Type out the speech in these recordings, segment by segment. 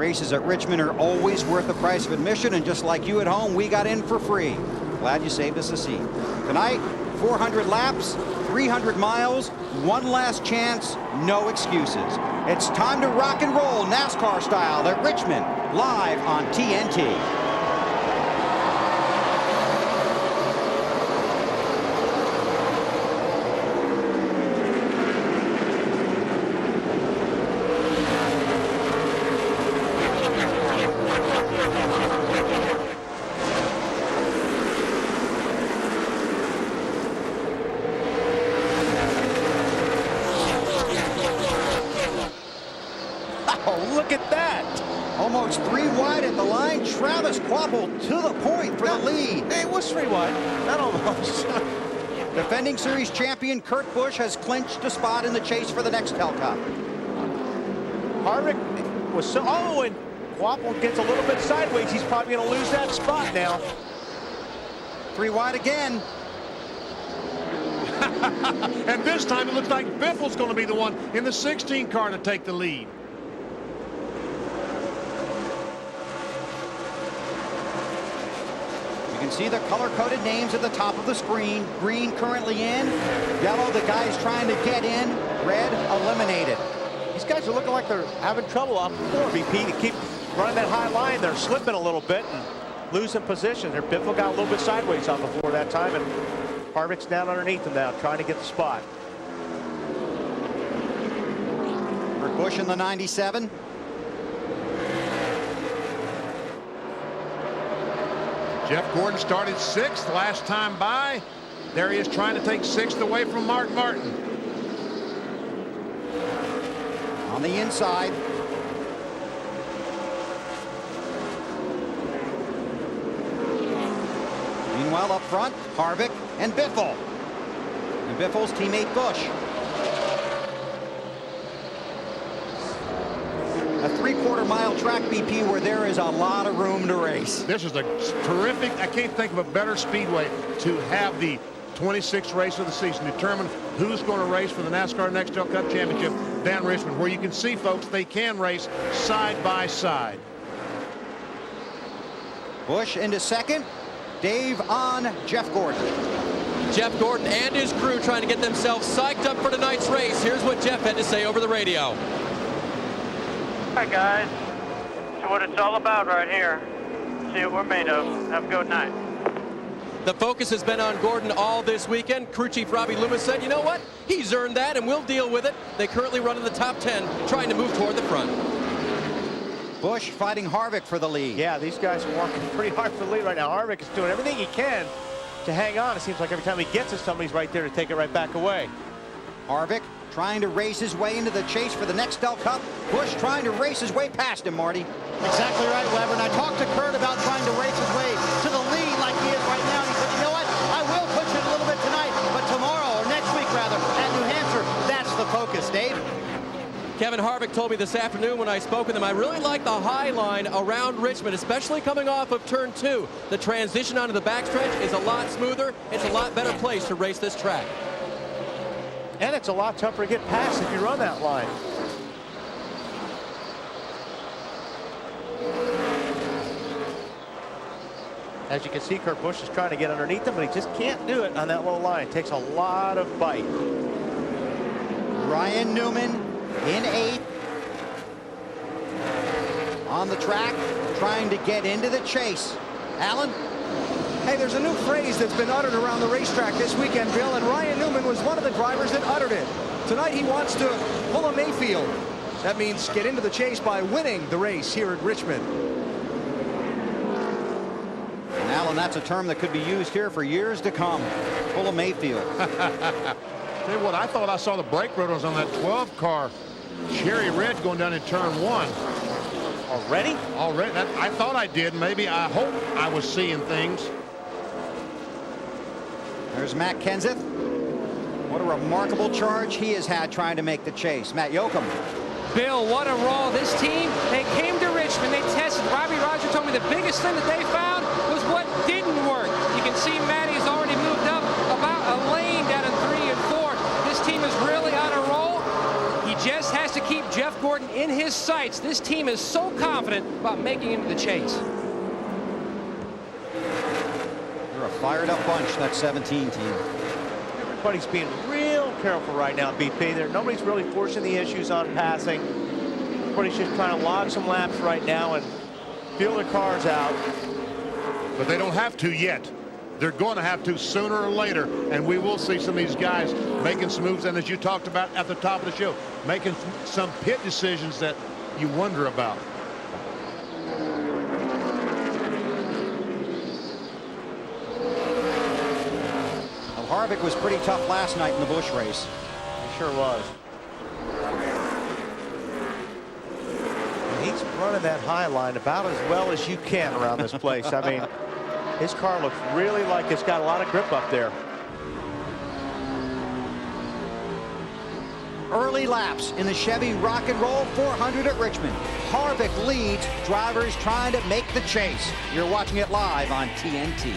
Races at Richmond are always worth the price of admission, and just like you at home, we got in for free. Glad you saved us a seat. Tonight, 400 laps, 300 miles, one last chance, no excuses. It's time to rock and roll NASCAR style at Richmond, live on TNT. Oh, look at that. Almost 3 wide at the line. Travis Kvapil to the point for the lead. Hey, it was 3 wide. Not almost. Defending series champion Kurt Busch has clinched a spot in the chase for the next Nextel Cup. Harvick was so... Oh, and Kvapil gets a little bit sideways. He's probably going to lose that spot now. 3 wide again. And this time it looks like Biffle's going to be the one in the 16 car to take the lead. You can see the color-coded names at the top of the screen. Green currently in. Yellow, the guys trying to get in. Red, eliminated. These guys are looking like they're having trouble off before, BP, to keep running that high line. They're slipping a little bit and losing position. Their Biffle got a little bit sideways off before that time, and Harvick's down underneath him now, trying to get the spot. For Busch in the 97. Jeff Gordon started 6th last time by. There he is trying to take 6th away from Mark Martin. On the inside. Meanwhile, up front, Harvick and Biffle. And Biffle's teammate Busch. A 3/4 mile track, BP, where there is a lot of room to race. This is a terrific, I can't think of a better speedway to have the 26th race of the season, determine who's going to race for the NASCAR Nextel Cup Championship than Richmond, where you can see, folks, they can race side by side. Busch into second. Dave on Jeff Gordon. Jeff Gordon and his crew trying to get themselves psyched up for tonight's race. Here's what Jeff had to say over the radio. Hi guys, that's what it's all about right here. See what we're made of. Have a good night. The focus has been on Gordon all this weekend. Crew Chief Robbie Loomis said, you know what? He's earned that and we'll deal with it. They currently run in the top 10, trying to move toward the front. Busch fighting Harvick for the lead. Yeah, these guys are working pretty hard for the lead right now. Harvick is doing everything he can to hang on. It seems like every time he gets to somebody's right there to take it right back away. Harvick trying to race his way into the chase for the Nextel Cup. Busch trying to race his way past him, Marty. Exactly right, Weber. And I talked to Kurt about trying to race his way to the lead like he is right now. And he said, you know what? I will push it a little bit tonight, but tomorrow, or next week rather, at New Hampshire, that's the focus, Dave. Kevin Harvick told me this afternoon when I spoke with him, I really like the high line around Richmond, especially coming off of turn 2. The transition onto the backstretch is a lot smoother. It's a lot better place to race this track. And it's a lot tougher to get past if you run that line. As you can see, Kurt Busch is trying to get underneath him, but he just can't do it on that little line. It takes a lot of bite. Ryan Newman in 8th. On the track, trying to get into the chase. Alan? Hey, there's a new phrase that's been uttered around the racetrack this weekend, Bill, and Ryan Newman was one of the drivers that uttered it. Tonight he wants to pull a Mayfield. That means get into the chase by winning the race here at Richmond. And Alan, that's a term that could be used here for years to come. Pull a Mayfield. Tell you what, I thought I saw the brake rotors on that 12 car. Cherry red going down in turn 1. Already? Already? I thought I did. Maybe. I hope I was seeing things. There's Matt Kenseth. What a remarkable charge he has had trying to make the chase. Matt Yoakum. Bill, what a roll. This team, they came to Richmond. They tested. Robbie Roger told me the biggest thing that they found was what didn't work. You can see Matty's already moved up about a lane down in 3 and 4. This team is really on a roll. He just has to keep Jeff Jeff Gordon in his sights. This team is so confident about making him to the chase. They're a fired-up bunch, that 17 team. Everybody's being real careful right now, BP. Nobody's really forcing the issues on passing. Everybody's just trying to log some laps right now and feel their cars out. But they don't have to yet. They're going to have to sooner or later, and we will see some of these guys making some moves, and as you talked about at the top of the show, making some pit decisions that you wonder about. Well, Harvick was pretty tough last night in the Busch race. He sure was. And he's running that high line about as well as you can around this place. I mean, his car looks really like it's got a lot of grip up there. Early laps in the Chevy Rock and Roll 400 at Richmond. Harvick leads, drivers trying to make the chase. You're watching it live on TNT.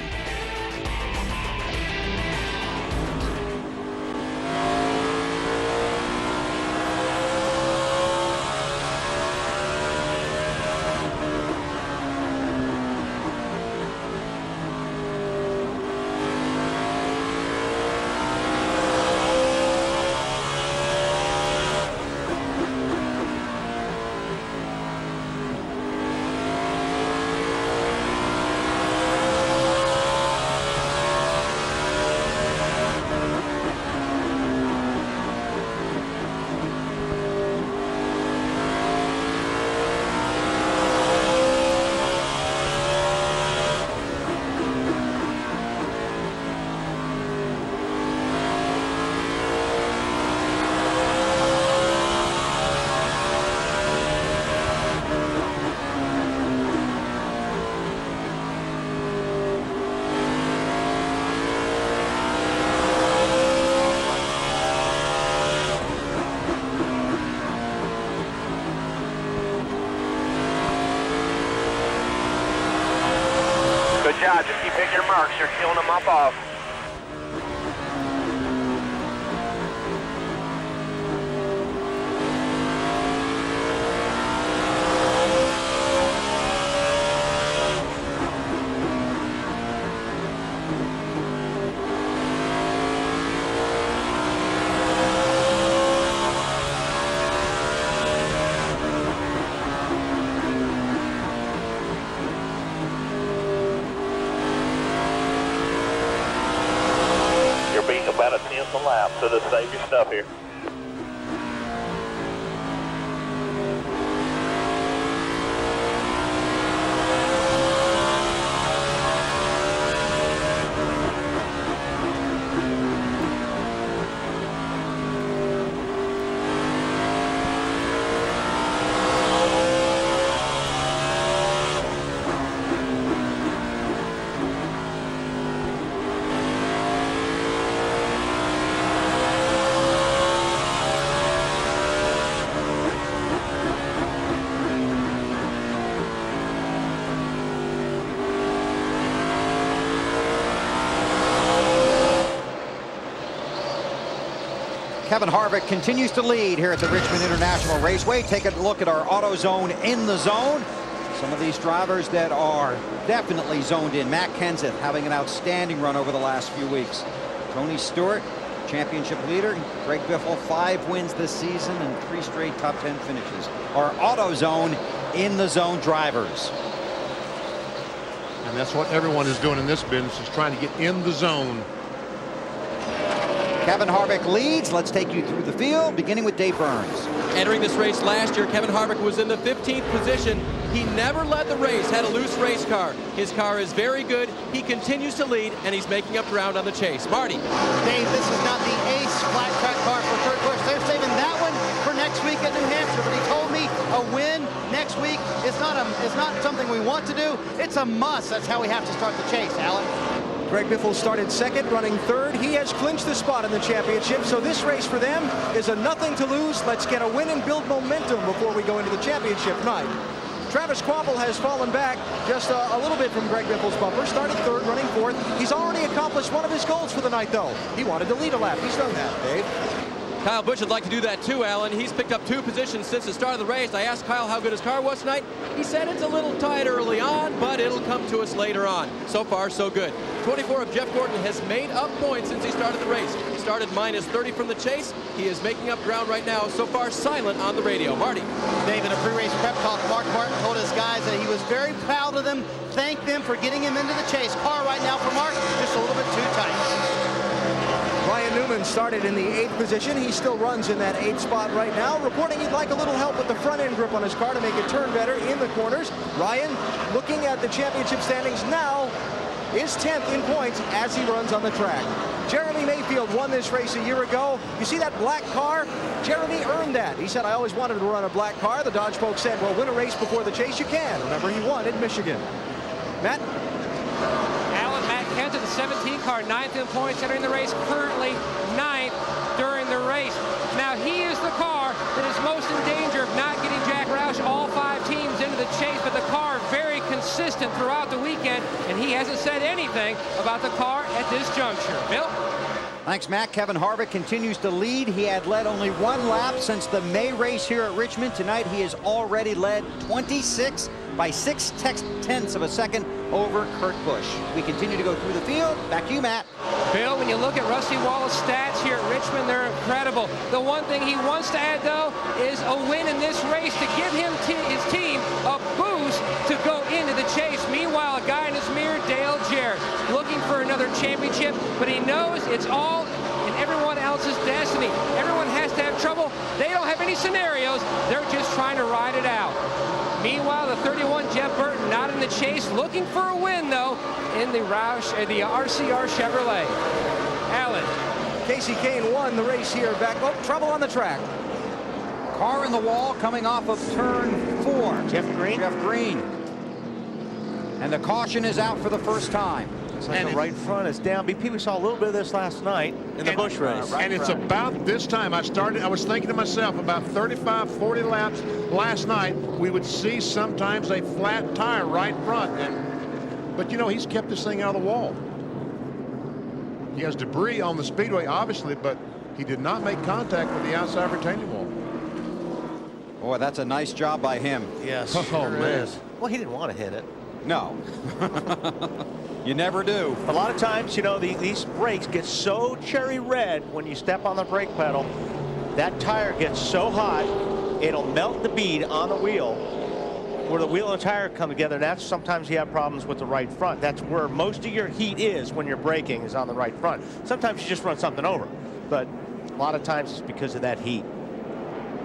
Good job. Just keep hitting your marks. You're peeling them up off. About a tenth a lap, so just save your stuff here. Kevin Harvick continues to lead here at the Richmond International Raceway. Take a look at our AutoZone in the zone. Some of these drivers that are definitely zoned in. Matt Kenseth having an outstanding run over the last few weeks. Tony Stewart, championship leader. Greg Biffle, 5 wins this season and 3 straight top 10 finishes. Our AutoZone in the zone drivers. And that's what everyone is doing in this business, is trying to get in the zone. Kevin Harvick leads. Let's take you through the field, beginning with Dave Burns. Entering this race last year, Kevin Harvick was in the 15th position. He never led the race, had a loose race car. His car is very good. He continues to lead, and he's making up ground on the chase. Marty. Dave, this is not the ace flat track car for Kurt Busch. They're saving that one for next week at New Hampshire, but he told me a win next week is not something we want to do. It's a must. That's how we have to start the chase, Alan. Greg Biffle started second, running third. He has clinched the spot in the championship, so this race for them is a nothing to lose. Let's get a win and build momentum before we go into the championship night. Travis Kvapil has fallen back just a little bit from Greg Biffle's bumper. Started third, running fourth. He's already accomplished one of his goals for the night, though. He wanted to lead a lap. He's done that, Dave. Kyle Busch would like to do that too, Alan. He's picked up 2 positions since the start of the race. I asked Kyle how good his car was tonight. He said it's a little tight early on, but it'll come to us later on. So far, so good. 24 of Jeff Gordon has made up points since he started the race. He started minus 30 from the chase. He is making up ground right now. So far, silent on the radio. Marty. Dave, in a pre-race prep talk, Mark Martin told his guys that he was very proud of them, thanked them for getting him into the chase. Car right now for Mark, just a little bit too tight. Ryan Newman started in the 8th position. He still runs in that 8th spot right now, reporting he'd like a little help with the front end grip on his car to make it turn better in the corners. Ryan, looking at the championship standings now, is 10th in points as he runs on the track. Jeremy Mayfield won this race a year ago. You see that black car? Jeremy earned that. He said, I always wanted to run a black car. The Dodge folks said, well, win a race before the chase, you can. Remember, he won in Michigan. Matt? Matt Kenseth, the 17 car, 9th in points, entering the race, currently 9th during the race. Now, he is the car that is most in danger of not getting Jack Roush, all 5 teams into the chase, but the car very consistent throughout the weekend, and he hasn't said anything about the car at this juncture. Bill? Thanks, Matt. Kevin Harvick continues to lead. He had led only 1 lap since the May race here at Richmond. Tonight, he has already led 26 by 6/10 of a second over Kurt Busch. We continue to go through the field. Back to you, Matt. Bill, when you look at Rusty Wallace's stats here at Richmond, they're incredible. The one thing he wants to add, though, is a win in this race to give him his team a boost to go into the chase. Meanwhile, a guy in his mirror, Dale Jarrett, looking for another championship, but he knows it's all in everyone else's destiny. Everyone has to have trouble. They don't have any scenarios. They're just trying to ride it out. Meanwhile, the 31 Jeff Burton not in the chase, looking for a win, though, in the RCR Chevrolet. Alan. Casey Kane won the race here back. Oh, trouble on the track. Car in the wall coming off of turn 4. Jeff Green. Jeff Green. And the caution is out for the first time. It's like the right front is down. BP, we saw a little bit of this last night in the Busch race. And it's about this time I was thinking to myself, about 35, 40 laps last night, we would see sometimes a flat tire right front. But, you know, he's kept this thing out of the wall. He has debris on the speedway, obviously, but he did not make contact with the outside retaining wall. Boy, that's a nice job by him. Yes, Oh, sure man. is. Well, he didn't want to hit it. No. You never do. A lot of times, you know, these brakes get so cherry red when you step on the brake pedal. That tire gets so hot, it'll melt the bead on the wheel where the wheel and the tire come together. And that's sometimes you have problems with the right front. That's where most of your heat is when you're braking, is on the right front. Sometimes you just run something over, but a lot of times it's because of that heat.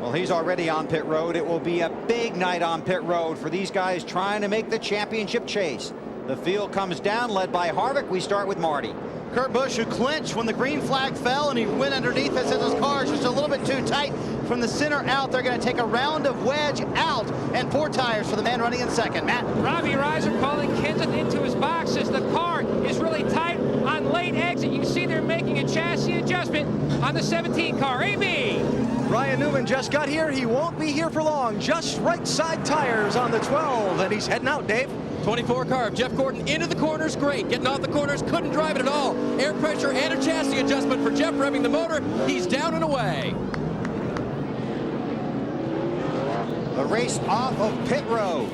Well, he's already on pit road. It will be a big night on pit road for these guys trying to make the championship chase. The field comes down, led by Harvick. We start with Marty. Kurt Busch, who clinched when the green flag fell and he went underneath us as his car is just a little bit too tight from the center out. They're going to take a round of wedge out and 4 tires for the man running in second. Matt. Robbie Reiser calling Kenseth into his box as the car is really tight on late exit. You see they're making a chassis adjustment on the 17 car. AB. Ryan Newman just got here. He won't be here for long. Just right side tires on the 12, and he's heading out, Dave. 24 car of Jeff Gordon into the corners, great. Getting off the corners, couldn't drive it at all. Air pressure and a chassis adjustment for Jeff revving the motor. He's down and away. The race off of pit road.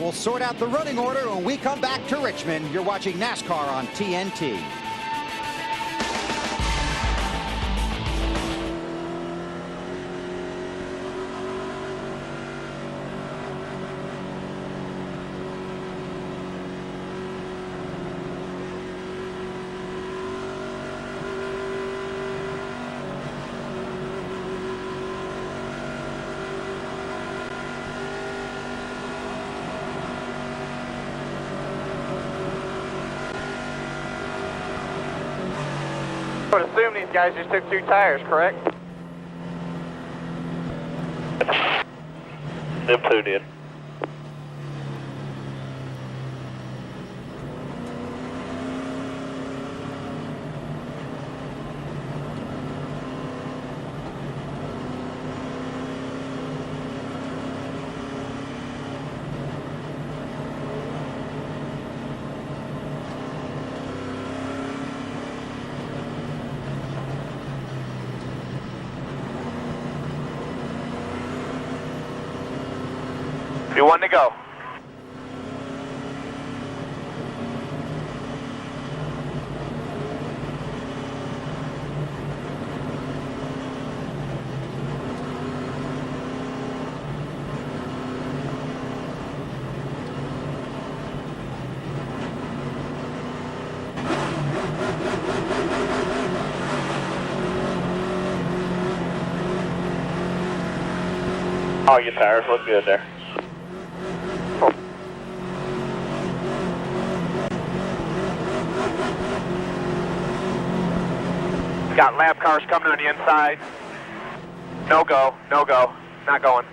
We'll sort out the running order when we come back to Richmond. You're watching NASCAR on TNT. I would assume these guys just took 2 tires, correct? Them 2 did. 1 to go. All your tires look good there. Got lap cars coming on the inside. No go, no go, not going.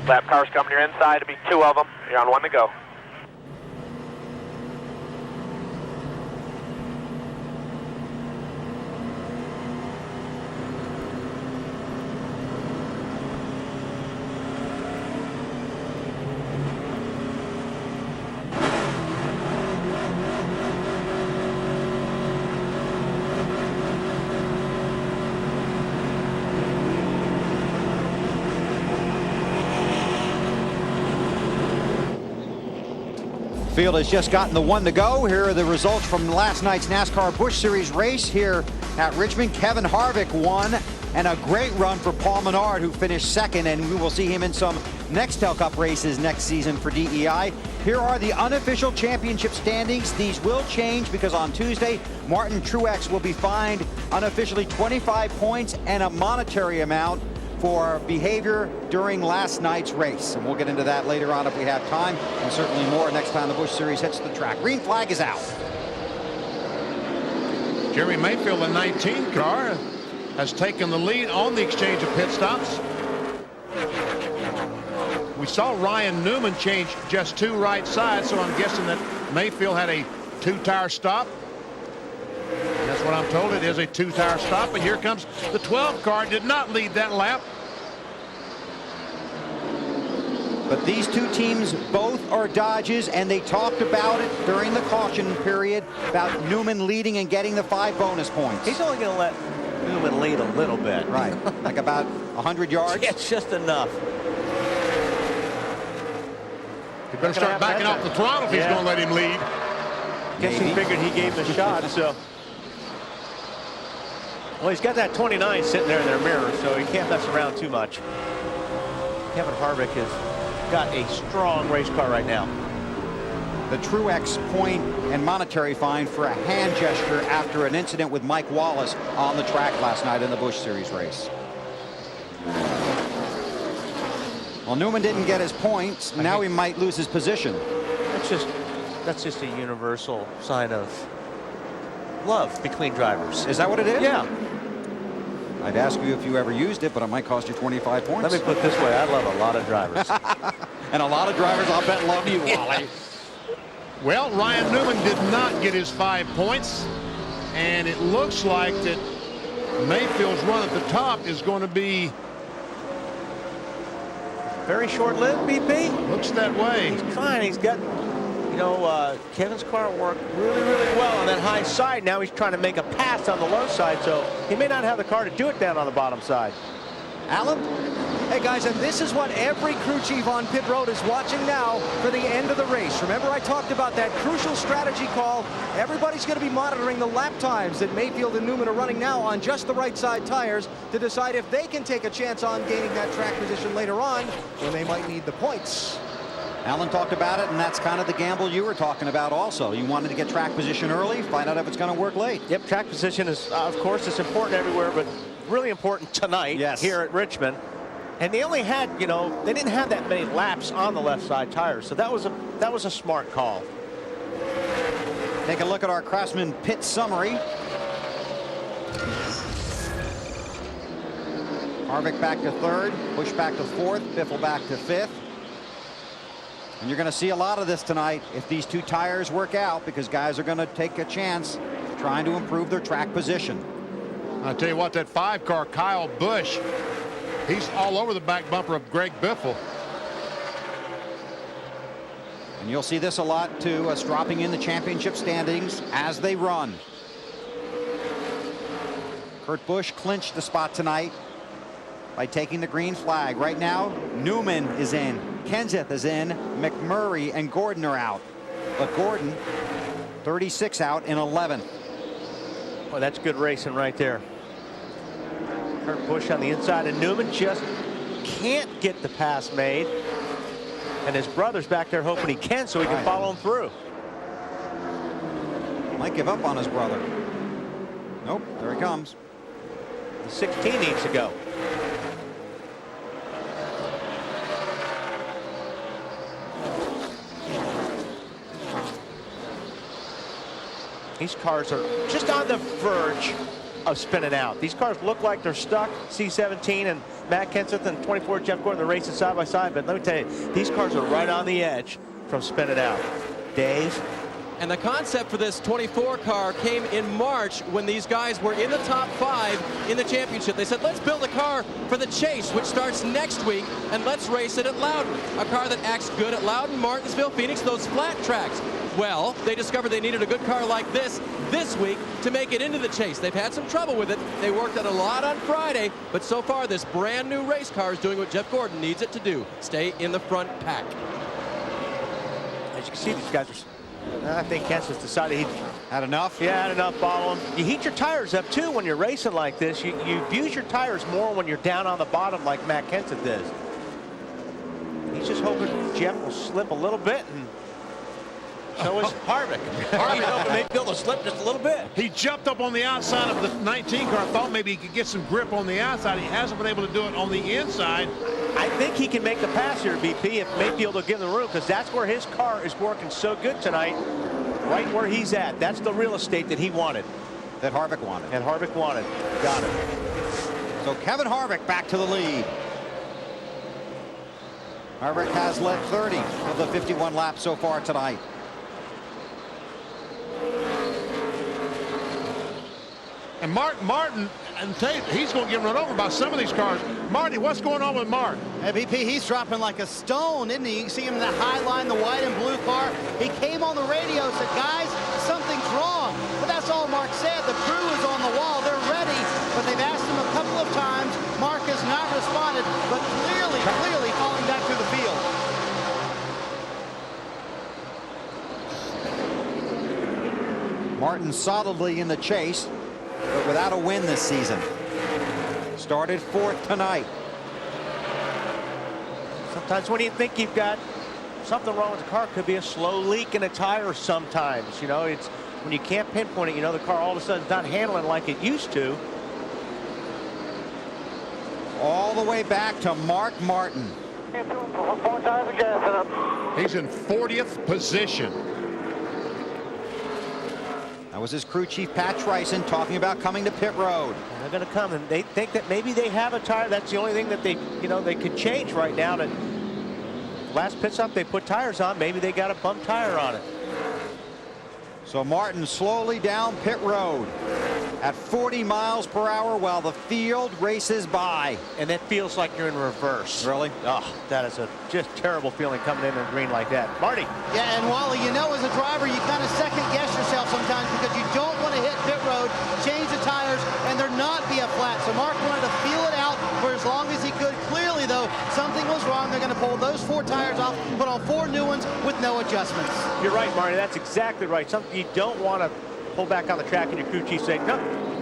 Lap cars coming your inside, to be 2 of them. You're on 1 to go. Field has just gotten the 1 to go. Here are the results from last night's NASCAR Busch Series race here at Richmond. Kevin Harvick won, and a great run for Paul Menard, who finished second, and we will see him in some Nextel Cup races next season for DEI. Here are the unofficial championship standings. These will change because on Tuesday, Martin Truex will be fined unofficially 25 points and a monetary amount for behavior during last night's race. And we'll get into that later on if we have time, and certainly more next time the Busch Series hits the track. Green flag is out. Jerry Mayfield, the 19 car, has taken the lead on the exchange of pit stops. We saw Ryan Newman change just 2 right sides, so I'm guessing that Mayfield had a 2-tire stop. That's what I'm told. It is a 2-tire stop, but here comes the 12 car. Did not lead that lap. But these two teams both are Dodges, and they talked about it during the caution period about Newman leading and getting the 5 bonus points. He's only going to let Newman lead a little bit. Right, like about 100 yards. Yeah, it's just enough. You better start backing off the throttle if he's going to let him lead. Guess he figured he gave him a shot, so. Well, he's got that 29 sitting there in their mirror, so he can't mess around too much. Kevin Harvick has got a strong race car right now. The Truex point and monetary fine for a hand gesture after an incident with Mike Wallace on the track last night in the Busch Series race. Well, Newman didn't get his points. Now he might lose his position. That's just a universal sign of love between drivers. Is that what it is? Yeah. I'd ask you if you ever used it, but it might cost you 25 points. Let me put it this way, I love a lot of drivers. And a lot of drivers, I'll bet, love you, Wally. Well, Ryan Newman did not get his 5 points, and it looks like that Mayfield's run at the top is going to be very short-lived, BP. Looks that way. He's trying. He's got, you know, Kevin's car worked really, really well on that high side. Now he's trying to make a pass on the low side, so he may not have the car to do it down on the bottom side. Alan? Hey guys, and this is what every crew chief on pit road is watching now for the end of the race. Remember, I talked about that crucial strategy call. Everybody's going to be monitoring the lap times that Mayfield and Newman are running now on just the right side tires to decide if they can take a chance on gaining that track position later on when they might need the points. Alan talked about it, and that's kind of the gamble you were talking about also. You wanted to get track position early, find out if it's going to work late. Yep, track position is, of course, it's important everywhere, but really important tonight here at Richmond. And they only had, you know, they didn't have that many laps on the left side tires, so that was a smart call. Take a look at our Craftsman pit summary. Harvick back to 3rd, Busch back to 4th, Biffle back to 5th. And you're going to see a lot of this tonight if these two tires work out, because guys are going to take a chance trying to improve their track position. I tell you what, that 5 car, Kyle Busch, he's all over the back bumper of Greg Biffle. And you'll see this a lot too, us dropping in the championship standings as they run. Kurt Busch clinched the spot tonight by taking the green flag. Right now, Newman is in, Kenseth is in, McMurray and Gordon are out. But Gordon, 36 out in 11th. Well, that's good racing right there. Kurt Busch on the inside, and Newman just can't get the pass made. And his brother's back there hoping he can so he can follow him through. Might give up on his brother. Nope, there he comes. The 16 needs to go. These cars are just on the verge of spinning out. These cars look like they're stuck. C17 and Matt Kenseth and 24 Jeff Gordon, they're racing side by side. But let me tell you, these cars are right on the edge from spinning out. Dave? And the concept for this 24 car came in March when these guys were in the top 5 in the championship. They said, let's build a car for the chase, which starts next week, and let's race it at Loudon. A car that acts good at Loudon, Martinsville, Phoenix, those flat tracks. Well, they discovered they needed a good car like this week to make it into the chase. They've had some trouble with it. They worked it a lot on Friday, but so far this brand new race car is doing what Jeff Gordon needs it to do, stay in the front pack. As you can see, these guys are, I think Kenseth decided he had enough. Yeah, had enough following. You heat your tires up too when you're racing like this. You use your tires more when you're down on the bottom like Matt Kenseth does. He's just hoping Jeff will slip a little bit, and so is Harvick. Harvick hoping maybe be able to slip just a little bit. He jumped up on the outside of the 19 car. Thought maybe he could get some grip on the outside. He hasn't been able to do it on the inside. I think he can make the pass here, BP, if Mayfield will give him the room, because that's where his car is working so good tonight, right where he's at. That's the real estate that he wanted. That Harvick wanted. And Harvick wanted. Got it. So Kevin Harvick back to the lead. Harvick has led 30 of the 51 laps so far tonight. And Martin, and he's going to get run over by some of these cars. Marty, what's going on with Mark? Hey, BP, he's dropping like a stone, isn't he? You see him in the high line, the white and blue car. He came on the radio, said, guys, something's wrong. But that's all Mark said. The crew is on the wall. They're ready. But they've asked him a couple of times. Mark has not responded, but clearly falling back to the field. Martin solidly in the chase, but without a win this season. Started 4th tonight. Sometimes when you think you've got something wrong with the car, it could be a slow leak in a tire sometimes. You know, it's when you can't pinpoint it, you know, the car all of a sudden is not handling like it used to. All the way back to Mark Martin. He's in 40th position. That was his crew chief, Pat Tryson, talking about coming to pit road. They're going to come, and they think that maybe they have a tire. That's the only thing that they, you know, they could change right now. That last pit stop they put tires on, maybe they got a bump tire on it. So Martin slowly down pit road at 40 miles per hour while the field races by. And it feels like you're in reverse. Really? Oh, that is a just terrible feeling coming in green like that. Marty. Yeah, and Wally, you know, as a driver, you kind of second guess yourself sometimes because you don't want to hit pit road, change the tires, and there not be a flat. So Mark wanted to feel it out for as long as he could. Clearly, though, something was wrong. They're going to pull those 4 tires off, put on 4 new ones with no adjustments. You're right, Marty. That's exactly right. Something you don't want to pull back on the track and your crew chief say, no,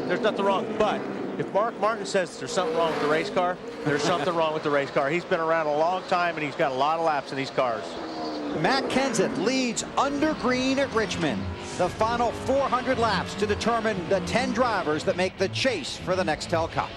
there's nothing wrong. But if Mark Martin says there's something wrong with the race car, there's something wrong with the race car. He's been around a long time, and he's got a lot of laps in these cars. Matt Kenseth leads under green at Richmond. The final 400 laps to determine the 10 drivers that make the chase for the Nextel Cup.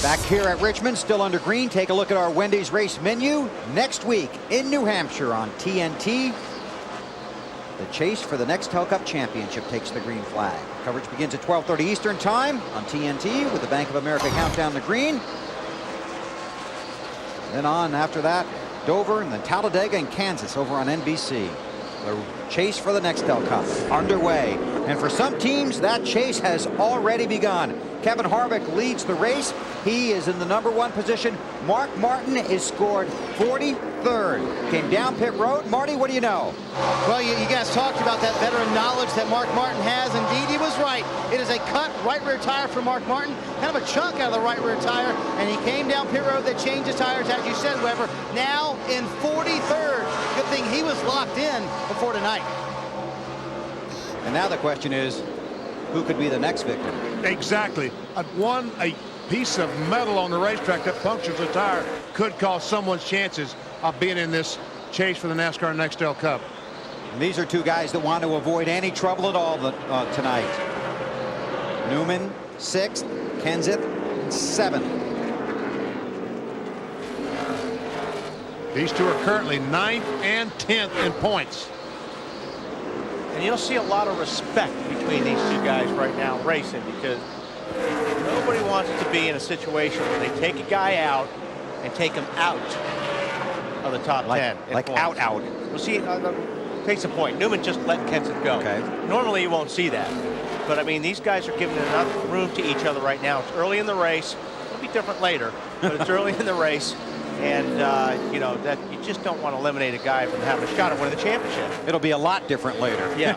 Back here at Richmond, still under green. Take a look at our Wendy's race menu. Next week in New Hampshire on TNT, the chase for the Nextel Cup Championship takes the green flag. Coverage begins at 12:30 Eastern Time on TNT with the Bank of America countdown to green. Then on after that, Dover and then Talladega and Kansas over on NBC. The chase for the Nextel Cup underway. And for some teams, that chase has already begun. Kevin Harvick leads the race. He is in the #1 position. Mark Martin is scored 43rd. Came down pit road. Marty, what do you know? Well, you guys talked about that veteran knowledge that Mark Martin has. Indeed, he was right. It is a cut right rear tire for Mark Martin. Kind of a chunk out of the right rear tire. And he came down pit road. They changed his tires, as you said, Weber. Now in 43rd. Good thing he was locked in before tonight. And now the question is, who could be the next victim? Exactly. A piece of metal on the racetrack that punctures a tire could cost someone's chances of being in this chase for the NASCAR Nextel Cup. And these are two guys that want to avoid any trouble at all tonight. Newman 6th, Kenseth 7th. These two are currently 9th and 10th in points. And you'll see a lot of respect between these two guys right now racing, because nobody wants to be in a situation where they take a guy out and take him out of the top 10. Like out. Well, see, case in point, Newman just let Kenseth go. Okay. Normally you won't see that. But I mean, these guys are giving enough room to each other right now. It's early in the race. It'll be different later, but it's early in the race. And, you know, that you just don't want to eliminate a guy from having a shot at winning the championship. It'll be a lot different later. Yeah.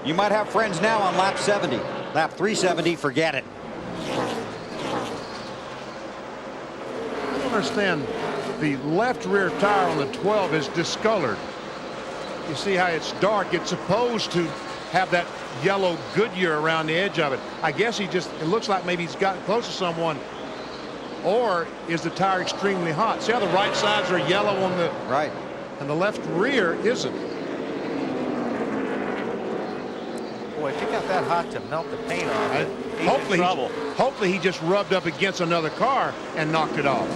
You might have friends now on lap 70. Lap 370, forget it. I don't understand. The left rear tire on the 12 is discolored. You see how it's dark. It's supposed to have that yellow Goodyear around the edge of it. I guess it looks like maybe he's gotten close to someone. Or is the tire extremely hot? See how the right sides are yellow on the right, and the left rear isn't. Boy, if it got that hot to melt the paint off it, he's in trouble. Hopefully he just rubbed up against another car and knocked it off.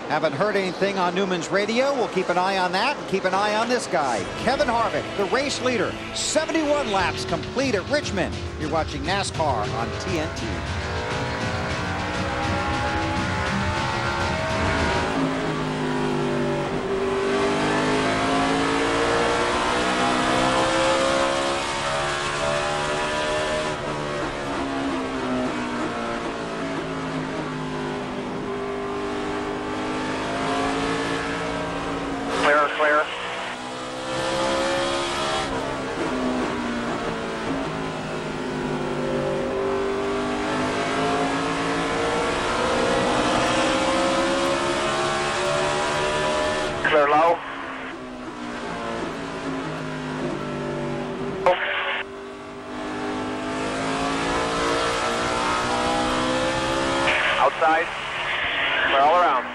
Haven't heard anything on Newman's radio. We'll keep an eye on that and keep an eye on this guy, Kevin Harvick, the race leader. 71 laps complete at Richmond. You're watching NASCAR on TNT. Clear. Clear low. Outside. Clear all around.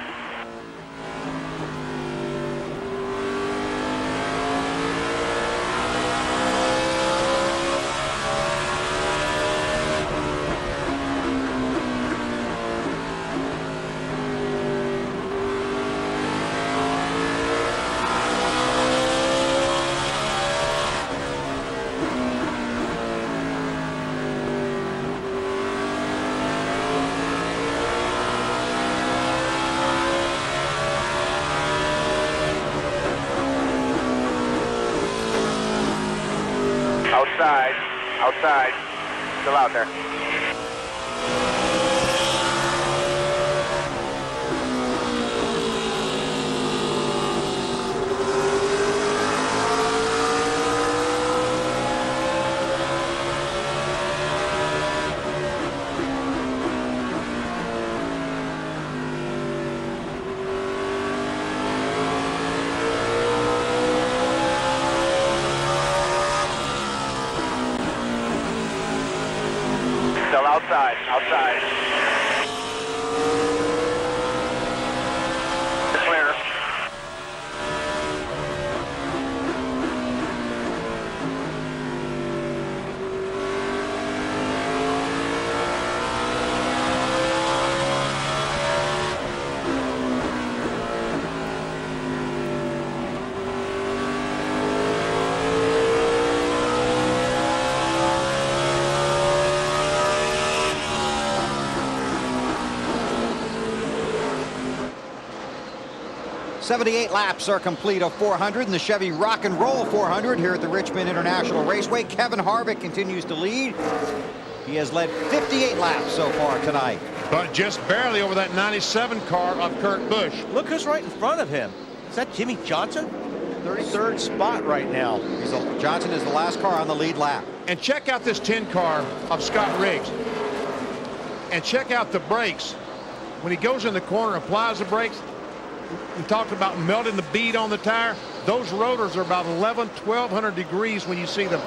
Outside. Still out there. 78 laps are complete of 400 in the Chevy Rock and Roll 400 here at the Richmond International Raceway. Kevin Harvick continues to lead. He has led 58 laps so far tonight. But just barely over that 97 car of Kurt Busch. Look who's right in front of him. Is that Jimmy Johnson? 33rd spot right now. Johnson is the last car on the lead lap. And check out this 10 car of Scott Riggs. And check out the brakes. When he goes in the corner, applies the brakes, we talked about melting the bead on the tire. Those rotors are about 1,200 degrees when you see them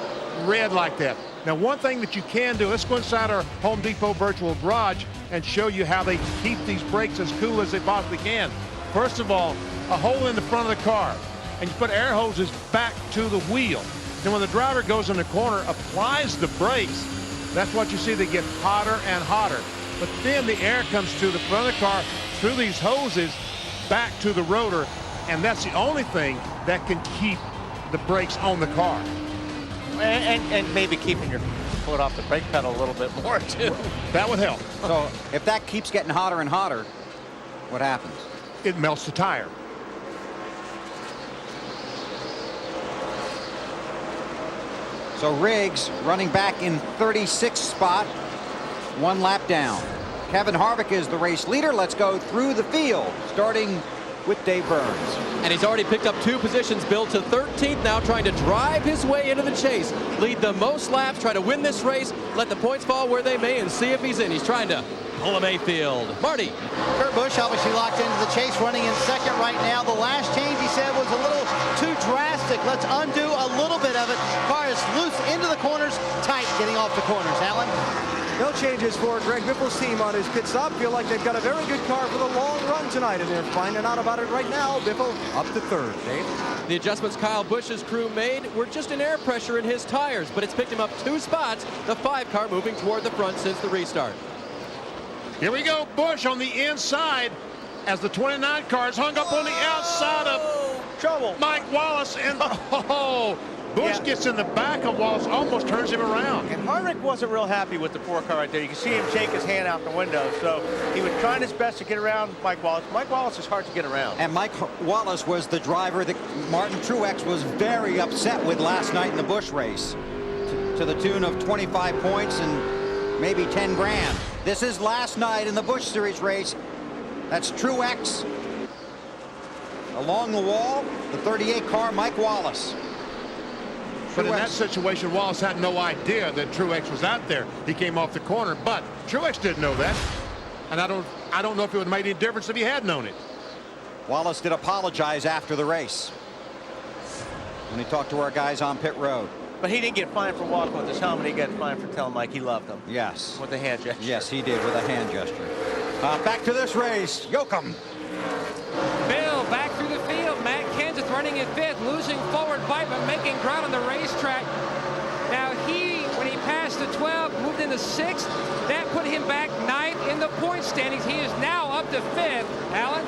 red like that. Now, one thing that you can do, let's go inside our Home Depot virtual garage and show you how they keep these brakes as cool as they possibly can. First of all, a hole in the front of the car, and you put air hoses back to the wheel. Then when the driver goes in the corner, applies the brakes, that's what you see. They get hotter and hotter. But then the air comes to the front of the car through these hoses back to the rotor, and that's the only thing that can keep the brakes on the car. And maybe keeping your foot off the brake pedal a little bit more, too. That would help. So if that keeps getting hotter and hotter, what happens? It melts the tire. So Riggs running back in 36th spot, 1 lap down. Kevin Harvick is the race leader. Let's go through the field, starting with Dave Burns. And he's already picked up 2 positions, Bill, to 13th now, trying to drive his way into the chase. Lead the most laps, try to win this race, let the points fall where they may, and see if he's in. He's trying to pull a Mayfield. Marty. Kurt Busch obviously locked into the chase, running in second right now. The last change, he said, was a little too drastic. Let's undo a little bit of it. Car is loose into the corners, tight getting off the corners. Alan? No changes for Greg Biffle's team on his pit stop. Feel like they've got a very good car for the long run tonight, and they're finding out about it right now. Biffle up to third. Dave? The adjustments Kyle Busch's crew made were just an air pressure in his tires, but it's picked him up 2 spots. The 5 car moving toward the front since the restart. Here we go. Busch on the inside as the 29 car is hung up on the outside of Trouble. Mike Wallace. And Busch gets in the back of Wallace, almost turns him around. And Harvick wasn't real happy with the 4 car right there. You can see him shake his hand out the window. So he was trying his best to get around Mike Wallace. Mike Wallace is hard to get around. And Mike Wallace was the driver that Martin Truex was very upset with last night in the Busch race, to the tune of 25 points and maybe 10 grand. This is last night in the Busch Series race. That's Truex. Along the wall, the 38 car, Mike Wallace. But in that situation, Wallace had no idea that Truex was out there. He came off the corner, but Truex didn't know that. And I don't know if it would have made any difference if he had known it. Wallace did apologize after the race when he talked to our guys on pit road. But he didn't get fined for walking with his helmet. He got fined for telling Mike he loved him. Yes. With a hand gesture. Yes, he did, with a hand gesture. Back to this race. Yoakum. Bill back through the field. Matt Kenseth running in 5th, losing forward bite, but making ground on the racetrack. Now when he passed the 12, moved into 6th. That put him back 9th in the point standings. He is now up to 5th. Alan?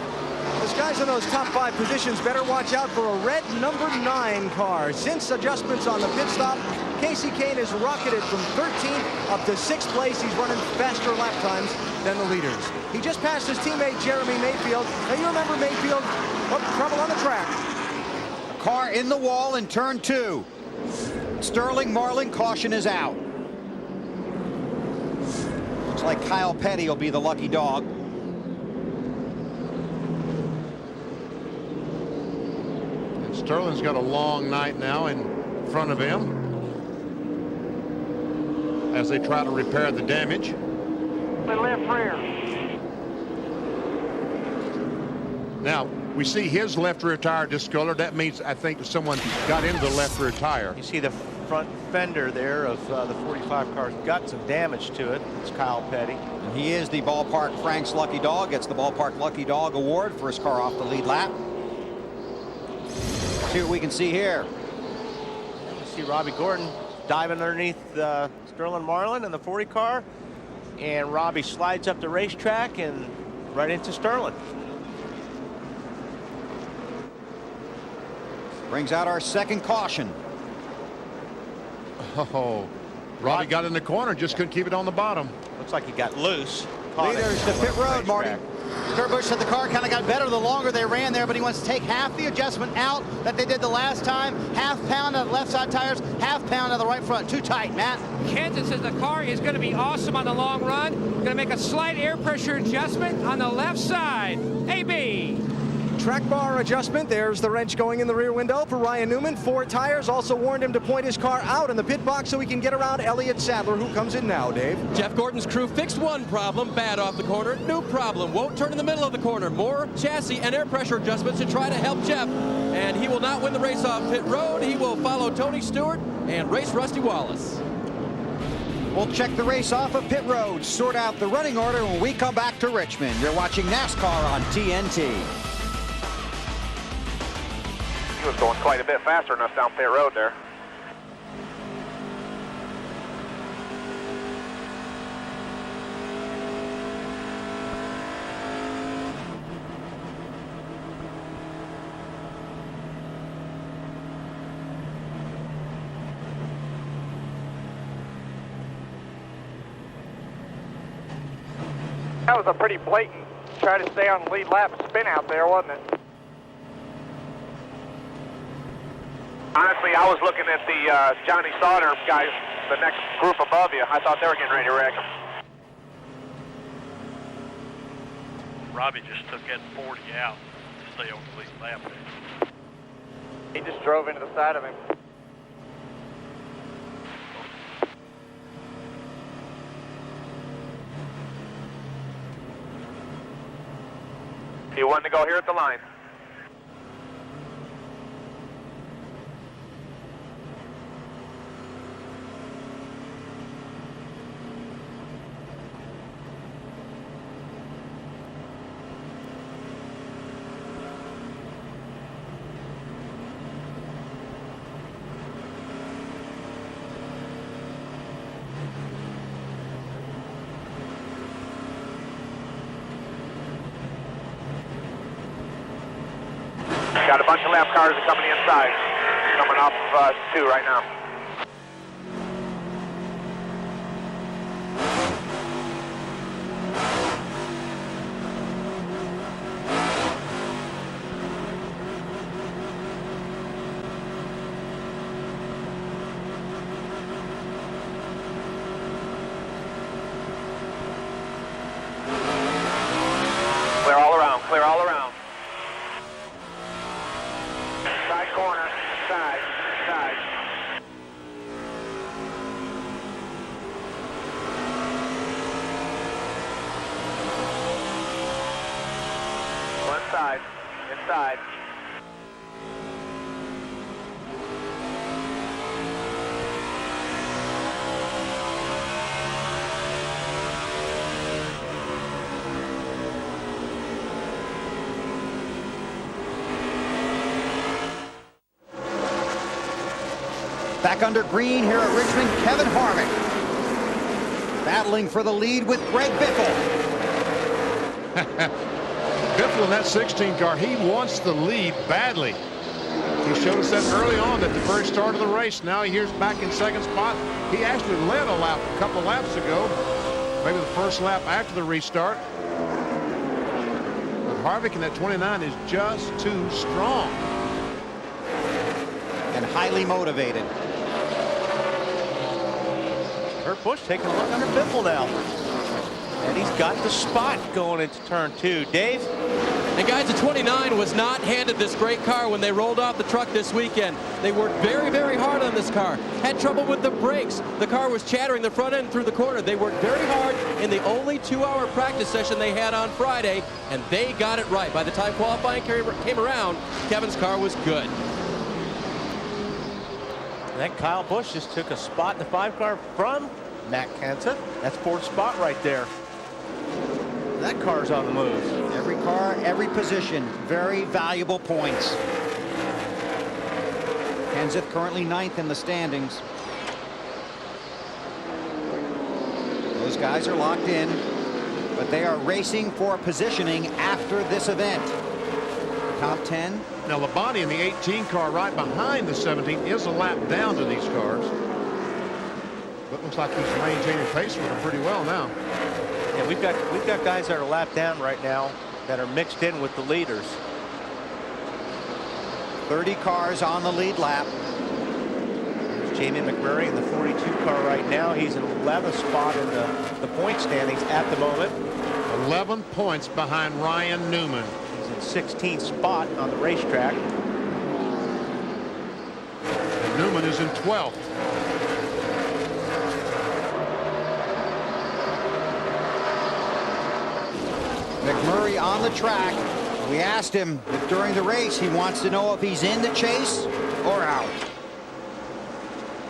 Those guys in those top 5 positions better watch out for a red number 9 car. Since adjustments on the pit stop, Casey Kane has rocketed from 13th up to 6th place. He's running faster lap times than the leaders. He just passed his teammate Jeremy Mayfield. Now you remember Mayfield, trouble on the track. A car in the wall in turn 2. Sterling Marlin, caution is out. Looks like Kyle Petty will be the lucky dog. Sterling's got a long night now in front of him as they try to repair the damage. The left rear. Now, we see his left rear tire discolored. That means, I think, someone got into the left rear tire. You see the front fender there of the 45 car's got some damage to it. It's Kyle Petty. And he is the Ballpark Frank's Lucky Dog. Gets the Ballpark Lucky Dog Award for his car off the lead lap. See what we can see here. You see Robbie Gordon diving underneath Sterling Marlin in the 40 car, and Robbie slides up the racetrack and right into Sterling. Brings out our second caution. Oh, Robbie got in the corner, just couldn't keep it on the bottom. Looks like he got loose. Leaders to pit road, Marty. Kurt Busch said the car kind of got better the longer they ran there, but he wants to take half the adjustment out that they did the last time. Half pound on the left side tires, half pound on the right front. Too tight, Matt. Kenton says the car is going to be awesome on the long run. Going to make a slight air pressure adjustment on the left side. AB. Track bar adjustment. There's the wrench going in the rear window for Ryan Newman. 4 tires. Also warned him to point his car out in the pit box so he can get around Elliott Sadler, who comes in now, Dave. Jeff Gordon's crew fixed one problem, bad off the corner. New problem, won't turn in the middle of the corner. More chassis and air pressure adjustments to try to help Jeff. And he will not win the race off pit road. He will follow Tony Stewart and race Rusty Wallace. We'll check the race off of pit road, sort out the running order when we come back to Richmond. You're watching NASCAR on TNT. He was going quite a bit faster than us down pit road there. That was a pretty blatant try to stay on the lead lap spin out there, wasn't it? Honestly, I was looking at the Johnny Sauter guys, the next group above you. I thought they were getting ready to wreck him. Robbie just took that 40 out to stay on the lead lap. He just drove into the side of him. He wanted to go here at the line. Got a bunch of lap cars coming inside. Coming off of 2 right now. Clear all around, clear all around. Side corner, side, side. One side, inside. Back under green here at Richmond, Kevin Harvick. Battling for the lead with Greg Biffle. Biffle in that 16 car, he wants the lead badly. He showed us that early on at the very start of the race. Now here's back in second spot. He actually led a lap a couple laps ago, maybe the first lap after the restart. But Harvick in that 29 is just too strong. And highly motivated. Kurt Busch taking a look under Biffle now. And he's got the spot going into turn 2. Dave? And guys, the 29 was not handed this great car when they rolled off the truck this weekend. They worked very, very hard on this car. Had trouble with the brakes. The car was chattering the front end through the corner. They worked very hard in the only 2-hour practice session they had on Friday, and they got it right. By the time qualifying came around, Kevin's car was good. And then Kyle Busch just took a spot in the 5 car from Matt Kenseth. That's 4th spot right there. That car's on the move. Every car, every position, very valuable points. Kenseth currently 9th in the standings. Those guys are locked in, but they are racing for positioning after this event. Top 10. Now Labonte in the 18 car right behind the 17 is a lap down to these cars. But looks like he's maintaining pace with them pretty well now. Yeah, we've got guys that are lap down right now. that are mixed in with the leaders. 30 cars on the lead lap. Jamie McMurray in the 42 car right now. He's in 11th spot in the point standings at the moment. 11 points behind Ryan Newman. He's in 16th spot on the racetrack. And Newman is in 12th. McMurray on the track. We asked him if during the race he wants to know if he's in the chase or out.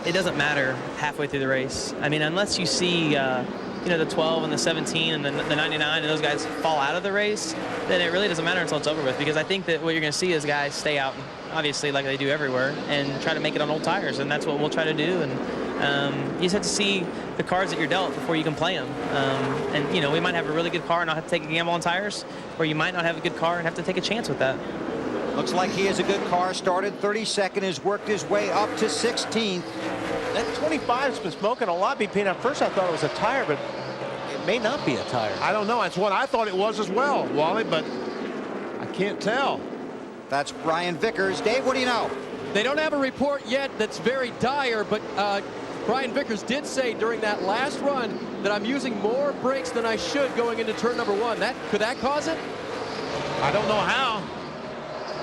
It doesn't matter halfway through the race. I mean, unless you see, you know, the 12 and the 17 and the 99 and those guys fall out of the race, then it really doesn't matter until it's over with. Because I think that what you're going to see is guys stay out, obviously, like they do everywhere, and try to make it on old tires. And that's what we'll try to do. And you just have to see the cards that you're dealt before you can play them. And, you know, we might have a really good car and not have to take a gamble on tires, or you might not have a good car and have to take a chance with that. Looks like he has a good car. Started 32nd, has worked his way up to 16th. That 25's been smoking a lot, BP. At first I thought it was a tire, but it may not be a tire. I don't know. That's what I thought it was as well, Wally, but I can't tell. That's Brian Vickers. Dave, what do you know? They don't have a report yet that's very dire, but Brian Vickers did say during that last run that I'm using more brakes than I should going into turn number 1. Could that cause it? I don't know how.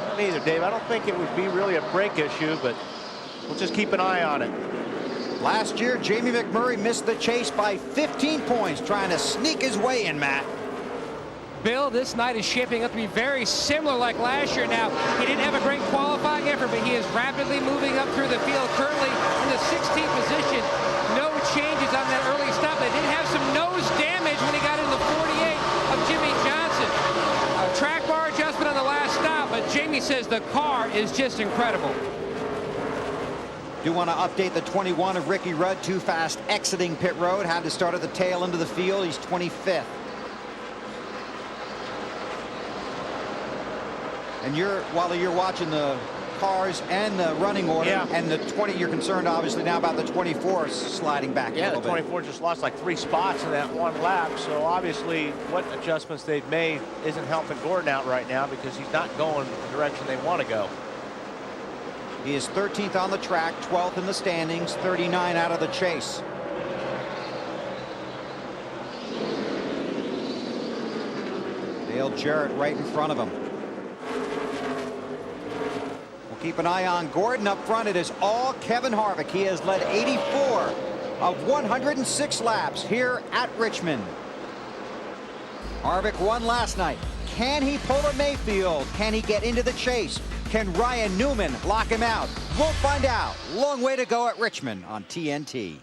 Not either, Dave. I don't think it would be really a brake issue, but we'll just keep an eye on it. Last year, Jamie McMurray missed the chase by 15 points, trying to sneak his way in, Matt. Bill, this night is shaping up to be very similar like last year. Now, he didn't have a great qualifying effort, but he is rapidly moving up through the field. Currently in the 16th position. No changes on that early stop. They did have some nose damage when he got into the 48 of Jimmy Johnson. A track bar adjustment on the last stop, but Jamie says the car is just incredible. Do want to update the 21 of Ricky Rudd, too fast exiting pit road. Had to start at the tail end of the field. He's 25th. And while you're watching the cars and the running order, and the 20, you're concerned obviously now about the 24 sliding back a little bit. Yeah, the 24 just lost like 3 spots in that one lap. So obviously what adjustments they've made isn't helping Gordon out right now because he's not going the direction they want to go. He is 13th on the track, 12th in the standings, 39 out of the chase. Dale Jarrett right in front of him. We'll keep an eye on Gordon up front. It is all Kevin Harvick. He has led 84 of 106 laps here at Richmond. Harvick won last night. Can he pull a Mayfield? Can he get into the chase? Can Ryan Newman lock him out? We'll find out. Long way to go at Richmond on TNT.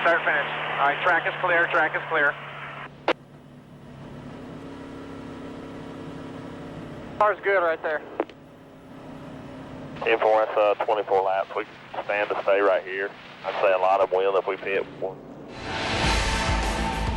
start finish. All right, track is clear, track is clear. Car's good right there. Info, that's 24 laps. We stand to stay right here. I'd say a lot of them will if we pit.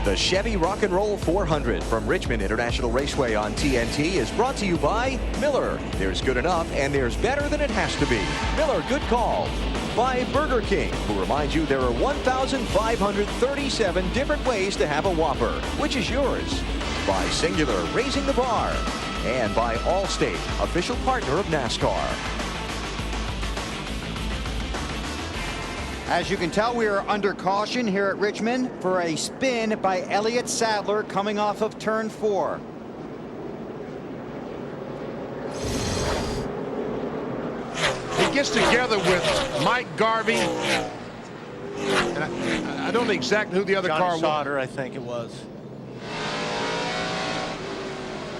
The Chevy Rock and Roll 400 from Richmond International Raceway on TNT is brought to you by Miller. There's good enough and there's better than it has to be. Miller, good call. By Burger King, who reminds you there are 1,537 different ways to have a Whopper. Which is yours? By Singular, raising the bar. And by Allstate, official partner of NASCAR. As you can tell, we are under caution here at Richmond for a spin by Elliott Sadler coming off of turn 4. He gets together with Mike Garvey. And I don't know exactly who the other car was. Sauter, I think it was.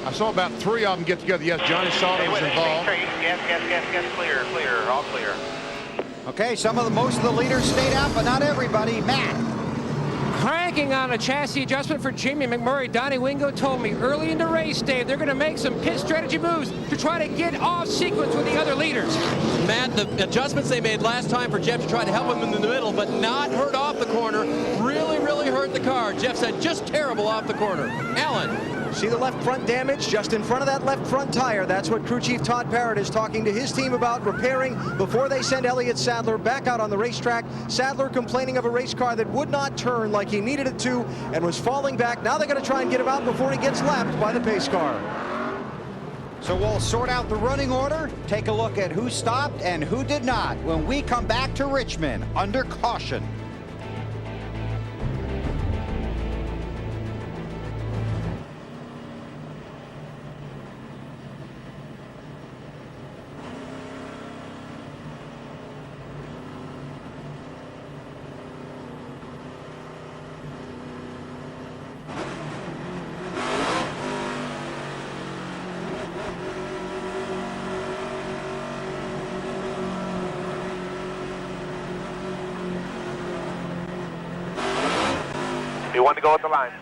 I saw about 3 of them get together. Yes, Johnny Sauter was involved. Gas, clear, all clear. Okay, most of the leaders stayed out, but not everybody. Matt. Cranking on a chassis adjustment for Jamie McMurray. Donnie Wingo told me early in the race, Dave, they're going to make some pit strategy moves to try to get off sequence with the other leaders. Matt, the adjustments they made last time for Jeff to try to help him in the middle, but not hurt off the corner, really hurt the car. Jeff said just terrible off the corner. Alan. See the left front damage just in front of that left front tire. That's what crew chief Todd Parrott is talking to his team about repairing before they send Elliott Sadler back out on the racetrack. Sadler complaining of a race car that would not turn like he needed it to and was falling back. Now they're going to try and get him out before he gets lapped by the pace car. So we'll sort out the running order, take a look at who stopped and who did not when we come back to Richmond under caution. You want to go at the line.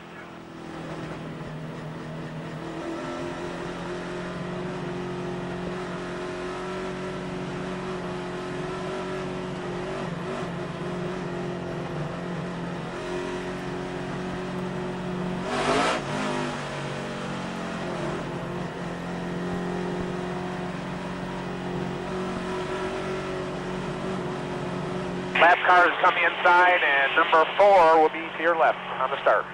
Last car is coming inside, and number 4 will be to your left on the start.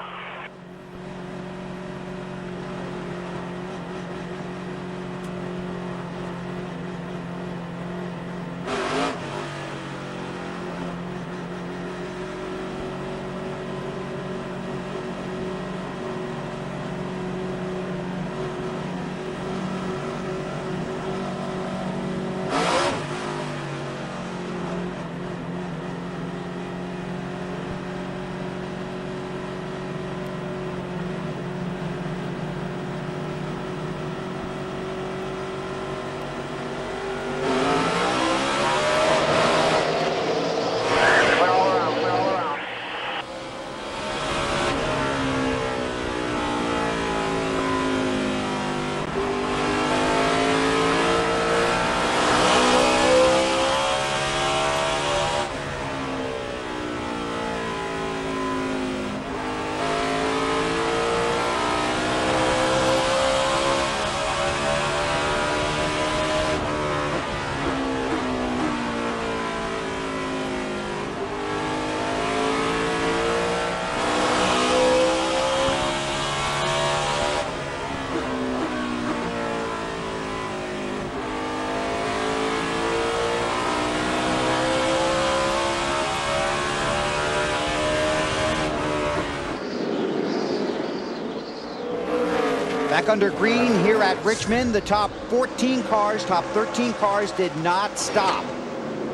Back under green here at Richmond, the top 14 cars, top 13 cars did not stop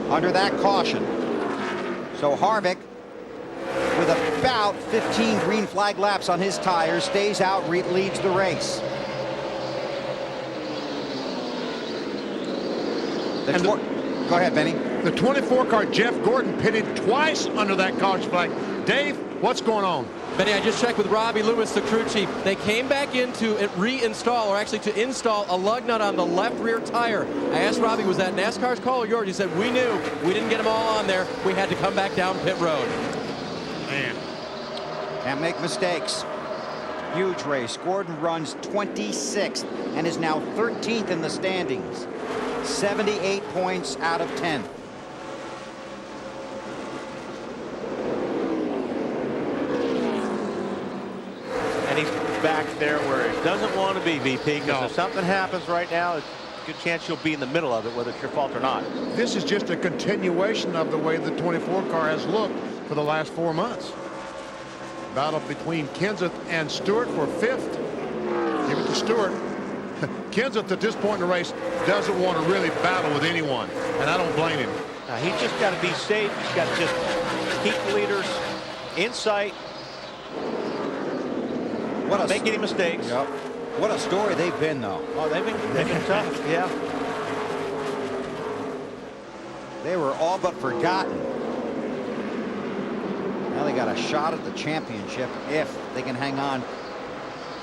under that caution. So Harvick, with about 15 green flag laps on his tires, stays out, leads the race. Go ahead, Benny. The 24 car, Jeff Gordon, pitted twice under that caution flag. Dave, what's going on? Benny, I just checked with Robbie Loomis, the crew chief. They came back in to reinstall, or actually to install a lug nut on the left rear tire. I asked Robbie, was that NASCAR's call or yours? He said, we knew. We didn't get them all on there. We had to come back down pit road. Man. Can't make mistakes. Huge race. Gordon runs 26th and is now 13th in the standings. 78 points out of 10. And he's back there where he doesn't want to be, VP, because if something happens right now, it's a good chance you'll be in the middle of it, whether it's your fault or not. This is just a continuation of the way the 24 car has looked for the last 4 months. Battle between Kenseth and Stewart for 5th. Give it to Stewart. Kenseth at this point in the race doesn't want to really battle with anyone, and I don't blame him. Now, he's just got to be safe. He's got to just keep the leaders in sight. Not make any mistakes. Yep. What a story they've been, though. Oh, they've been tough. Yeah. They were all but forgotten. Now they got a shot at the championship if they can hang on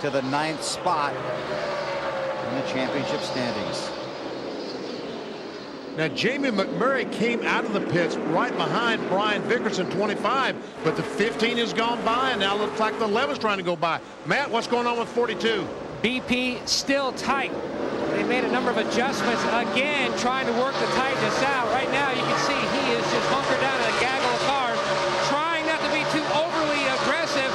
to the 9th spot in the championship standings. Now, Jamie McMurray came out of the pits right behind Brian Vickerson, 25, but the 15 has gone by, and now looks like the 11's trying to go by. Matt, what's going on with 42? BP still tight. They made a number of adjustments again, trying to work the tightness out. Right now, you can see he is just hunkered down in a gaggle of cars, trying not to be too overly aggressive.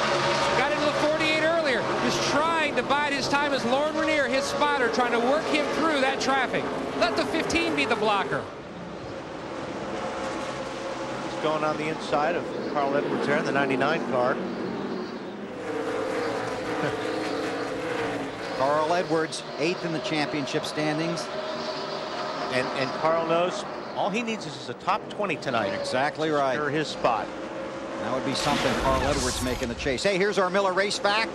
Got into the 48 earlier, just trying to bide his time as Lauren Ranier, his spotter, trying to work him through that traffic. Let the 15 be the blocker. He's going on the inside of Carl Edwards there in the 99 car. Carl Edwards, 8th in the championship standings. And Carl knows all he needs is a top 20 tonight. Exactly right. Secure his spot. That would be something. Carl Edwards making the chase. Hey, here's our Miller race fact.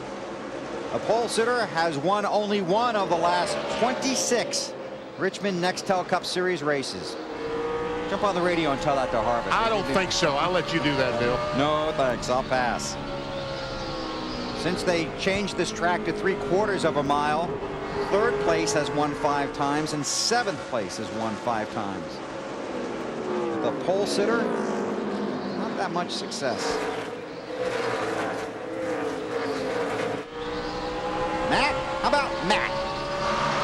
A pole sitter has won only one of the last 26 Richmond Nextel Cup Series races. Jump on the radio and tell that to Harvick. I don't think so. I'll let you do that, Bill. No, thanks. I'll pass. Since they changed this track to 3/4 of a mile, 3rd place has won 5 times and 7th place has won 5 times. With the pole sitter, not that much success. Matt, how about Matt?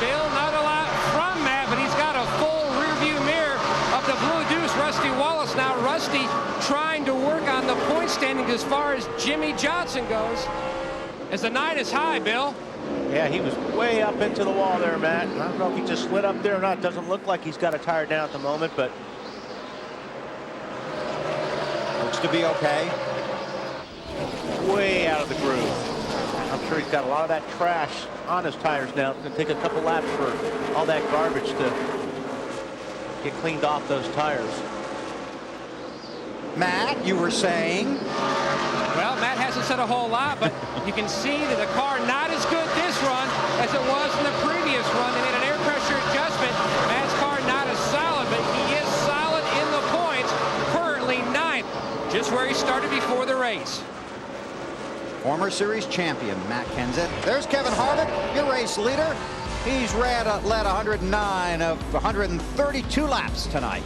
Bill, not a lot from Matt, but he's got a full rearview mirror of the Blue Deuce, Rusty Wallace. Now Rusty trying to work on the point standing as far as Jimmy Johnson goes. As the 9 is high, Bill. Yeah, he was way up into the wall there, Matt. I don't know if he just slid up there or not. Doesn't look like he's got a tire down at the moment, but looks to be okay. Way out of the groove. I'm sure he's got a lot of that trash on his tires now. It's going to take a couple laps for all that garbage to get cleaned off those tires. Matt, you were saying? Well, Matt hasn't said a whole lot, but you can see that the car not as good this run as it was in the previous run. They made an air pressure adjustment. Matt's car not as solid, but he is solid in the points. Currently 9th, just where he started before the race. Former series champion Matt Kenseth. There's Kevin Harvick, your race leader. He's led 109 of 132 laps tonight.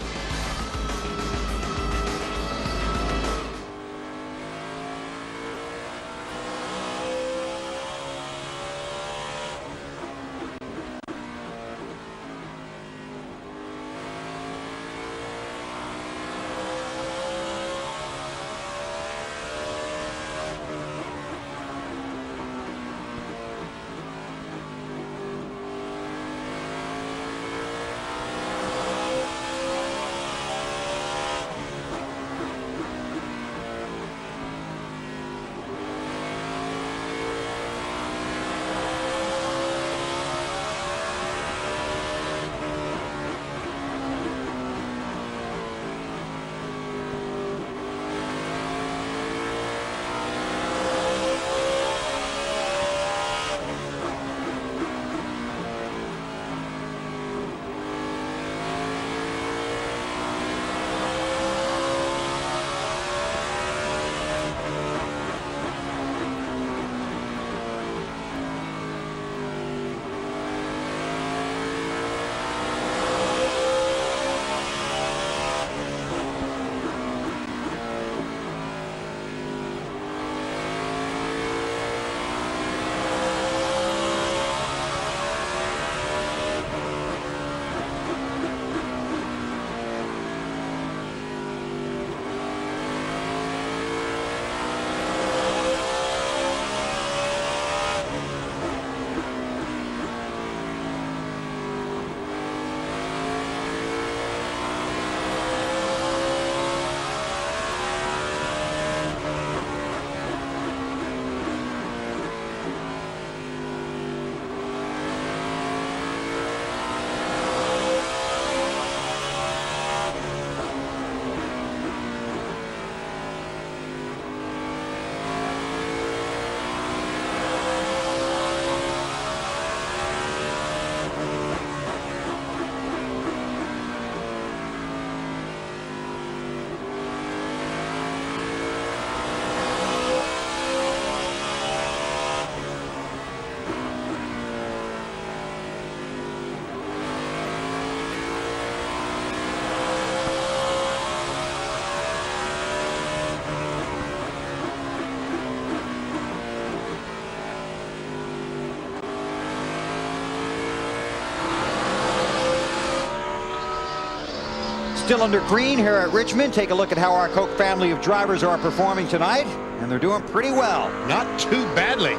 still under green here at Richmond. Take a look at how our Koch family of drivers are performing tonight, and they're doing pretty well. Not too badly.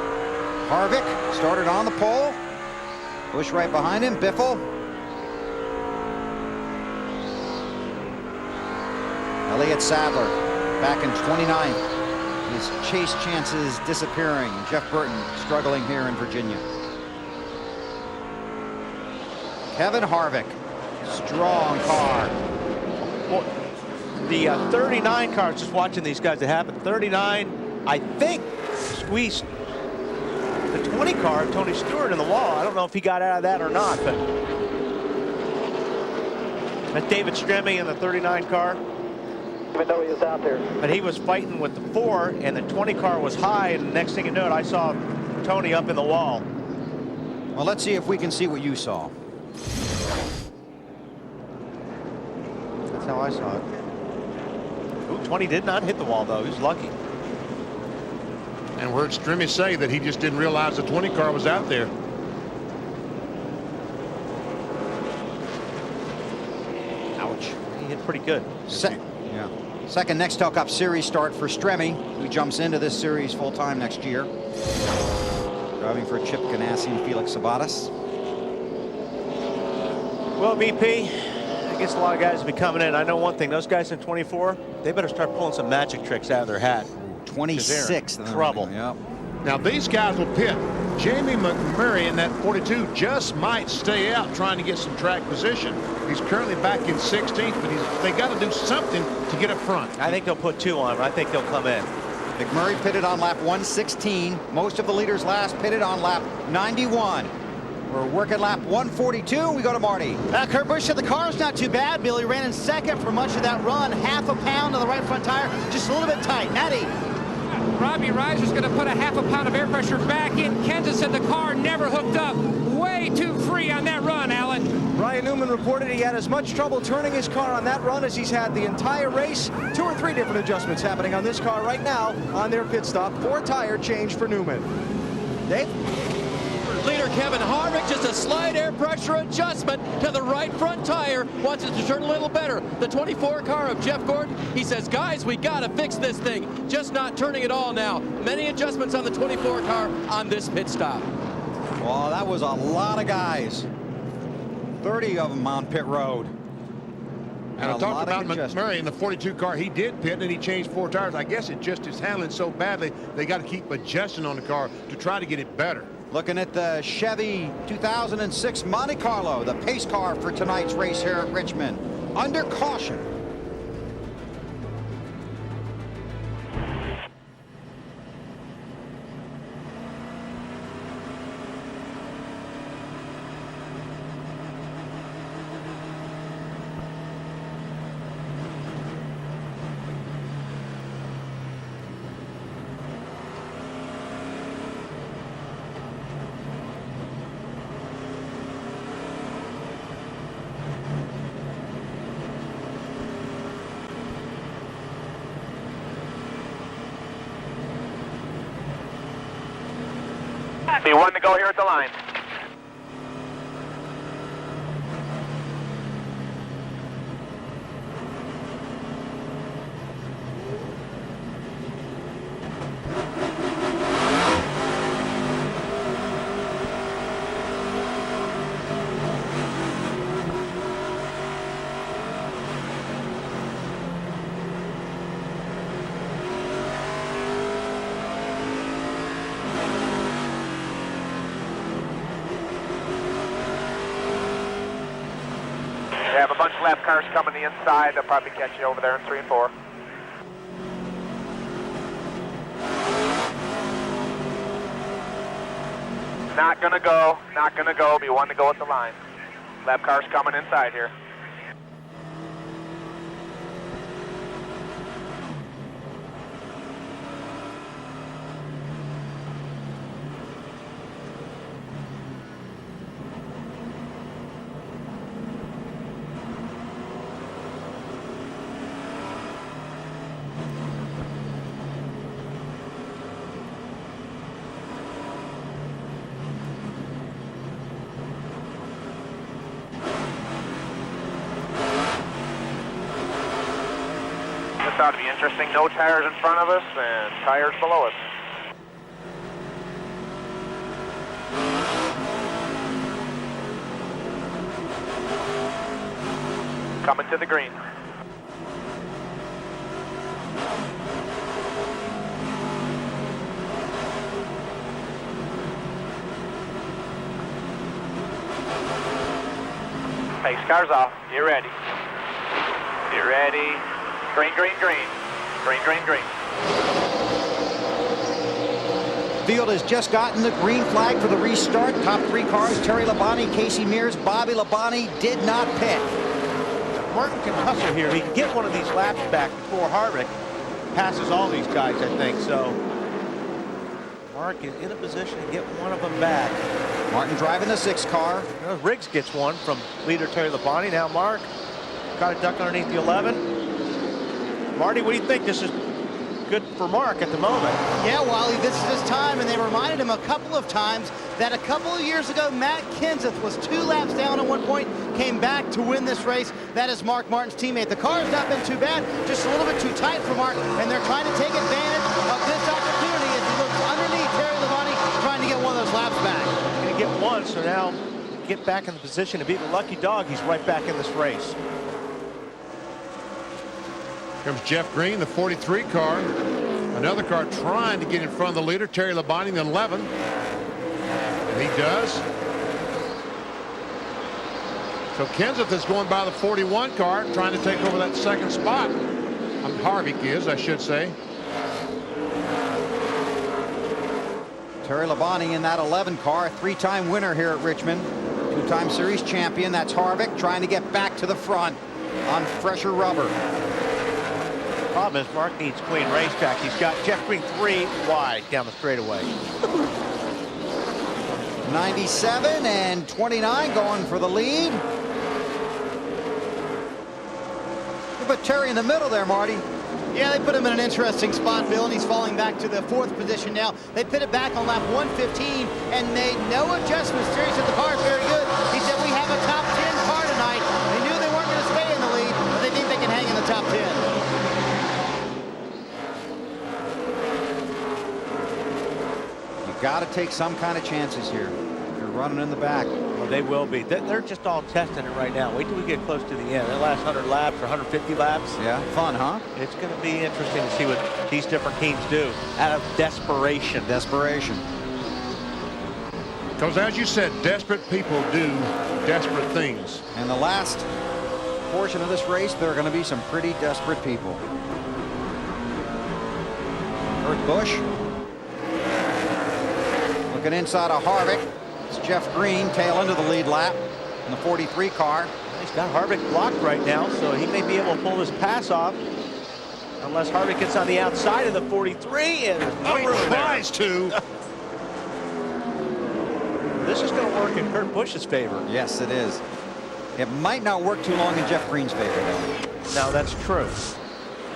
Harvick started on the pole. Busch right behind him. Biffle. Elliott Sadler back in 29th. His chase chances disappearing. Jeff Burton struggling here in Virginia. Kevin Harvick. Strong car. Well, the 39 car, just watching these guys, it happened. 39, I think, squeezed the 20 car, Tony Stewart, in the wall. I don't know if he got out of that or not, but that's David Stremme in the 39 car. Even though he was out there. But he was fighting with the 4, and the 20 car was high, and the next thing you know, I saw Tony up in the wall. Well, let's see if we can see what you saw. That's how I saw it. Ooh, 20 did not hit the wall, though. He was lucky. And we heard Stremme say that he just didn't realize the 20 car was out there. Ouch. He hit pretty good. Yeah. Second Nextel Cup Series start for Stremme, who jumps into this series full-time next year. Driving for Chip Ganassi and Felix Sabates. Well, BP, I guess a lot of guys will be coming in. I know one thing, those guys in 24, they better start pulling some magic tricks out of their hat. 26. Trouble. Yep. Now these guys will pit. Jamie McMurray in that 42 just might stay out trying to get some track position. He's currently back in 16th, but they got to do something to get up front. I think they'll put 2 on him. I think they'll come in. McMurray pitted on lap 116. Most of the leaders last pitted on lap 91. We're working lap 142. We go to Marty. Kurt Busch said the car's not too bad. Billy ran in second for much of that run. Half a pound on the right front tire. Just a little bit tight. Matty. Robbie Reiser's going to put a half a pound of air pressure back in. Kenseth said the car never hooked up. Way too free on that run, Alan. Ryan Newman reported he had as much trouble turning his car on that run as he's had the entire race. 2 or 3 different adjustments happening on this car right now on their pit stop. 4 tire change for Newman. Dave? Leader Kevin Harvick, just a slight air pressure adjustment to the right front tire. Wants it to turn a little better. The 24 car of Jeff Gordon, he says, guys, we got to fix this thing. Just not turning at all now. Many adjustments on the 24 car on this pit stop. Well, that was a lot of guys. 30 of them on pit road. And I talked about McMurray in the 42 car. He did pit and he changed 4 tires. I guess it just is handling so badly they got to keep adjusting on the car to try to get it better. Looking at the Chevy 2006 Monte Carlo, the pace car for tonight's race here at Richmond. Under caution. Be 1 to go here at the line. We have a bunch of lap cars coming the inside. They'll probably catch you over there in 3 and 4. Not gonna go. Not gonna go. Be 1 to go at the line. Lap cars coming inside here. This ought to be interesting. No tires in front of us and tires below us. Coming to the green. Pace car's off. Get ready. Get ready. Green, green, green. Green, green, green. Field has just gotten the green flag for the restart. Top 3 cars, Terry Labonte, Casey Mears, Bobby Labonte did not pit. Martin can hustle here. He can get one of these laps back before Harvick passes all these guys, I think. So Mark is in a position to get one of them back. Martin driving the 6 car. Riggs gets one from leader Terry Labonte. Now Mark got a duck underneath the 11. Marty, what do you think? This is good for Mark at the moment. Yeah, Wally, this is his time, and they reminded him a couple of times that a couple of years ago, Matt Kenseth was 2 laps down at one point, came back to win this race. That is Mark Martin's teammate. The car has not been too bad, just a little bit too tight for Mark, and they're trying to take advantage of this opportunity as he looks underneath Terry Labonte, trying to get one of those laps back. Going to get one, so now get back in the position to beat the lucky dog. He's right back in this race. Comes Jeff Green, the 43 car. Another car trying to get in front of the leader, Terry Labonte, the 11. And he does. So Kenseth is going by the 41 car, trying to take over that second spot. Harvick is, I should say. Terry Labonte in that 11 car, 3-time winner here at Richmond. 2-time series champion. That's Harvick trying to get back to the front on fresher rubber. Problem is Mark needs clean racetrack. He's got Jeff Green 3 wide down the straightaway. 97 and 29 going for the lead. You put Terry in the middle there, Marty. Yeah, they put him in an interesting spot, Bill, and he's falling back to the 4th position now. They pit it back on lap 115 and made no adjustments. Terry said the car is very good. He said we have a top 10 car tonight. They knew they weren't going to stay in the lead, but they think they can hang in the top 10. Got to take some kind of chances here. You're running in the back. Well, they will be. They're just all testing it right now. Wait till we get close to the end. That last 100 laps or 150 laps. Yeah, fun, huh? It's going to be interesting to see what these different teams do out of desperation. Desperation. Because as you said, desperate people do desperate things. In the last portion of this race, there are going to be some pretty desperate people. Kurt Busch. Looking inside of Harvick. It's Jeff Green, tail into the lead lap in the 43 car. He's got Harvick blocked right now, so he may be able to pull this pass off. Unless Harvick gets on the outside of the 43 and tries to. This is going to work in Kurt Busch's favor. Yes, it is. It might not work too long in Jeff Green's favor, though. No, that's true.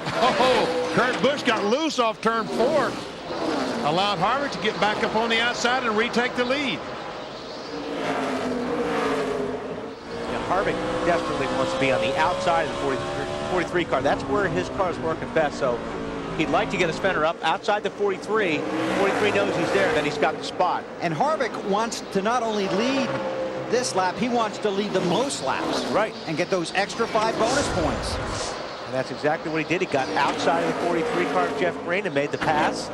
Oh, Kurt Busch got loose off turn 4. Allowed Harvick to get back up on the outside and retake the lead. Yeah, Harvick desperately wants to be on the outside of the 43 car. That's where his car is working best. So he'd like to get his fender up outside the 43. 43 knows he's there, then he's got the spot. And Harvick wants to not only lead this lap, he wants to lead the most laps. Right. And get those extra 5 bonus points. And that's exactly what he did. He got outside of the 43 car of Jeff Green and made the pass.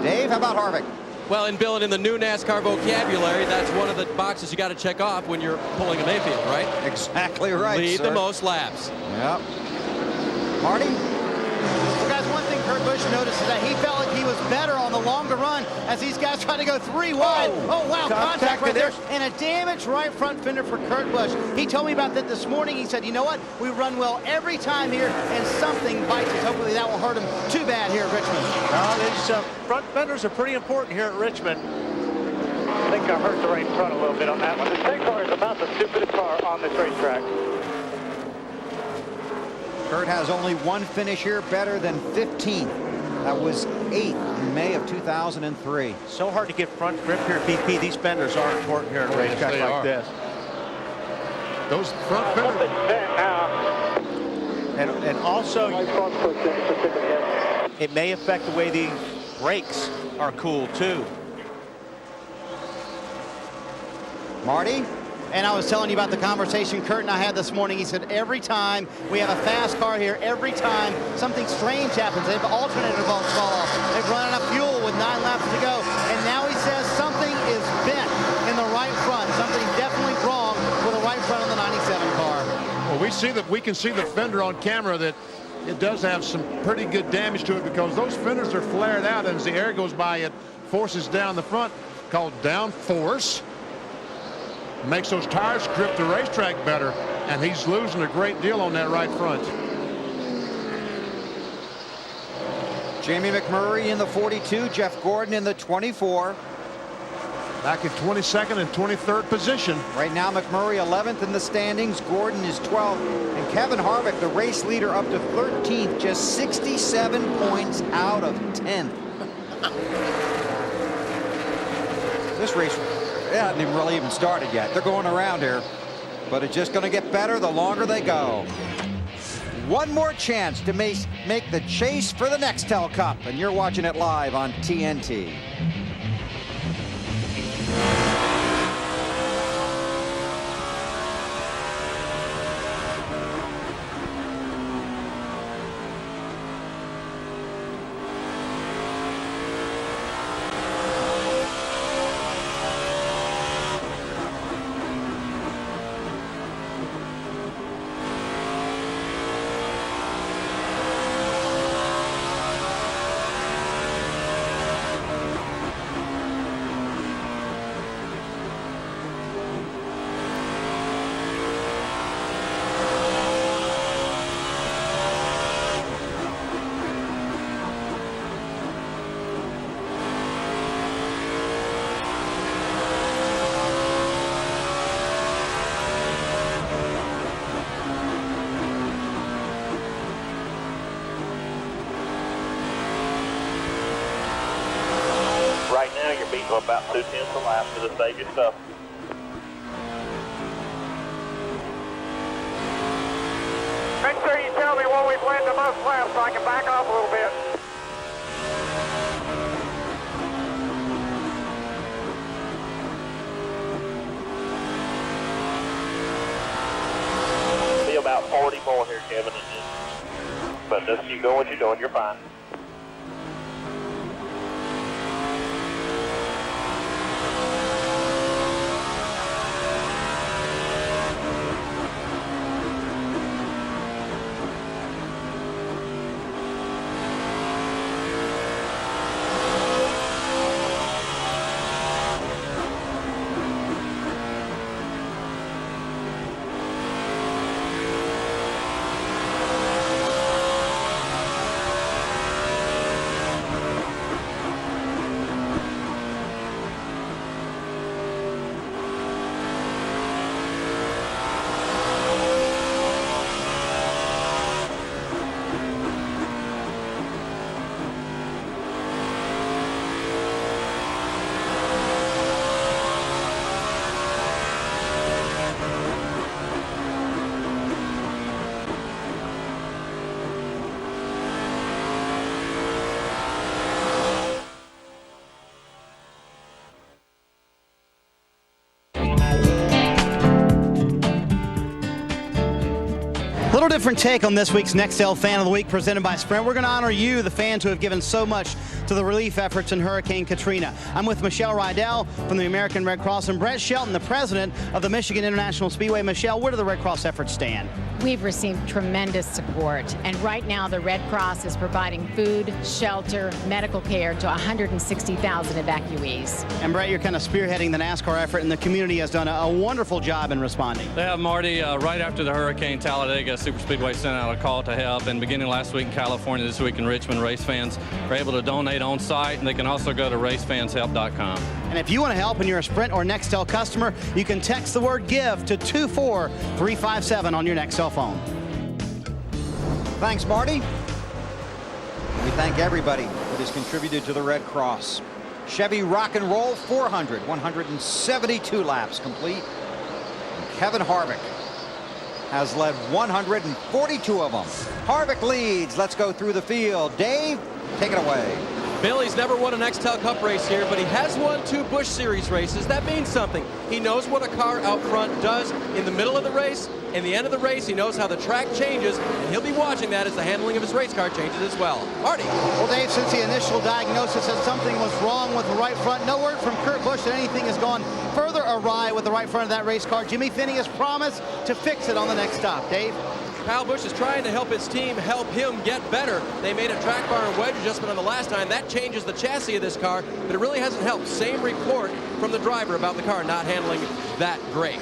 Dave, how about Harvick? Well, and Bill, in the new NASCAR vocabulary, that's one of the boxes you got to check off when you're pulling a Mayfield, right? Exactly right, Lead sir. the most laps. Yep. Marty? Well, guys, one thing Kurt Busch noticed is that he felt like he was better on the longer run as these guys try to go 3 wide. Oh, wow, contact right there. And a damaged right front fender for Kurt Busch. He told me about that this morning. He said, you know what? We run well every time here, and something bites us. Hopefully that won't hurt him too bad here at Richmond. These front fenders are pretty important here at Richmond. I think I hurt the right front a little bit on that one. The same car is about the stupidest car on this racetrack. Kurt has only one finish here, better than 15th. That was 8th in May of 2003. So hard to get front grip here at BP. These fenders are important here at a racetrack like this. those front fenders. And also, it may affect the way the brakes are cooled too. Marty? And I was telling you about the conversation Kurt and I had this morning. He said every time we have a fast car here, every time something strange happens, they have alternator bolts fall off. They've run out of fuel with 9 laps to go. And now he says something is bent in the right front. Something definitely wrong with the right front on the 97 car. Well, we can see the fender on camera that it does have some pretty good damage to it because those fenders are flared out, and as the air goes by, it forces down the front, called downforce. Makes those tires grip the racetrack better, and he's losing a great deal on that right front. Jamie McMurray in the 42, Jeff Gordon in the 24. Back in 22nd and 23rd position. Right now, McMurray 11th in the standings. Gordon is 12th. And Kevin Harvick, the race leader, up to 13th, just 67 points out of 10th. This race hasn't even really even started yet. They're going around here, but it's just going to get better the longer they go. One more chance to make the chase for the Nextel Cup, and you're watching it live on TNT. Right now, you're beating about 2/10 a lap to the save yourself. Make sure you tell me when we've led the most laps so I can back off a little bit. Be about 40 more here, Kevin. But just you go what you're doing, you're fine. Little different take on this week's Nextel Fan of the Week presented by Sprint. We're going to honor you, the fans who have given so much to the relief efforts in Hurricane Katrina. I'm with Michelle Rydell from the American Red Cross and Brett Shelton, the president of the Michigan International Speedway. Michelle, where do the Red Cross efforts stand? We've received tremendous support, and right now the Red Cross is providing food, shelter, medical care to 160,000 evacuees. And Brett, you're kind of spearheading the NASCAR effort, and the community has done a wonderful job in responding. They have, Marty. Right after the hurricane, Talladega Superspeedway sent out a call to help, and beginning last week in California, this week in Richmond, race fans are able to donate on site, and they can also go to racefanshelp.com. And if you want to help and you're a Sprint or Nextel customer, you can text the word GIVE to 24357 on your Nextel phone. Thanks, Marty. We thank everybody that has contributed to the Red Cross. Chevy Rock and Roll 400, 172 laps complete. And Kevin Harvick has led 142 of them. Harvick leads. Let's go through the field. Dave, take it away. Billy's never won an XTEL Cup race here, but he has won 2 Busch Series races. That means something. He knows what a car out front does in the middle of the race. In the end of the race, he knows how the track changes, and he'll be watching that as the handling of his race car changes as well. Marty. Well, Dave, since the initial diagnosis that something was wrong with the right front, no word from Kurt Busch that anything has gone further awry with the right front of that race car. Jimmy Finney has promised to fix it on the next stop. Dave? Kyle Busch is trying to help his team help him get better. They made a track bar and wedge adjustment on the last time. That changes the chassis of this car, but it really hasn't helped. Same report from the driver about the car not handling that great.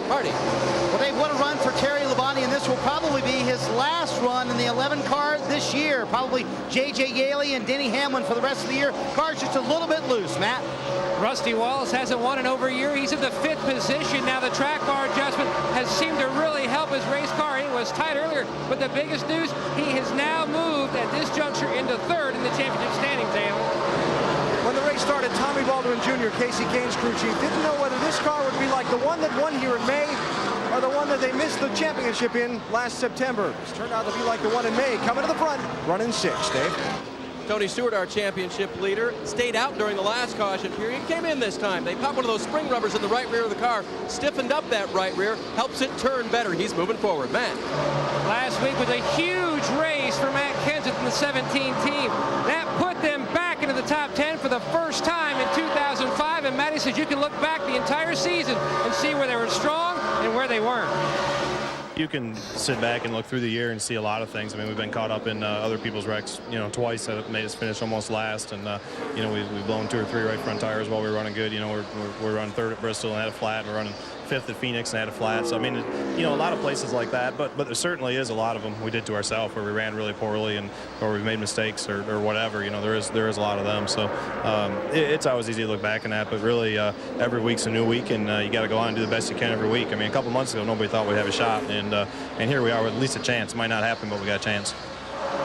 Marty. Well, Dave, what a run for Terry Labonte, and this will probably be his last run in the 11 car this year. Probably J.J. Yaley and Denny Hamlin for the rest of the year. Car's just a little bit loose, Matt. Rusty Wallace hasn't won in over a year. He's in the 5th position. Now the track bar adjustment has seemed to really help his race car. It was tight earlier, but the biggest news, he has now moved at this juncture into 3rd in the championship standings, When the race started, Tommy Baldwin Jr., Casey Kane's crew chief, didn't know whether this car would be like the one that won here in May or the one that they missed the championship in last September. It's turned out to be like the one in May. Coming to the front, running 6, Dave. Tony Stewart, our championship leader, stayed out during the last caution period, came in this time. They popped one of those spring rubbers in the right rear of the car, stiffened up that right rear, helps it turn better. He's moving forward. Matt. Last week was a huge race for Matt Kenseth and the 17 team. That put them back into the top 10 for the first time in 2005, and Matty says you can look back the entire season and see where they were strong and where they weren't. You can sit back and look through the year and see a lot of things. I mean, we've been caught up in other people's wrecks, twice that have made us finish almost last. And, we've blown 2 or 3 right front tires while we were running good. We're running 3rd at Bristol and had a flat, and we're running 5th at Phoenix and had a flat. So, I mean, a lot of places like that. But there certainly is a lot of them we did to ourselves where we ran really poorly or we made mistakes or whatever. There is a lot of them. So it's always easy to look back on that. But really, every week's a new week, and you got to go on and do the best you can every week. I mean, a couple months ago, nobody thought we'd have a shot. And here we are with at least a chance. It might not happen, but we got a chance.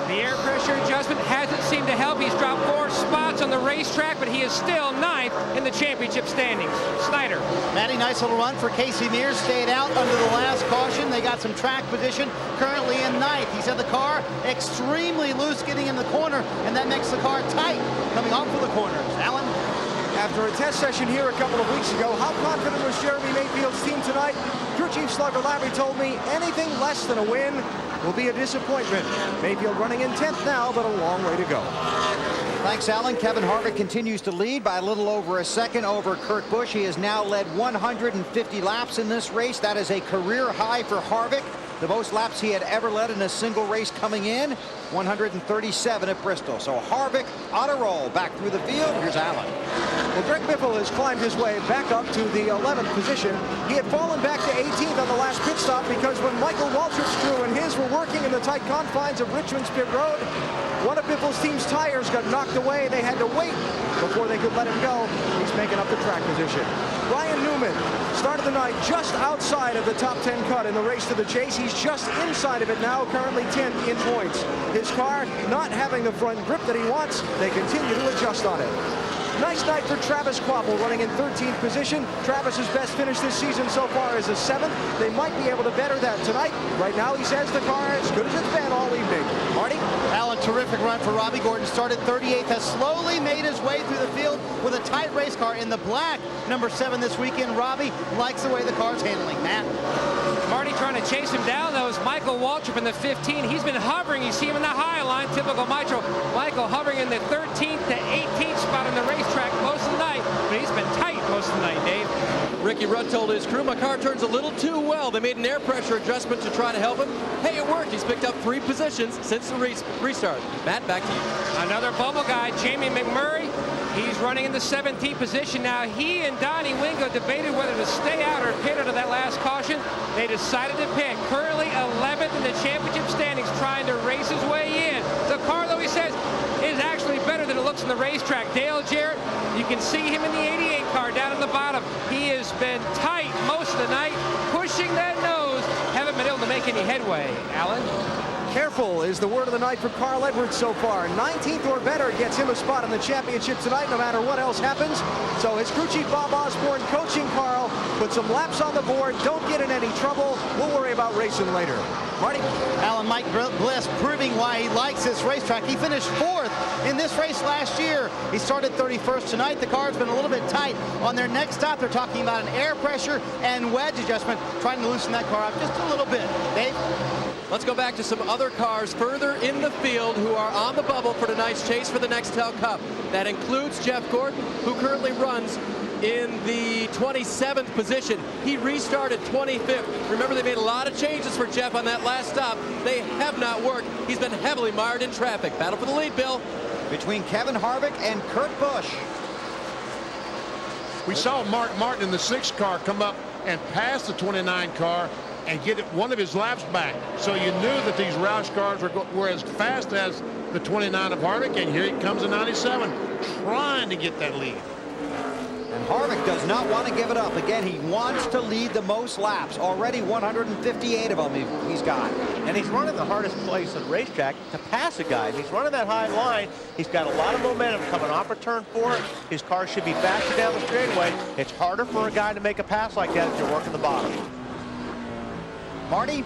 The air pressure adjustment hasn't seemed to help. He's dropped 4 spots on the racetrack, but he is still 9th in the championship standings. Snyder. Matty, nice little run for Casey Mears. Stayed out under the last caution. They got some track position. Currently in 9th. He said the car extremely loose getting in the corner, and that makes the car tight coming off of the corners. Alan? After a test session here a couple of weeks ago, how confident was Jeremy Mayfield's team tonight? Crew Chief Slugger Labrie told me anything less than a win will be a disappointment. Mayfield running in 10th now, but a long way to go. Thanks, Alan. Kevin Harvick continues to lead by a little over a second over Kurt Busch. He has now led 150 laps in this race. That is a career high for Harvick. The most laps he had ever led in a single race coming in, 137 at Bristol. So Harvick on a roll back through the field. Here's Allen. Well, Greg Biffle has climbed his way back up to the 11th position. He had fallen back to 18th on the last pit stop because when Michael Waltrip's crew and his were working in the tight confines of Richmond's pit road, one of Biffle's team's tires got knocked away. They had to wait before they could let him go. He's making up the track position. Ryan Newman started the night just outside of the top 10 cut in the race to the chase. He's just inside of it now, currently 10th in points. His car not having the front grip that he wants. They continue to adjust on it. Nice night for Travis Kvapil, running in 13th position. Travis's best finish this season so far is a 7th. They might be able to better that tonight. Right now, he says the car as good as it's been all evening. Marty? Alan, terrific run for Robbie Gordon. Started 38th, has slowly made his way through the field with a tight race car in the black. Number 7 this weekend. Robbie likes the way the car's handling. Matt? Marty trying to chase him down, though, is Michael Waltrip in the 15. He's been hovering. You see him in the high line, typical Mitro. Michael hovering in the 13th to 18th spot on the racetrack most of the night, but he's been tight most of the night, Dave. Ricky Rudd told his crew, my car turns a little too well. They made an air pressure adjustment to try to help him. Hey, it worked. He's picked up 3 positions since the restart. Matt, back to you. Another bubble guy, Jamie McMurray. He's running in the 17th position now. He and Donnie Wingo debated whether to stay out or pit out of that last caution. They decided to pit. Currently 11th in the championship standings, trying to race his way in. The car, though, he says, is actually better than it looks on the racetrack. Dale Jarrett, you can see him in the 88 car down at the bottom. He has been tight most of the night, pushing that nose. Haven't been able to make any headway. Alan? Careful is the word of the night for Carl Edwards so far. 19th or better gets him a spot in the championship tonight, no matter what else happens. So his crew chief Bob Osborne coaching Carl. Put some laps on the board. Don't get in any trouble. We'll worry about racing later. Marty? Alan, Mike Bliss proving why he likes this racetrack. He finished 4th in this race last year. He started 31st tonight. The car's been a little bit tight. On their next stop, they're talking about an air pressure and wedge adjustment, trying to loosen that car up just a little bit. Dave? Let's go back to some other cars further in the field who are on the bubble for tonight's chase for the Nextel Cup. That includes Jeff Gordon, who currently runs in the 27th position. He restarted 25th. Remember, they made a lot of changes for Jeff on that last stop. They have not worked. He's been heavily mired in traffic. Battle for the lead, Bill. Between Kevin Harvick and Kurt Busch. We saw Mark Martin in the 6 car come up and pass the 29 car and get one of his laps back. So you knew that these Roush cars were as fast as the 29 of Harvick, and here he comes in 97, trying to get that lead. And Harvick does not want to give it up. Again, he wants to lead the most laps. Already 158 of them he's got. And he's running the hardest place on the racetrack to pass a guy. He's running that high line. He's got a lot of momentum coming off of turn 4. His car should be faster down the straightaway. It's harder for a guy to make a pass like that if you're working the bottom. Marty?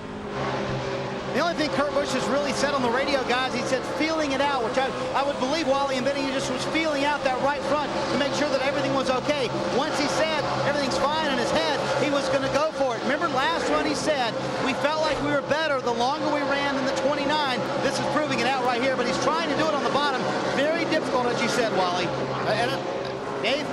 The only thing Kurt Busch has really said on the radio, guys, he said feeling it out, which I would believe Wally and Benny just was feeling out that right front to make sure that everything was okay. Once he said everything's fine in his head, he was going to go for it. Remember last run he said, we felt like we were better the longer we ran than the 29. This is proving it out right here, but he's trying to do it on the bottom. Very difficult, as you said, Wally. Dave?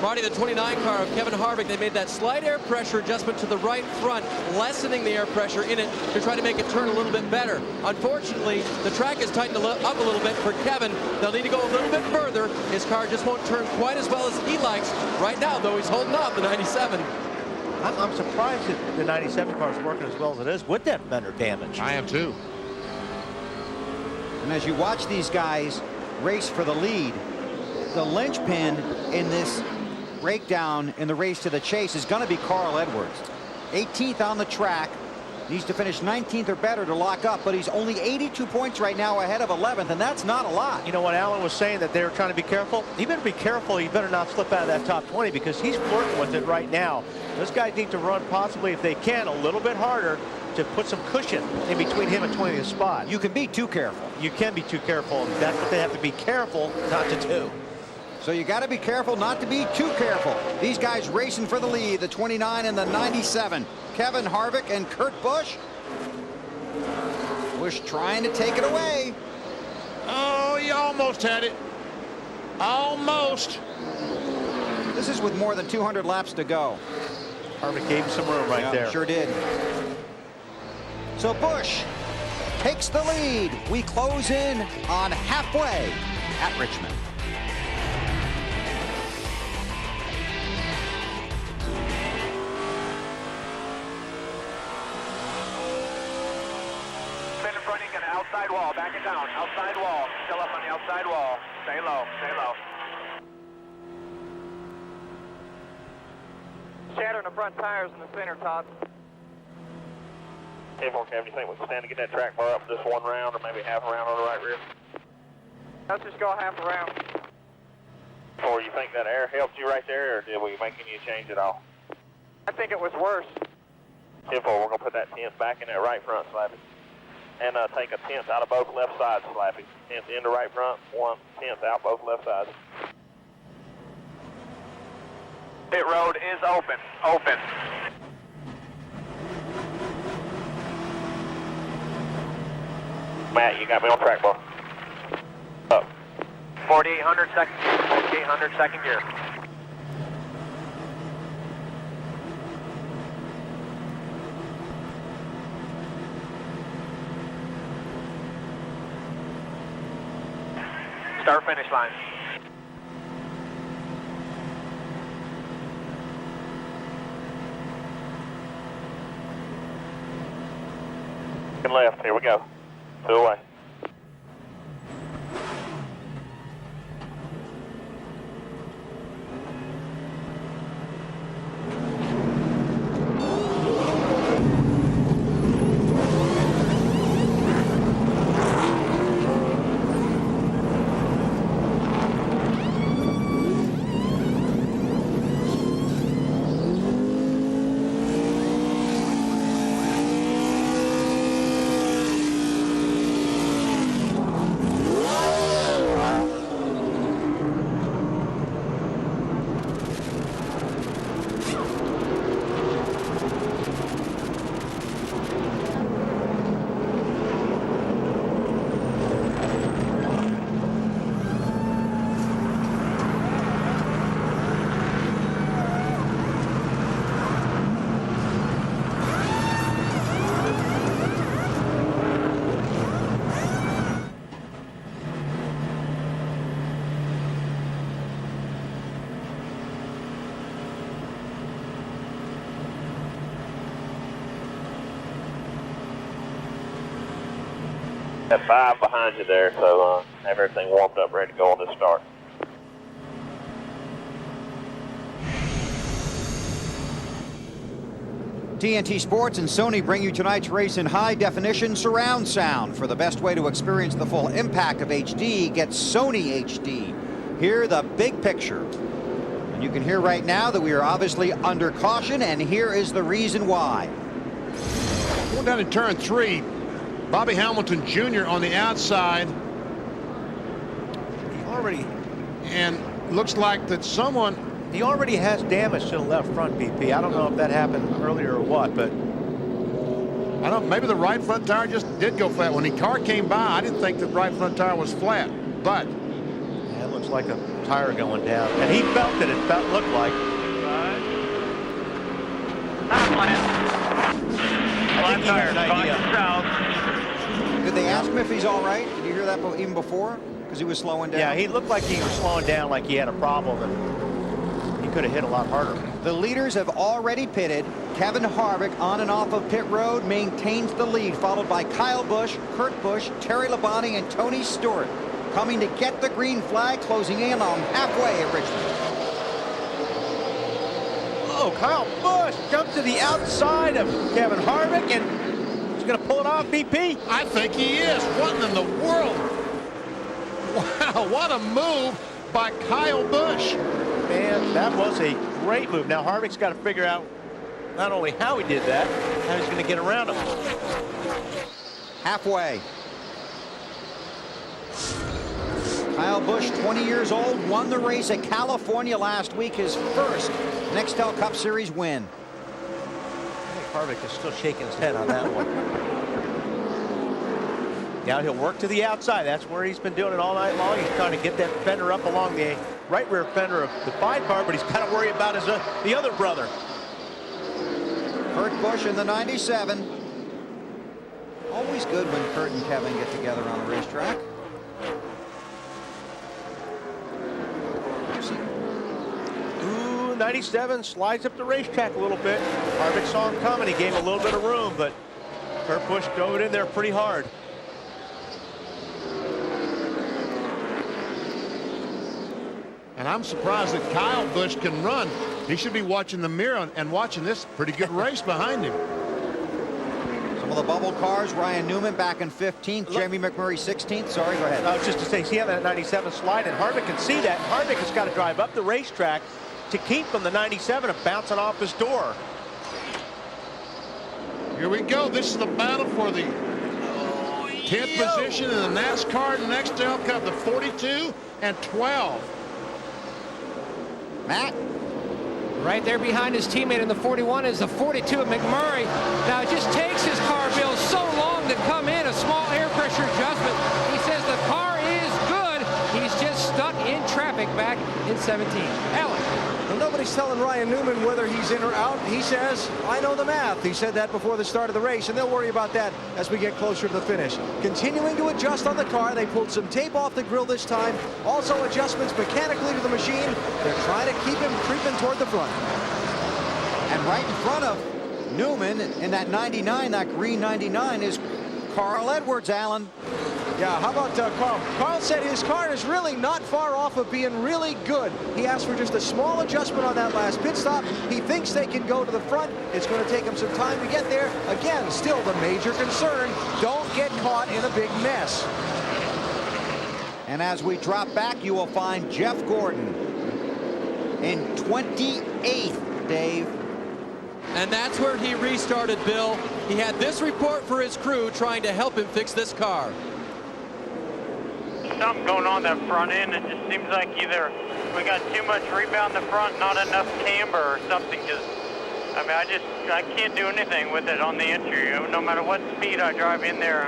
Marty, the 29 car of Kevin Harvick, they made that slight air pressure adjustment to the right front, lessening the air pressure in it to try to make it turn a little bit better. Unfortunately, the track is tightened up a little bit for Kevin. They'll need to go a little bit further. His car just won't turn quite as well as he likes. Right now, though, he's holding off the 97. I'm surprised that the 97 car is working as well as it is with that fender damage. I am too. And as you watch these guys race for the lead, the linchpin in this breakdown in the race to the chase is going to be Carl Edwards. 18th on the track. Needs to finish 19th or better to lock up, but he's only 82 points right now ahead of 11th, and that's not a lot. You know what Alan was saying, that they were trying to be careful? You better be careful. You better not slip out of that top 20 because he's flirting with it right now. Those guys need to run possibly, if they can, a little bit harder to put some cushion in between him and 20th spot. You can be too careful. You can be too careful. That's what they have to be careful not to do. So you got to be careful not to be too careful. These guys racing for the lead, the 29 and the 97. Kevin Harvick and Kurt Busch. Busch trying to take it away. Oh, he almost had it. Almost. This is with more than 200 laps to go. Harvick gave him some room right there. Sure did. So Busch takes the lead. We close in on halfway at Richmond. Outside wall, back it down. Outside wall. Still up on the outside wall. Stay low, stay low. Shattering the front tires in the center, Todd. Hey, Kevin, you think we can stand to get that track bar up just one round or maybe half a round on the right rear? Let's just go half a round. Or you think that air helped you right there, or did we make any change at all? I think it was worse. Info, we're going to put that 10th back in that right front, Slappy. And take a 10th out of both left sides, Slappy. 10th into right front, 1/10 out both left sides. Pit road is open. Open. Matt, you got me on track bar. Up. 4800 second gear. 4800 second gear. Start finish line. And left, here we go. 2 away. Had 5 behind you there, so have everything warmed up, ready to go on this start. TNT Sports and Sony bring you tonight's race in high-definition surround sound. For the best way to experience the full impact of HD, get Sony HD. Hear the big picture. And you can hear right now that we are obviously under caution, and here is the reason why. Going down in turn 3, Bobby Hamilton Jr. on the outside. He already, and looks like that someone. He already has damage to the left front, BP. I don't know if that happened earlier or what, but I don't. Maybe the right front tire just did go flat. When the car came by, I didn't think the right front tire was flat, but yeah, it looks like a tire going down, and he felt it. It looked like. I think he had an idea. Did they ask him if he's all right? Did you hear that even before? Because he was slowing down. Yeah, he looked like he was slowing down, like he had a problem, and he could have hit a lot harder. The leaders have already pitted. Kevin Harvick on and off of pit road maintains the lead, followed by Kyle Busch, Kurt Busch, Terry Labonte, and Tony Stewart. Coming to get the green flag, closing in on halfway at Richmond. Oh, Kyle Busch jumped to the outside of Kevin Harvick, and he's going to pull it off, BP. I think he is. What in the world? Wow, what a move by Kyle Busch. Man, that was a great move. Now Harvick's got to figure out not only how he did that, how he's going to get around him. Halfway. Kyle Busch, 20 years old, won the race at California last week, his first Nextel Cup Series win. I think Harvick is still shaking his head on that one. Now he'll work to the outside. That's where he's been doing it all night long. He's trying to get that fender up along the right rear fender of the 5 car, but he's got to worry about his the other brother. Kurt Busch in the 97. Always good when Kurt and Kevin get together on the racetrack. Ooh, 97 slides up the racetrack a little bit. Harvick saw him coming. He gave him a little bit of room, but Kurt Busch drove it in there pretty hard. And I'm surprised that Kyle Busch can run. He should be watching the mirror and watching this pretty good race behind him. Some of the bubble cars, Ryan Newman back in 15th, Jamie McMurray 16th. Sorry, go ahead. I was just to say, see how that 97 slide, and Harvick can see that. Harvick has got to drive up the racetrack to keep from the 97 and bouncing off his door. Here we go. This is the battle for the 10th position in the NASCAR Nextel Cup, the 42 and 12. Matt? Right there behind his teammate in the 41 is the 42 of McMurray. Now it just takes his car, Bill, so long to come in. A small air pressure adjustment. He says the car is good. He's just stuck in traffic back in 17. Alan. Well, nobody's telling Ryan Newman whether he's in or out. He says, I know the math. He said that before the start of the race, and they'll worry about that as we get closer to the finish. Continuing to adjust on the car. They pulled some tape off the grill this time. Also adjustments mechanically to the machine. They're trying to keep him creeping toward the front. And right in front of Newman in that 99, that green 99, is Carl Edwards, Alan. Yeah, how about Carl? Carl said his car is really not far off of being really good. He asked for just a small adjustment on that last pit stop. He thinks they can go to the front. It's going to take him some time to get there. Again, still the major concern. Don't get caught in a big mess. And as we drop back, you will find Jeff Gordon in 28th, Dave. And that's where he restarted, Bill. He had this report for his crew trying to help him fix this car. Something going on that front end. It just seems like either we got too much rebound in the front, not enough camber or something. I mean, I can't do anything with it on the entry. No matter what speed I drive in there,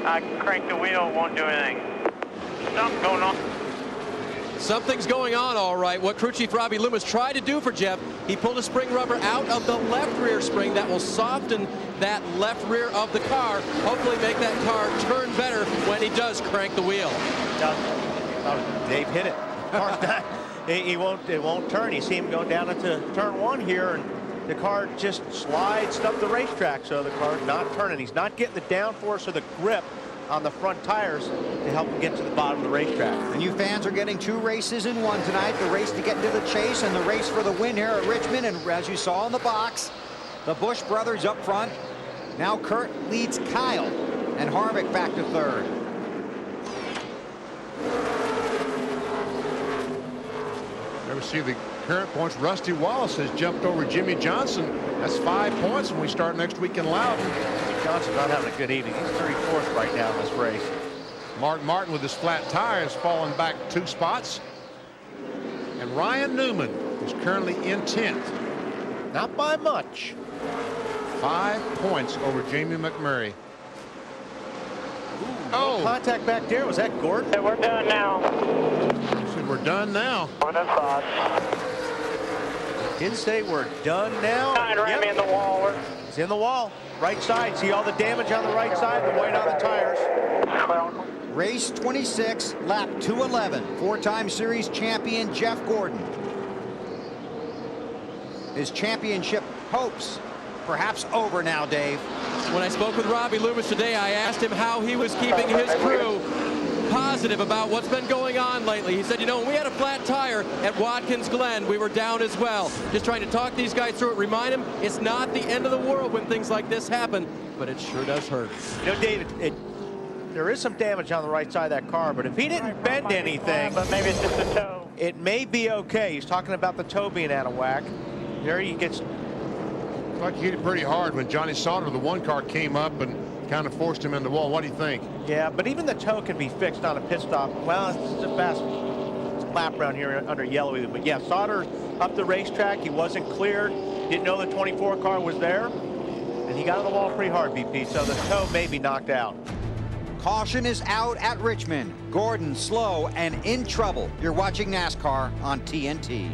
I crank the wheel, it won't do anything. Something going on. Something's going on, all right. What crew chief Robbie Loomis tried to do for Jeff, he pulled a spring rubber out of the left rear spring that will soften that left rear of the car, hopefully make that car turn better when he does crank the wheel. Dave hit it. It won't turn. You see him go down into turn 1 here, and the car just slides up the racetrack, so the car's not turning. He's not getting the downforce or the grip on the front tires to help them get to the bottom of the racetrack. And you fans are getting 2 races in one tonight. The race to get into the chase and the race for the win here at Richmond. And as you saw in the box, the Busch brothers up front. Now Kurt leads Kyle and Harvick back to third. Never see the current points. Rusty Wallace has jumped over Jimmy Johnson. That's 5 points when we start next week in Loudon. Johnson's not having a good evening. He's 34th right now in this race. Mark Martin with his flat tire has fallen back 2 spots. And Ryan Newman is currently in 10th. Not by much. 5 points over Jamie McMurray. Oh, contact back there. Was that Gordon? Hey, we're done now. Said we're done now. Over that side. Didn't say we're done now. Ran me in the wall. He's in the wall. Right side. See all the damage on the right side, the white on the tires. Race 26, lap 211. 4-time series champion Jeff Gordon. His championship hopes perhaps over now, Dave. When I spoke with Robbie Loomis today, I asked him how he was keeping his crew positive about what's been going on lately. He said, you know, when we had a flat tire at Watkins Glen, we were down as well. Just trying to talk these guys through it, remind them it's not the end of the world when things like this happen, but it sure does hurt. You know, David, there is some damage on the right side of that car, but if he didn't bend anything, but maybe it's just a toe. It may be okay. He's talking about the toe being out of whack. There he gets. Looks like he hit it pretty hard when Johnny Sauter, the 1 car, came up and kind of forced him in the wall. What do you think? Yeah, but even the toe can be fixed on a pit stop. Well, it's a fast lap around here under yellow. But yeah, Sauter up the racetrack. He wasn't cleared. Didn't know the 24 car was there. And he got on the wall pretty hard, BP. So the toe may be knocked out. Caution is out at Richmond. Gordon slow and in trouble. You're watching NASCAR on TNT.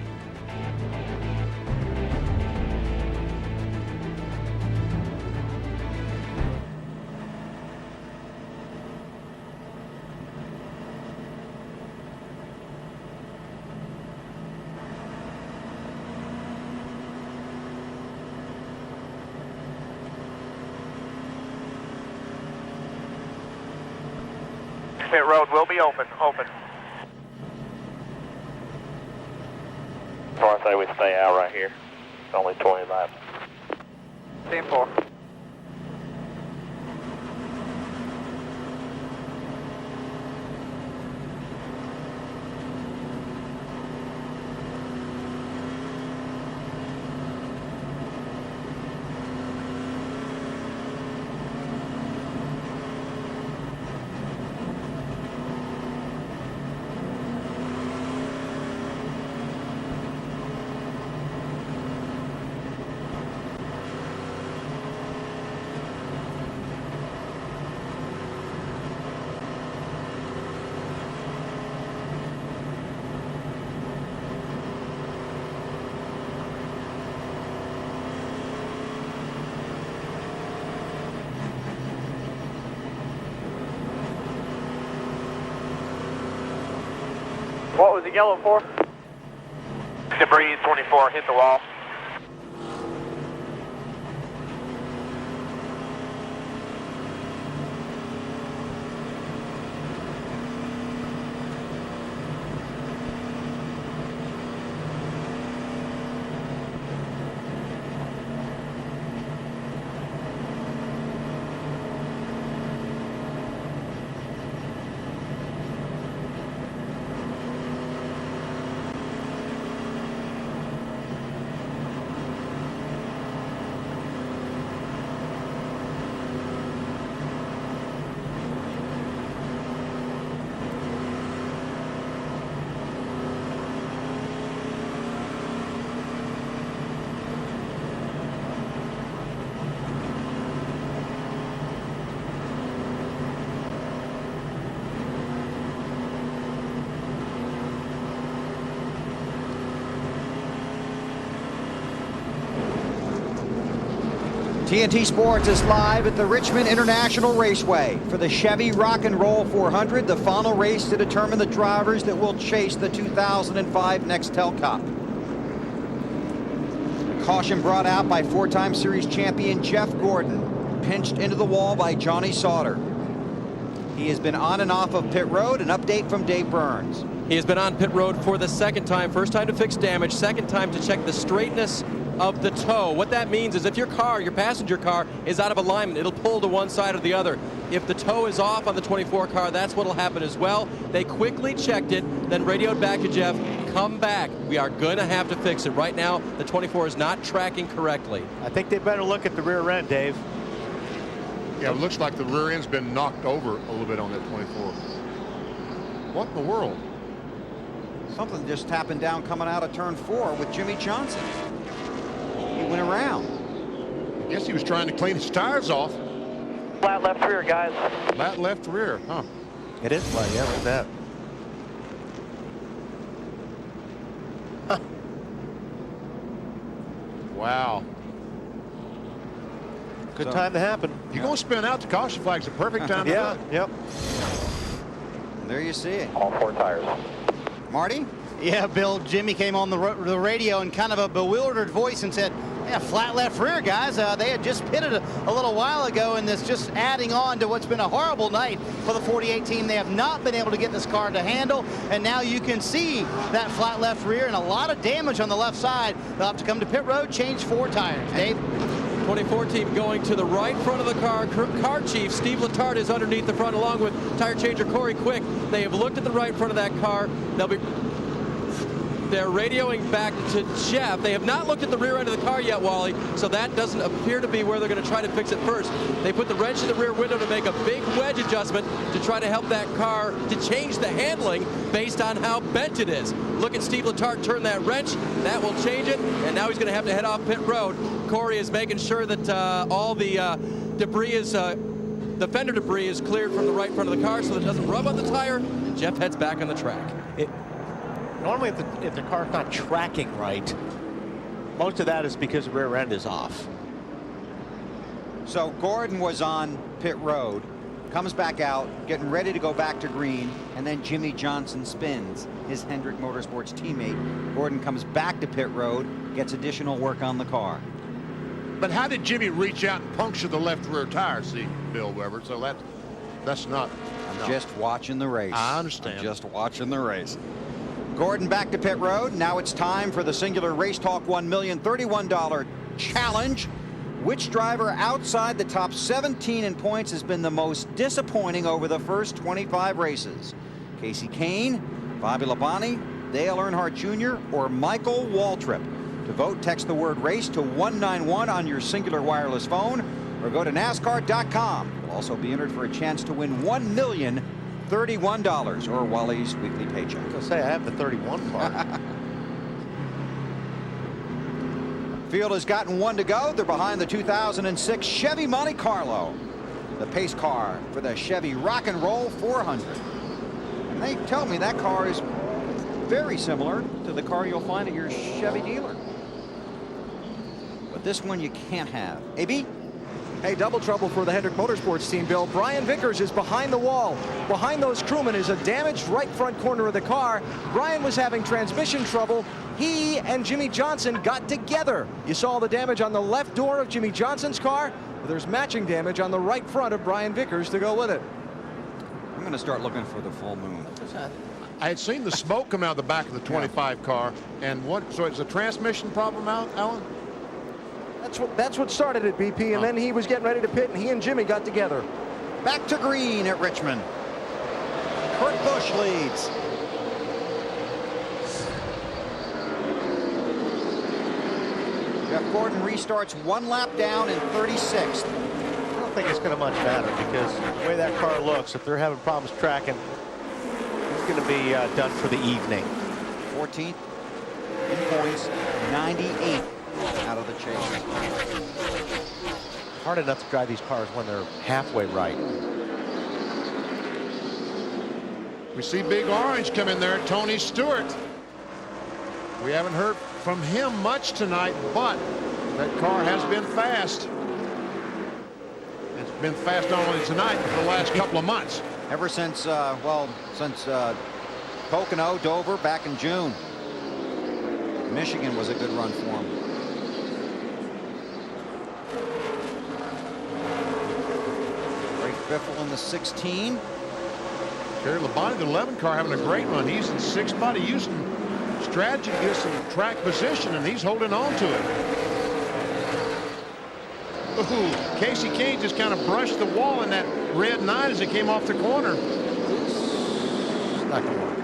Pit road will be open. So I say we stay out right here. It's only 20 laps. 10-4. What was the yellow for? Debris 24 hit the wall. TNT Sports is live at the Richmond International Raceway for the Chevy Rock and Roll 400, the final race to determine the drivers that will chase the 2005 Nextel Cup. Caution brought out by 4-time series champion Jeff Gordon, pinched into the wall by Johnny Sauter. He has been on and off of pit road. An update from Dave Burns. He has been on pit road for the second time. First time to fix damage, second time to check the straightness of the toe. What that means is if your car, your passenger car, is out of alignment, it'll pull to one side or the other. If the toe is off on the 24 car, that's what'll happen as well. They quickly checked it, then radioed back to Jeff, come back. We are going to have to fix it. Right now, the 24 is not tracking correctly. I think they better look at the rear end, Dave. Yeah, it looks like the rear end's been knocked over a little bit on that 24. What in the world? Something just happened down coming out of turn 4 with Jimmy Johnson. He went around. I guess he was trying to clean his tires off. Flat left rear, guys. Flat left rear, huh? It is flat, yeah, look at that. Huh. Wow. Good time to happen. You're going to spin out, the caution flag's a perfect time to do it. Yep. There you see it. All 4 tires. Marty? Yeah, Bill, Jimmy came on the radio in kind of a bewildered voice and said, yeah, flat left rear, guys. They had just pitted a little while ago, and this just adding on to what's been a horrible night for the 48 team. They have not been able to get this car to handle, and now you can see that flat left rear and a lot of damage on the left side. They'll have to come to pit road, change 4 tires. Dave? 24 team going to the right front of the car. Car chief Steve Letarte is underneath the front along with tire changer Corey Quick. They have looked at the right front of that car. They're radioing back to Jeff. They have not looked at the rear end of the car yet, Wally, so that doesn't appear to be where they're going to try to fix it first. They put the wrench in the rear window to make a big wedge adjustment to try to help that car to change the handling based on how bent it is. Look at Steve Letarte turn that wrench. That will change it, and now he's going to have to head off pit road. Corey is making sure that all the debris is, the fender debris is cleared from the right front of the car so that it doesn't rub on the tire, and Jeff heads back on the track. Normally, if the car's not tracking right, most of that is because the rear end is off. So Gordon was on pit road, comes back out, getting ready to go back to green, and then Jimmy Johnson spins, his Hendrick Motorsports teammate. Gordon comes back to pit road, gets additional work on the car. But how did Jimmy reach out and puncture the left rear tire, see, Bill Weber? So that's not... I'm just watching the race. I understand. I'm just watching the race. Gordon back to pit road. Now it's time for the singular Race Talk $1,031 challenge. Which driver outside the top 17 in points has been the most disappointing over the first 25 races? Casey Kane, Bobby Labonte, Dale Earnhardt Jr., or Michael Waltrip? To vote, text the word race to 191 on your singular wireless phone or go to NASCAR.com. You'll also be entered for a chance to win $1,031 or Wally's weekly paycheck. I was going to say, I have the 31 part. Field has gotten 1 to go. They're behind the 2006 Chevy Monte Carlo, the pace car for the Chevy Rock and Roll 400. And they tell me that car is very similar to the car you'll find at your Chevy dealer. But this one you can't have. AB? Hey, double trouble for the Hendrick Motorsports team, Bill. Brian Vickers is behind the wall. Behind those crewmen is a damaged right front corner of the car. Brian was having transmission trouble. He and Jimmy Johnson got together. You saw the damage on the left door of Jimmy Johnson's car. There's matching damage on the right front of Brian Vickers to go with it. I'm going to start looking for the full moon. I had seen the smoke come out of the back of the 25 car. And what, so it's a transmission problem out, Alan? That's what started it, BP, and then he was getting ready to pit, and he and Jimmy got together. Back to green at Richmond. Kurt Busch leads. Jeff Gordon restarts 1 lap down in 36th. I don't think it's going to much matter because the way that car looks, if they're having problems tracking, it's going to be done for the evening. 14th in points, 98th out of the chase. Hard enough to drive these cars when they're halfway right. We see Big Orange come in there, Tony Stewart. We haven't heard from him much tonight, but that car has been fast. It's been fast not only tonight, but for the last couple of months. Ever since, since Pocono, Dover, back in June. Michigan was a good run for him. Biffle in the 16. Terry Labonte, the 11 car, having a great run. He's in 6th spot. He's using strategy to get some track position, and he's holding on to it. Ooh, Casey Kane just kind of brushed the wall in that red 9 as it came off the corner. It's not going to work.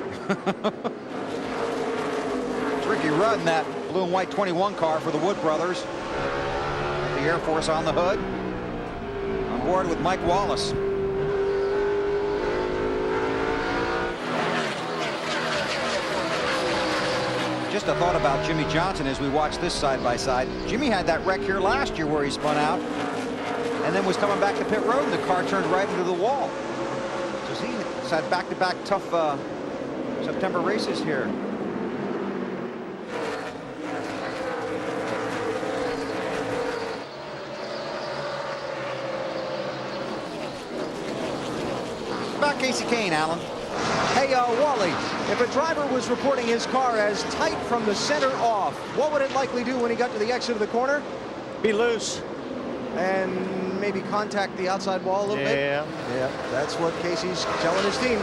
Ricky Rudd in that blue and white 21 car for the Wood brothers. The Air Force on the hood. On board with Mike Wallace. Just a thought about Jimmy Johnson as we watch this side by side. Jimmy had that wreck here last year where he spun out and then was coming back to pit road and the car turned right into the wall. So he's had back-to-back tough September races here. About Casey Kane, Alan. Hey, Wally, if a driver was reporting his car as tight from the center off, what would it likely do when he got to the exit of the corner? Be loose. And maybe contact the outside wall a little bit? Yeah. That's what Casey's telling his team.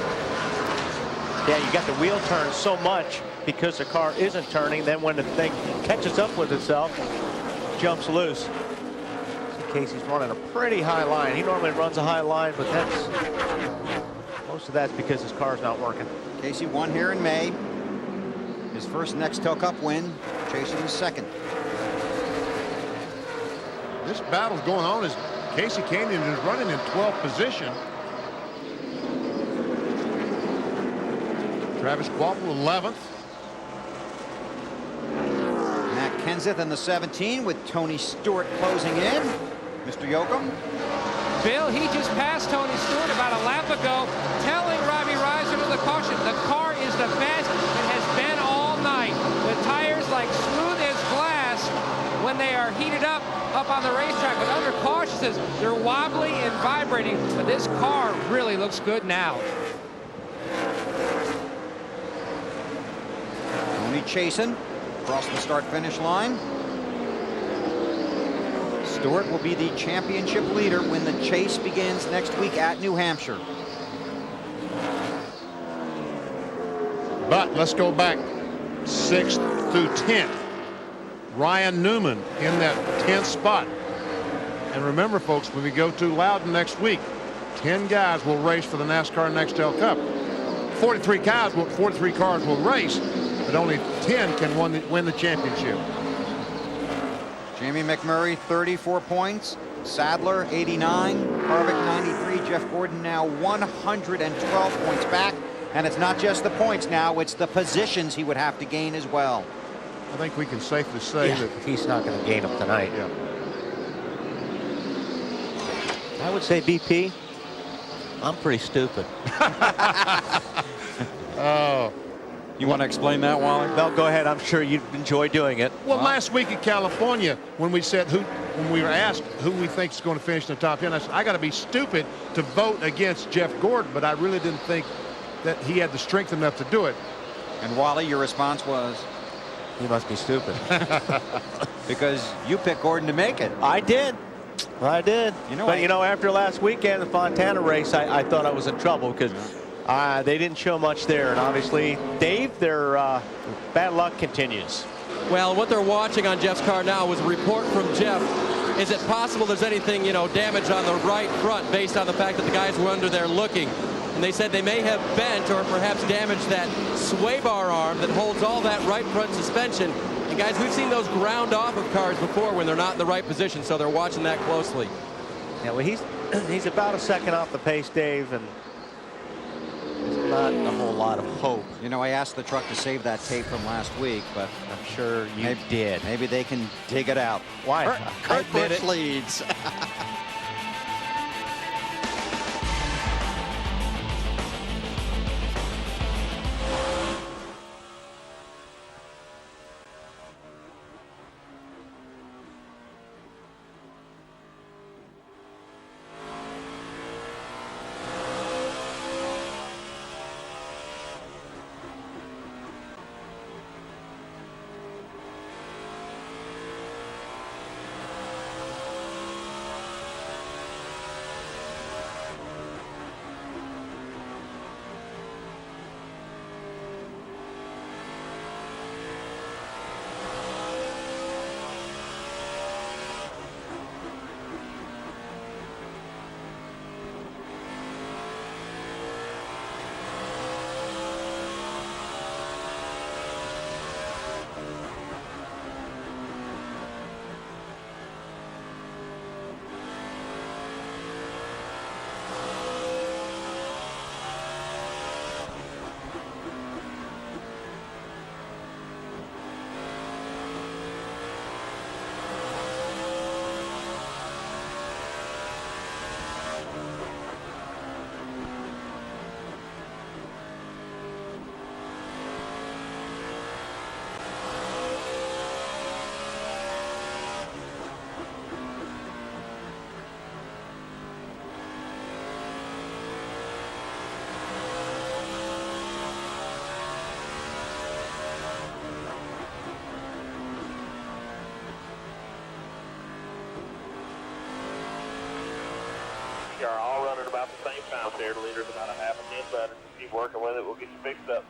Yeah, you got the wheel turn so much because the car isn't turning. Then when the thing catches up with itself, jumps loose. So Casey's running a pretty high line. He normally runs a high line, but most of that's because his car's not working. Casey won here in May. His first Nextel Cup win, chasing his second. This battle's going on as Casey Kane is running in 12th position. Travis Kvapil 11th. Matt Kenseth in the 17 with Tony Stewart closing in. Mr. Yoakum. Bill, he just passed Tony Stewart about a lap ago, telling Robbie Reiser to the caution, the car is the best it has been all night. The tires like smooth as glass when they are heated up on the racetrack, but under caution says they're wobbly and vibrating, but this car really looks good now. Tony chasing across the start-finish line. Stewart will be the championship leader when the chase begins next week at New Hampshire. But let's go back 6th through 10th. Ryan Newman in that 10th spot. And remember, folks, when we go to Loudon next week, 10 guys will race for the NASCAR Nextel Cup. 43 cars will race, but only 10 can win the championship. Jamie McMurray, 34 points. Sadler, 89. Harvick, 93. Jeff Gordon now 112 points back. And it's not just the points now, it's the positions he would have to gain as well. I think we can safely say that he's not going to gain them tonight. Yeah. I would say, BP, I'm pretty stupid. Oh. You want to explain that, Wally? No, go ahead. I'm sure you'd enjoy doing it. Well, last week in California, when we were asked who we think is going to finish in the top 10, I said, I got to be stupid to vote against Jeff Gordon, but I really didn't think that he had the strength enough to do it. And Wally, your response was? He must be stupid. Because you picked Gordon to make it. I did. You know, after last weekend, the Fontana race, I thought I was in trouble because they didn't show much there. And obviously, Dave, their bad luck continues. Well, what they're watching on Jeff's car now was a report from Jeff. Is it possible there's anything, damage on the right front based on the fact that the guys were under there looking? And they said they may have bent or perhaps damaged that sway bar arm that holds all that right front suspension. And guys, we've seen those ground off of cars before when they're not in the right position, so they're watching that closely. Yeah, well, he's about a second off the pace, Dave, and there's not a whole lot of hope. I asked the truck to save that tape from last week, but I'm sure you did. Maybe they can dig it out. Why? Kurt Busch leads. same time share. The leader's about a half a tenth better. Keep working with it. We'll get you fixed up.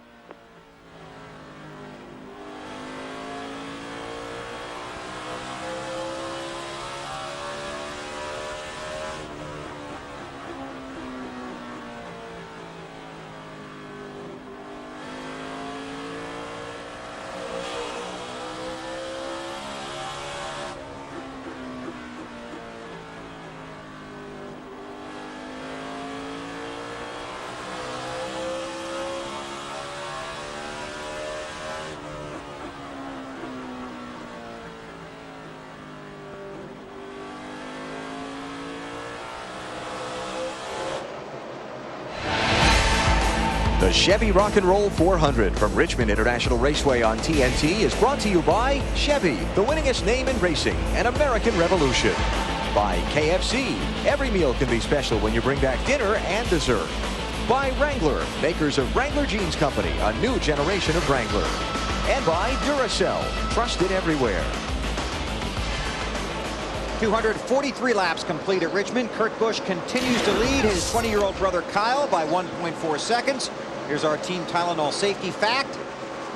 The Chevy Rock and Roll 400 from Richmond International Raceway on TNT is brought to you by Chevy, the winningest name in racing, and American Revolution. By KFC, every meal can be special when you bring back dinner and dessert. By Wrangler, makers of Wrangler Jeans Company, a new generation of Wrangler. And by Duracell, trusted everywhere. 243 laps complete at Richmond. Kurt Busch continues to lead his 20-year-old brother Kyle by 1.4 seconds. Here's our Team Tylenol safety fact.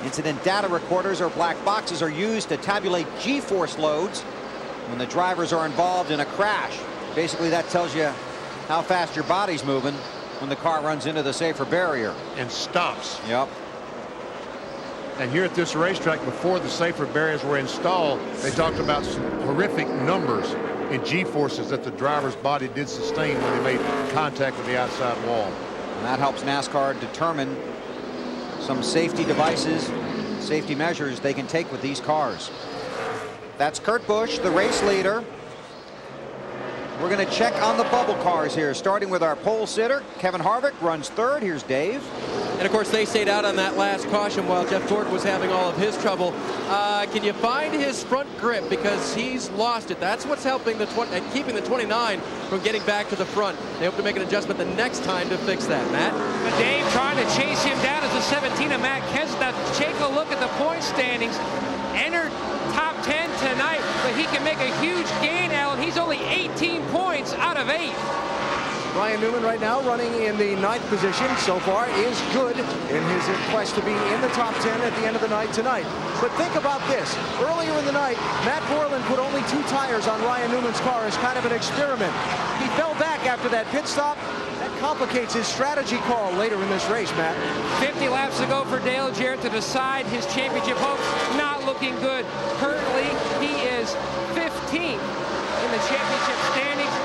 Incident data recorders or black boxes are used to tabulate G-force loads when the drivers are involved in a crash. Basically, that tells you how fast your body's moving when the car runs into the safer barrier. And stops. Yep. And here at this racetrack, before the safer barriers were installed, they talked about some horrific numbers in G-forces that the driver's body did sustain when they made contact with the outside wall. And that helps NASCAR determine some safety devices, safety measures they can take with these cars. That's Kurt Busch, the race leader. We're going to check on the bubble cars here, starting with our pole sitter. Kevin Harvick runs third. Here's Dave. And of course, they stayed out on that last caution while Jeff Gordon was having all of his trouble. Can you find his front grip? Because he's lost it. That's what's helping keeping the 29 from getting back to the front. They hope to make an adjustment the next time to fix that. Matt? But Dave trying to chase him down as the 17 of Matt Kenseth. Now take a look at the point standings. Entered top 10 tonight, but he can make a huge gain, Alan. He's only 18 points out of 8. Ryan Newman right now running in the 9th position so far is good in his quest to be in the top 10 at the end of the night tonight. But think about this. Earlier in the night, Matt Borland put only 2 tires on Ryan Newman's car as kind of an experiment. He fell back after that pit stop. That complicates his strategy call later in this race, Matt. 50 laps to go for Dale Jarrett to decide his championship hopes. Not looking good. Currently, he is 15th in the championship standings.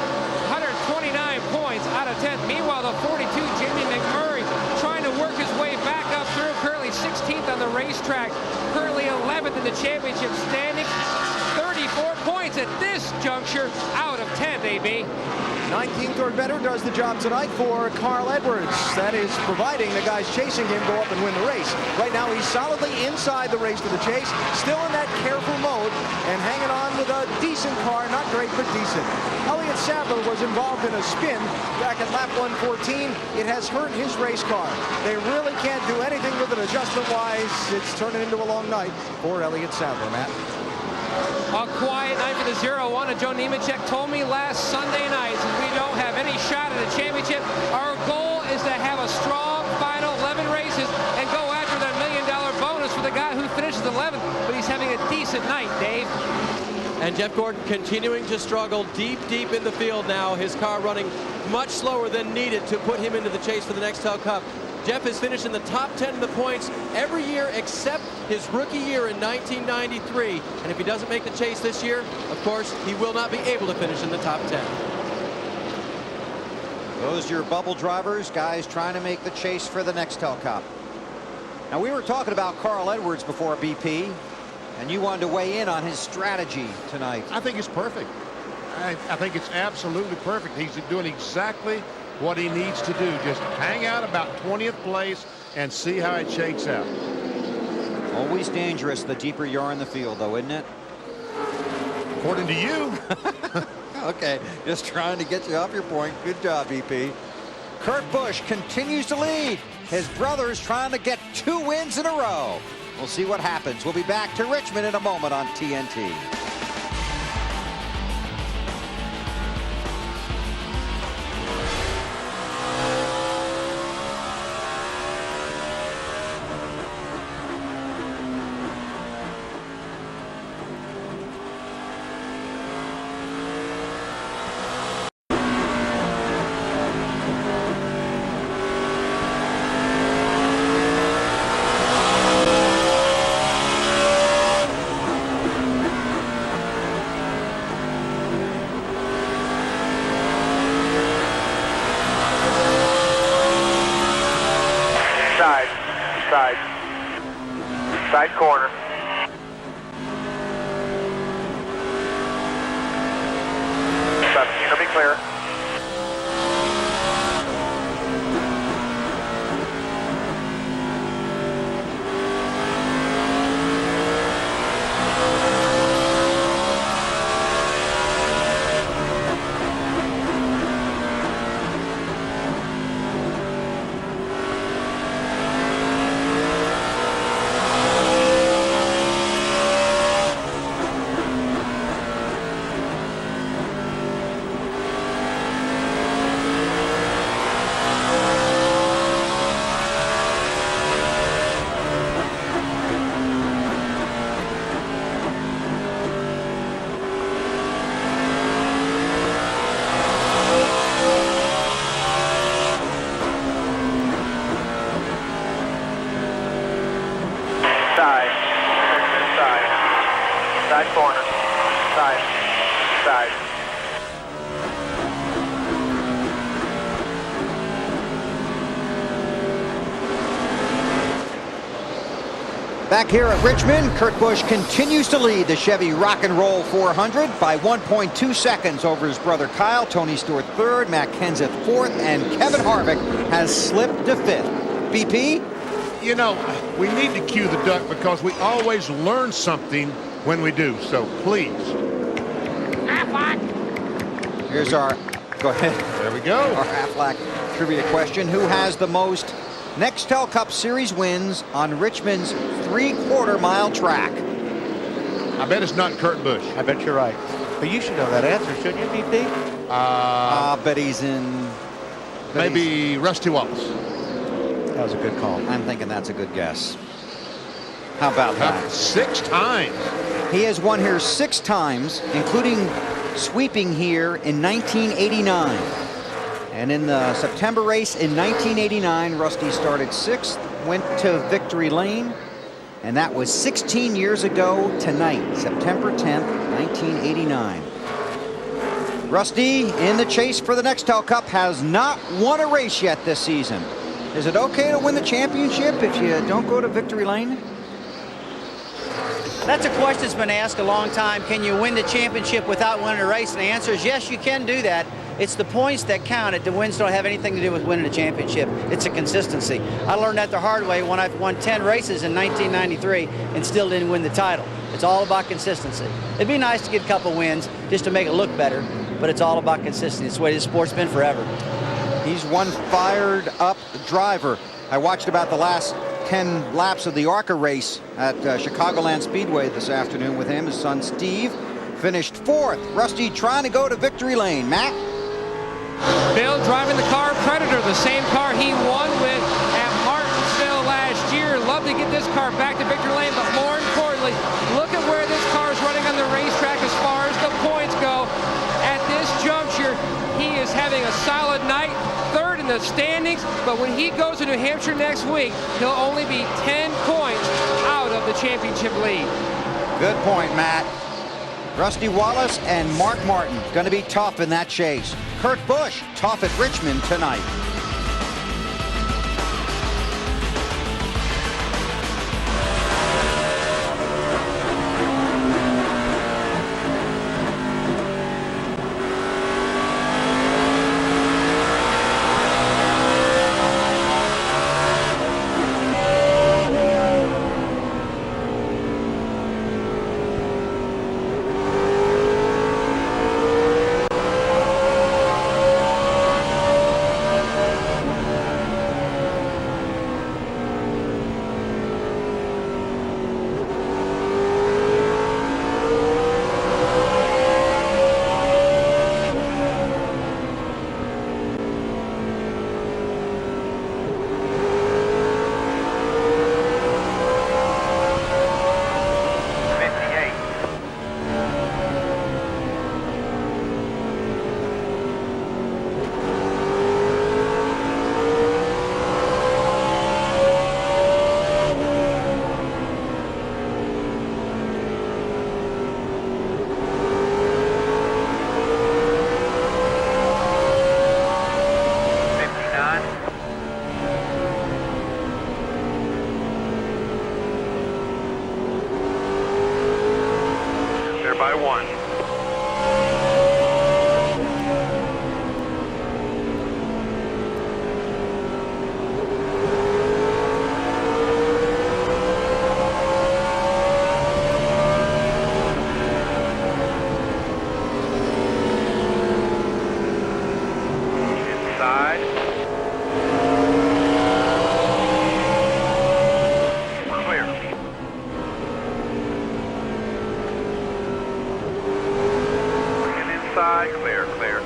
129 points out of 10th. Meanwhile, the 42, Jimmy McMurray, trying to work his way back up through. Currently 16th on the racetrack. Currently 11th in the championship standings. 34 points at this juncture out of 10th, AB. 19th or better does the job tonight for Carl Edwards. That is providing the guys chasing him go up and win the race. Right now he's solidly inside the race to the chase, still in that careful mode and hanging on with a decent car, not great but decent. Elliott Sadler was involved in a spin back at lap 114. It has hurt his race car. They really can't do anything with it adjustment-wise. It's turning into a long night for Elliott Sadler, Matt. A quiet night for the 0-1, and Joe Nemechek told me last Sunday night, since we don't have any shot at a championship, our goal is to have a strong final 11 races and go after that $1 million bonus for the guy who finishes 11th, but he's having a decent night, Dave. And Jeff Gordon continuing to struggle deep in the field now. His car running much slower than needed to put him into the chase for the Nextel Cup. Jeff has finished in the top 10 in the points every year except his rookie year in 1993. And if he doesn't make the chase this year, of course, he will not be able to finish in the top 10. Those are your bubble drivers, guys trying to make the chase for the Nextel Cup. Now, we were talking about Carl Edwards before BP, and you wanted to weigh in on his strategy tonight. I think it's perfect. I think it's absolutely perfect. He's doing exactly what he needs to do. Just hang out about 20th place and see how it shakes out. Always dangerous the deeper you are in the field, though, isn't it? According to you. Okay, just trying to get you off your point. Good job, BP. Kurt Busch continues to lead. His brother's trying to get 2 wins in a row. We'll see what happens. We'll be back to Richmond in a moment on TNT. Side corner. It'll be clear. Side corner. Side. Back here at Richmond, Kurt Busch continues to lead the Chevy Rock and Roll 400 by 1.2 seconds over his brother Kyle. Tony Stewart third, Matt Kenseth fourth, and Kevin Harvick has slipped to fifth. BP? You know, we need to cue the duck because we always learn something when we do, so please. Here's our, go ahead. There we go. Our Aflac trivia question. Who has the most Nextel Cup Series wins on Richmond's 3/4 mile track? I bet it's not Kurt Busch. I bet you're right. But you should know that answer, shouldn't you, BP? I bet he's in. Maybe Rusty Wallace. That was a good call. I'm thinking that's a good guess. How about that? 6 times. He has won here 6 times, including sweeping here in 1989. And in the September race in 1989, Rusty started 6th, went to victory lane, and that was 16 years ago tonight, September 10th, 1989. Rusty, in the chase for the Nextel Cup, has not won a race yet this season. Is it okay to win the championship if you don't go to victory lane? That's a question that's been asked a long time. Can you win the championship without winning a race? And the answer is yes, you can do that. It's the points that count. The wins don't have anything to do with winning a championship. It's a consistency. I learned that the hard way when I've won 10 races in 1993 and still didn't win the title. It's all about consistency. It'd be nice to get a couple wins just to make it look better, but it's all about consistency. It's the way this sport's been forever. He's one fired up driver. I watched about the last 10 laps of the ARCA race at Chicagoland Speedway this afternoon with him. His son Steve finished 4th. Rusty trying to go to victory lane. Matt? Bill driving the car Predator, the same car he won with at Martinsville last year. Love to get this car back to victory lane, but more importantly, look at where this car is running on the racetrack as far as the points go. At this juncture, he is having a solid night, 3rd in the standings, but when he goes to New Hampshire next week, he'll only be 10 points out of the championship lead. Good point, Matt. Rusty Wallace and Mark Martin going to be tough in that chase. Kurt Busch tough at Richmond tonight. by 1. Inside. Clear. And inside, clear, clear.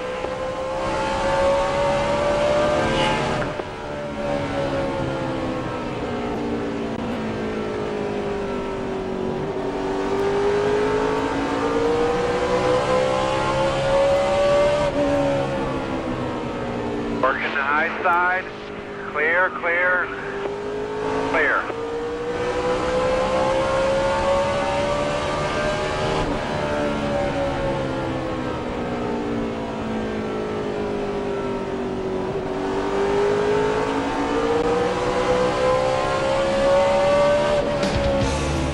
Working the high side. Clear, clear, clear.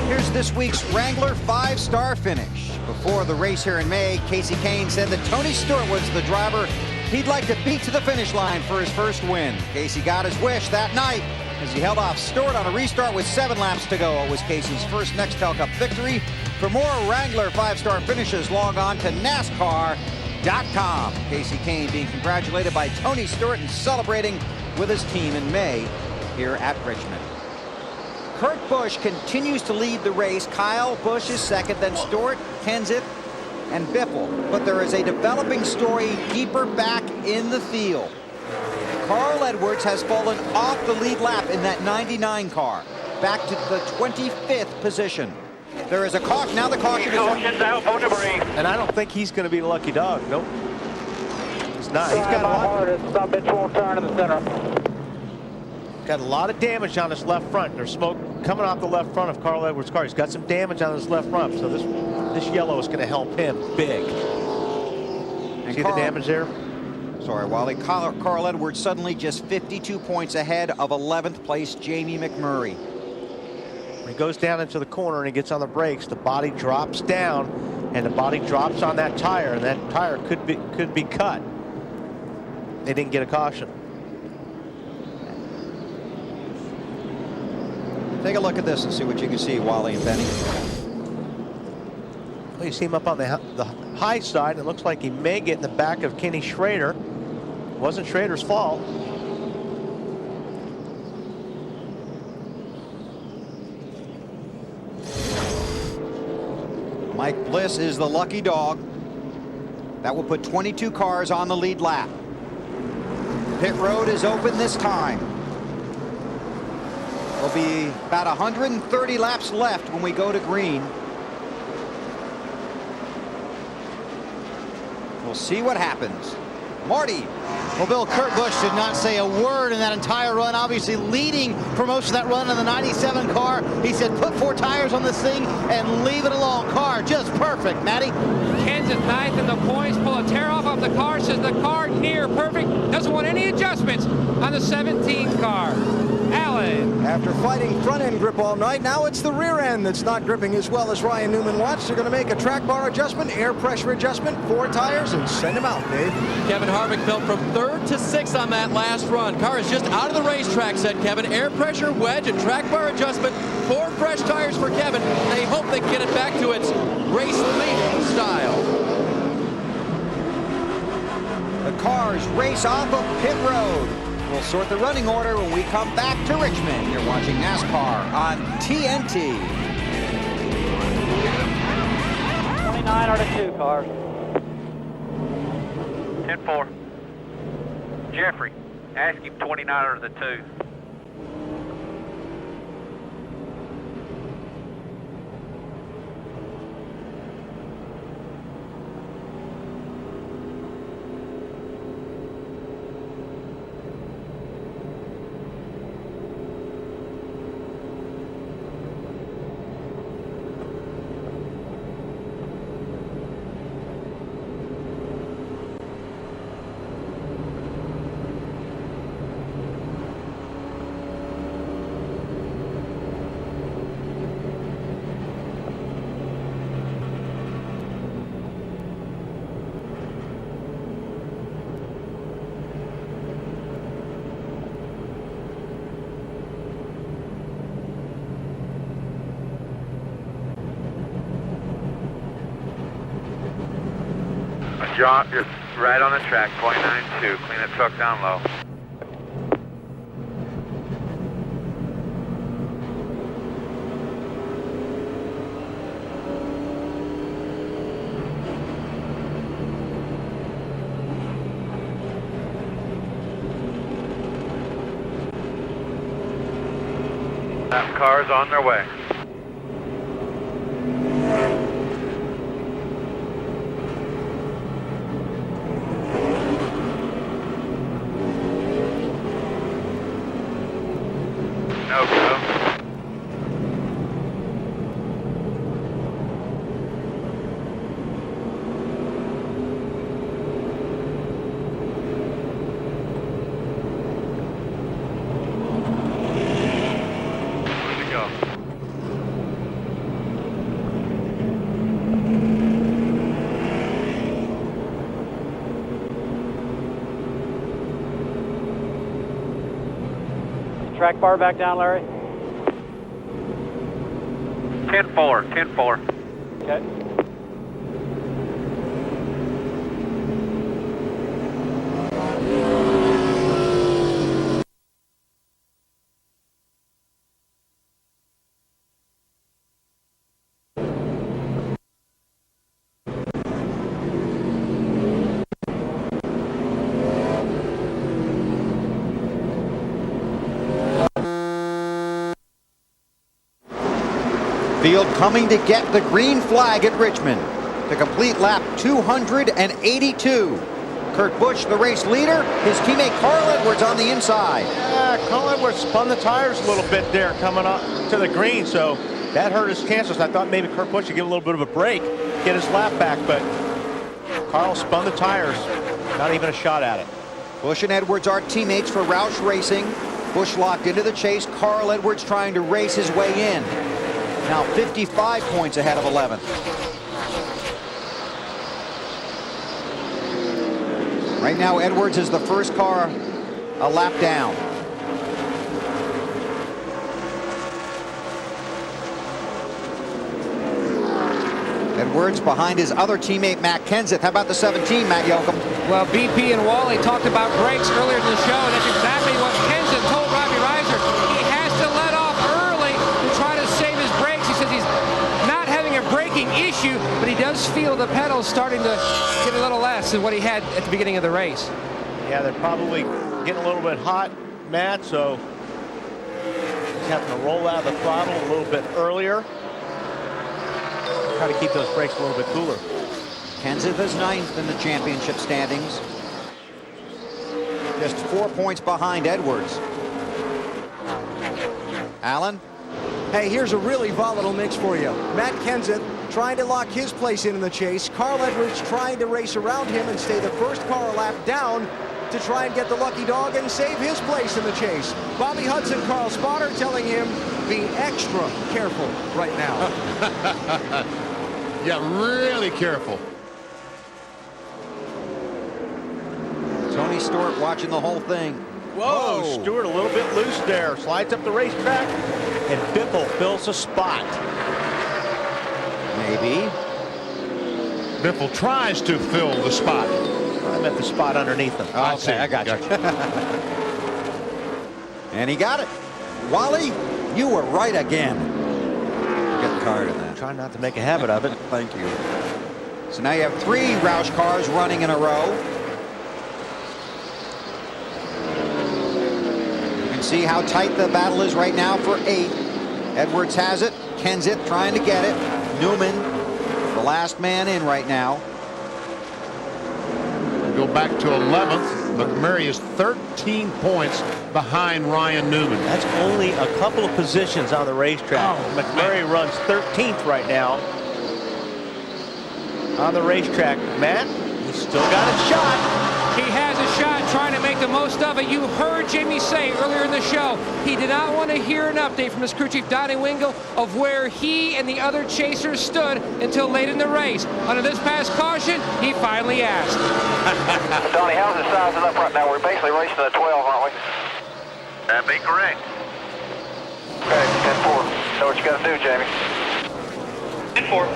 Here's this week's Wrangler 5-star finish. Before the race here in May, Casey Kane said that Tony Stewart was the driver he'd like to beat to the finish line for his first win. Casey got his wish that night as he held off Stewart on a restart with 7 laps to go. It was Casey's first Nextel Cup victory. For more Wrangler 5-star finishes, log on to NASCAR.com. Casey Kane being congratulated by Tony Stewart and celebrating with his team in May here at Richmond. Kurt Busch continues to lead the race. Kyle Busch is second, then Stewart, Kenseth, and Biffle. But there is a developing story deeper back in the field. Carl Edwards has fallen off the lead lap in that 99 car, back to the 25th position. There is a caution. Now the caution is out for debris. And I don't think he's going to be the lucky dog. Nope. He's not. He's got a lot of damage on his left front. There's smoke coming off the left front of Carl Edwards' car. He's got some damage on his left front, so this yellow is going to help him big. And see the damage there? Sorry, Wally. Carl Edwards suddenly just 52 points ahead of 11th place Jamie McMurray. When he goes down into the corner and he gets on the brakes, the body drops down, and the body drops on that tire, and that tire could be cut. They didn't get a caution. Take a look at this and see what you can see, Wally and Benny. Well, you see him up on the high side. It looks like he may get in the back of Kenny Schrader. Wasn't Schrader's fault. Mike Bliss is the lucky dog. That will put 22 cars on the lead lap. Pit road is open this time. There'll be about 130 laps left when we go to green. We'll see what happens. Marty. Well, Bill, Kurt Busch did not say a word in that entire run, obviously leading for most of that run in the 97 car. He said, put 4 tires on this thing and leave it alone. Car just perfect, Matty. Kenseth ninth in the points, pull a tear off of the car, says the car near perfect, doesn't want any adjustments on the 17 car. Allen. After fighting front end grip all night, now it's the rear end that's not gripping as well as Ryan Newman wants. They're going to make a track bar adjustment, air pressure adjustment, 4 tires, and send him out, Dave. Kevin Harvick fell from 3rd to 6th on that last run. Car is just out of the racetrack, said Kevin. Air pressure, wedge, and track bar adjustment. 4 fresh tires for Kevin. They hope they can get it back to its race-leading style. The cars race off of pit road. We'll sort the running order when we come back to Richmond. You're watching NASCAR on TNT. 29 are the 2 cars. 10-4. Jeffrey, ask him 29 are the 2. drop, just right on the track, 0.92. Clean that truck down low. That car's on their way. No go. Where'd it go? Track bar back down, Larry. 10-4, 10-4. Okay. Field coming to get the green flag at Richmond to complete lap 282. Kurt Busch, the race leader. His teammate Carl Edwards on the inside. Yeah, Carl Edwards spun the tires a little bit there coming up to the green, so that hurt his chances. I thought maybe Kurt Busch would give a little bit of a break, get his lap back, but Carl spun the tires. Not even a shot at it. Busch and Edwards are teammates for Roush Racing. Busch locked into the chase. Carl Edwards trying to race his way in. Now 55 points ahead of 11th. Right now, Edwards is the first car a lap down. Edwards behind his other teammate, Matt Kenseth. How about the 17, Matt Yoakum? Well, BP and Wally talked about brakes earlier in the show, and that's exactly what Kenseth told Robbie Reiser. He has to let off early to try to save his brakes. He says he's not having a braking issue, but he does feel the pedals starting to get a little less than what he had at the beginning of the race. Yeah, they're probably getting a little bit hot, Matt, so he's having to roll out of the throttle a little bit earlier. Try to keep those brakes a little bit cooler. Kenseth is 9th in the championship standings. Just 4 points behind Edwards. Alan? Hey, here's a really volatile mix for you. Matt Kenseth trying to lock his place in the chase. Carl Edwards trying to race around him and stay the first car a lap down to try and get the lucky dog and save his place in the chase. Bobby Hudson, Carl Spotter telling him, be extra careful right now. Yeah, really careful. Tony Stewart watching the whole thing. Whoa, Stewart a little bit loose there. Slides up the racetrack, and Biffle fills a spot. Maybe. Biffle tries to fill the spot. I meant the spot underneath him. Oh, okay, I got you. And he got it. Wally, you were right again. Getting tired of that. Try not to make a habit of it. Thank you. So now you have 3 Roush cars running in a row. You can see how tight the battle is right now for 8th. Edwards has it. Kenseth trying to get it. Newman, the last man in right now. Go back to 11th, but Murray is 13 points behind Ryan Newman. That's only a couple of positions on the racetrack. McMurray runs 13th right now on the racetrack. Matt, he's still got a shot. He has a shot trying to make the most of it. You heard Jamie say earlier in the show, he did not want to hear an update from his crew chief, Donnie Wingle, of where he and the other chasers stood until late in the race. Under this past caution, he finally asked. Donnie, how's it sizing up right now? We're basically racing to 12, aren't we? That'd be correct. Okay, 10-4. Know what you got to do, Jamie. 10-4.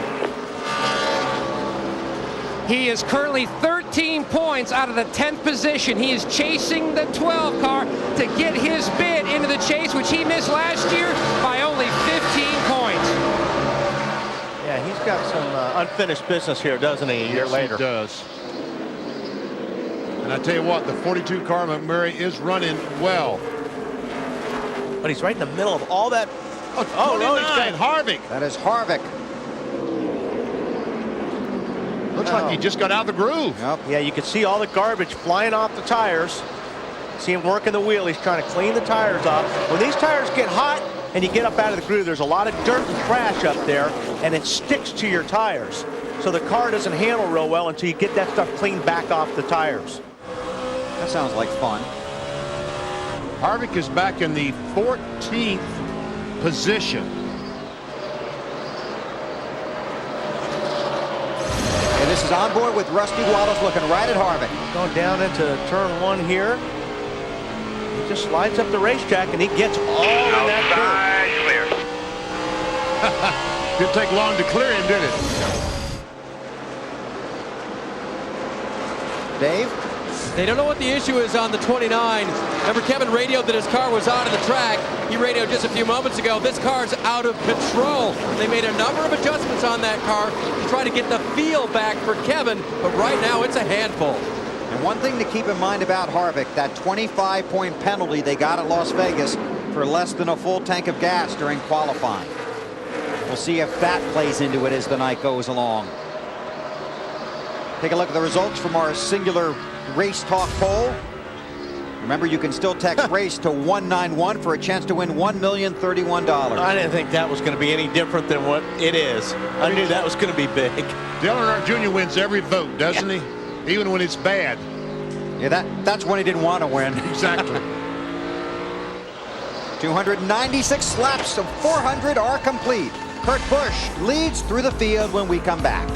He is currently 13 points out of the 10th position. He is chasing the 12 car to get his bid into the chase, which he missed last year by only 15 points. Yeah, he's got some unfinished business here, doesn't he, a year later? He does. And I tell you what, the 42 car McMurray is running well. But he's right in the middle of all that. Oh, no, he's got Harvick. That is Harvick. Looks like he just got out of the groove. Yep. Yeah, you can see all the garbage flying off the tires. See him working the wheel. He's trying to clean the tires off. When these tires get hot and you get up out of the groove, there's a lot of dirt and trash up there, and it sticks to your tires. So the car doesn't handle real well until you get that stuff cleaned back off the tires. That sounds like fun. Harvick is back in the 14th position. And this is on board with Rusty Wallace looking right at Harvick. Going down into turn 1 here. He just slides up the racetrack and he gets all in that curve. Didn't take long to clear him, did it? Dave? They don't know what the issue is on the 29. Remember, Kevin radioed that his car was out of the track. He radioed just a few moments ago. This car's out of control. They made a number of adjustments on that car to try to get the feel back for Kevin, but right now it's a handful. And one thing to keep in mind about Harvick, that 25-point penalty they got at Las Vegas for less than a full tank of gas during qualifying. We'll see if that plays into it as the night goes along. Take a look at the results from our singular Race Talk poll. Remember, you can still text RACE to 191 for a chance to win $1,031,000. I didn't think that was going to be any different than what it is. I knew that was going to be big. Dale Earnhardt Jr. wins every vote, doesn't he? Even when it's bad. Yeah, that's when he didn't want to win. Exactly. 296 laps of 400 are complete. Kurt Busch leads through the field when we come back.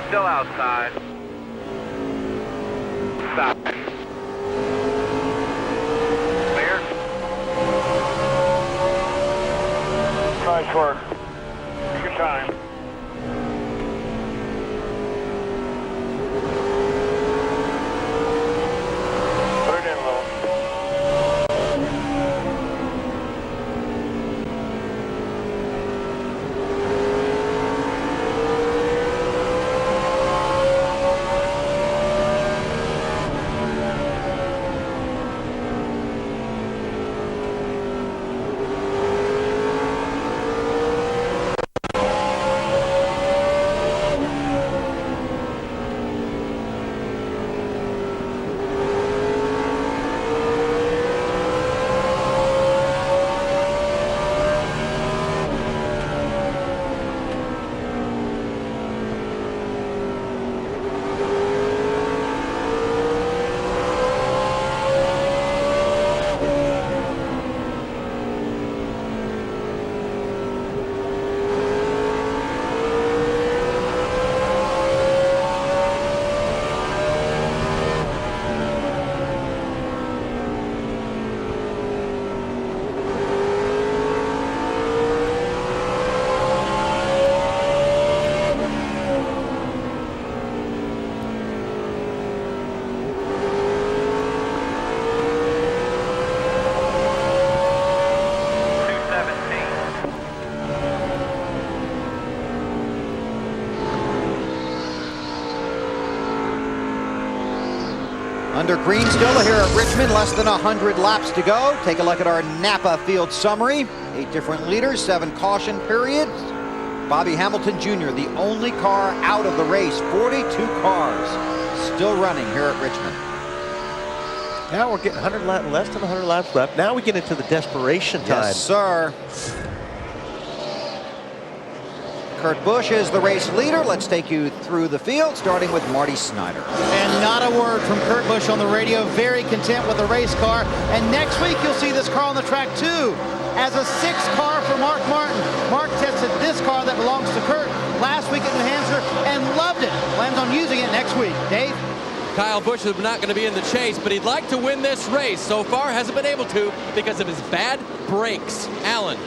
Still outside. Stop. Clear. Nice work. Good time. Put it in low. Under green still here at Richmond, less than 100 laps to go. Take a look at our Napa field summary. 8 different leaders, 7 caution periods. Bobby Hamilton Jr., the only car out of the race. 42 cars still running here at Richmond. Now we're getting less than 100 laps left. Now we get into the desperation time. Yes, sir. Kurt Busch is the race leader. Let's take you through the field, starting with Marty Snyder. And not a word from Kurt Busch on the radio. Very content with the race car. And next week you'll see this car on the track too, as a 6th car for Mark Martin. Mark tested this car that belongs to Kurt last week at New Hampshire and loved it. Plans on using it next week. Dave? Kyle Busch is not going to be in the chase, but he'd like to win this race. So far, hasn't been able to because of his bad brakes. Alan.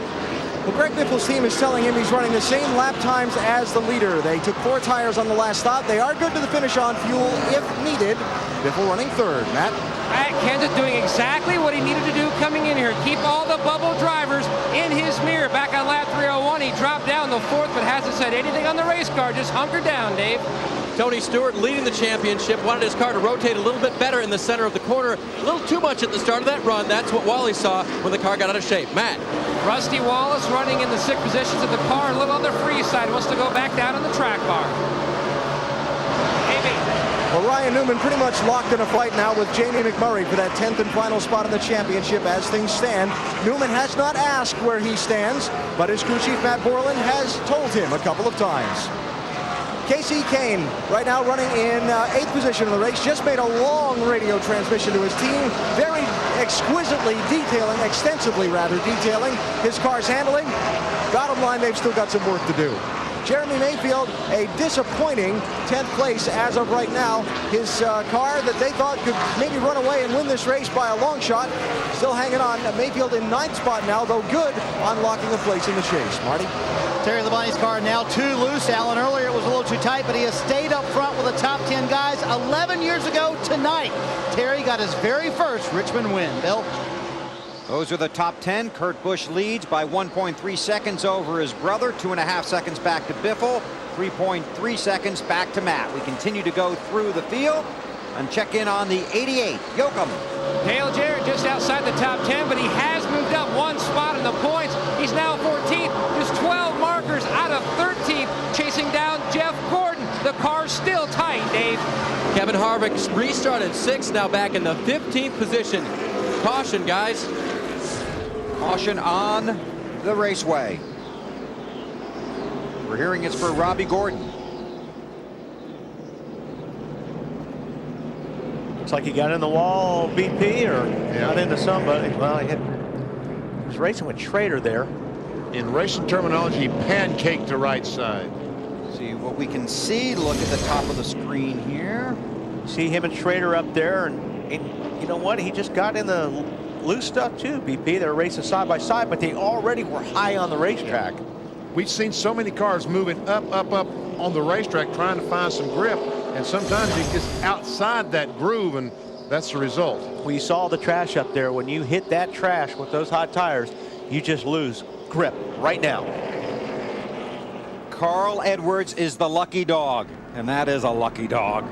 Well, Greg Biffle's team is telling him he's running the same lap times as the leader. They took 4 tires on the last stop. They are good to the finish on fuel if needed. Biffle running 3rd. Matt? Matt Kenseth doing exactly what he needed to do coming in here. Keep all the bubble drivers in his mirror. Back on lap 301, he dropped down the 4th, but hasn't said anything on the race car. Just hunker down, Dave. Tony Stewart leading the championship, wanted his car to rotate a little bit better in the center of the corner. A little too much at the start of that run. That's what Wally saw when the car got out of shape. Matt. Rusty Wallace running in the 6th positions of the car, a little on the free side. Wants to go back down on the track bar. Well, Ryan Newman pretty much locked in a fight now with Jamie McMurray for that 10th and final spot in the championship as things stand. Newman has not asked where he stands, but his crew chief Matt Borland has told him a couple of times. Casey Kane right now running in 8th position in the race, just made a long radio transmission to his team, very extensively detailing his car's handling. Bottom line, they've still got some work to do. Jeremy Mayfield, a disappointing 10th place as of right now. His car that they thought could maybe run away and win this race by a long shot, still hanging on. Mayfield in 9th spot now, though good on locking a place in the chase. Marty? Terry Labonte's car now too loose, Alan. Earlier it was a little too tight, but he has stayed up front with the top 10 guys 11 years ago tonight. Terry got his very first Richmond win. Bill? Those are the top 10. Kurt Busch leads by 1.3 seconds over his brother, 2.5 seconds back to Biffle, 3.3 seconds back to Matt. We continue to go through the field and check in on the 88, Yoakum. Dale Jarrett just outside the top 10, but he has moved up 1 spot in the points. He's now 14th, just 12 markers out of 13th, chasing down Jeff Gordon. The car's still tight, Dave. Kevin Harvick restarted 6th, now back in the 15th position. Caution, guys. Caution on the raceway. We're hearing it's for Robbie Gordon. Looks like he got in the wall, BP, or got into somebody. Well, he was racing with Schrader there. In racing terminology, pancake to right side. See what we can see. Look at the top of the screen here. See him and Schrader up there, and you know what? He just got in the loose stuff too, BP. They're racing side by side, but they already were high on the racetrack. We've seen so many cars moving up on the racetrack trying to find some grip, and sometimes it gets outside that groove, and that's the result. We saw the trash up there. When you hit that trash with those hot tires, you just lose grip right now. Carl Edwards is the lucky dog, and that is a lucky dog.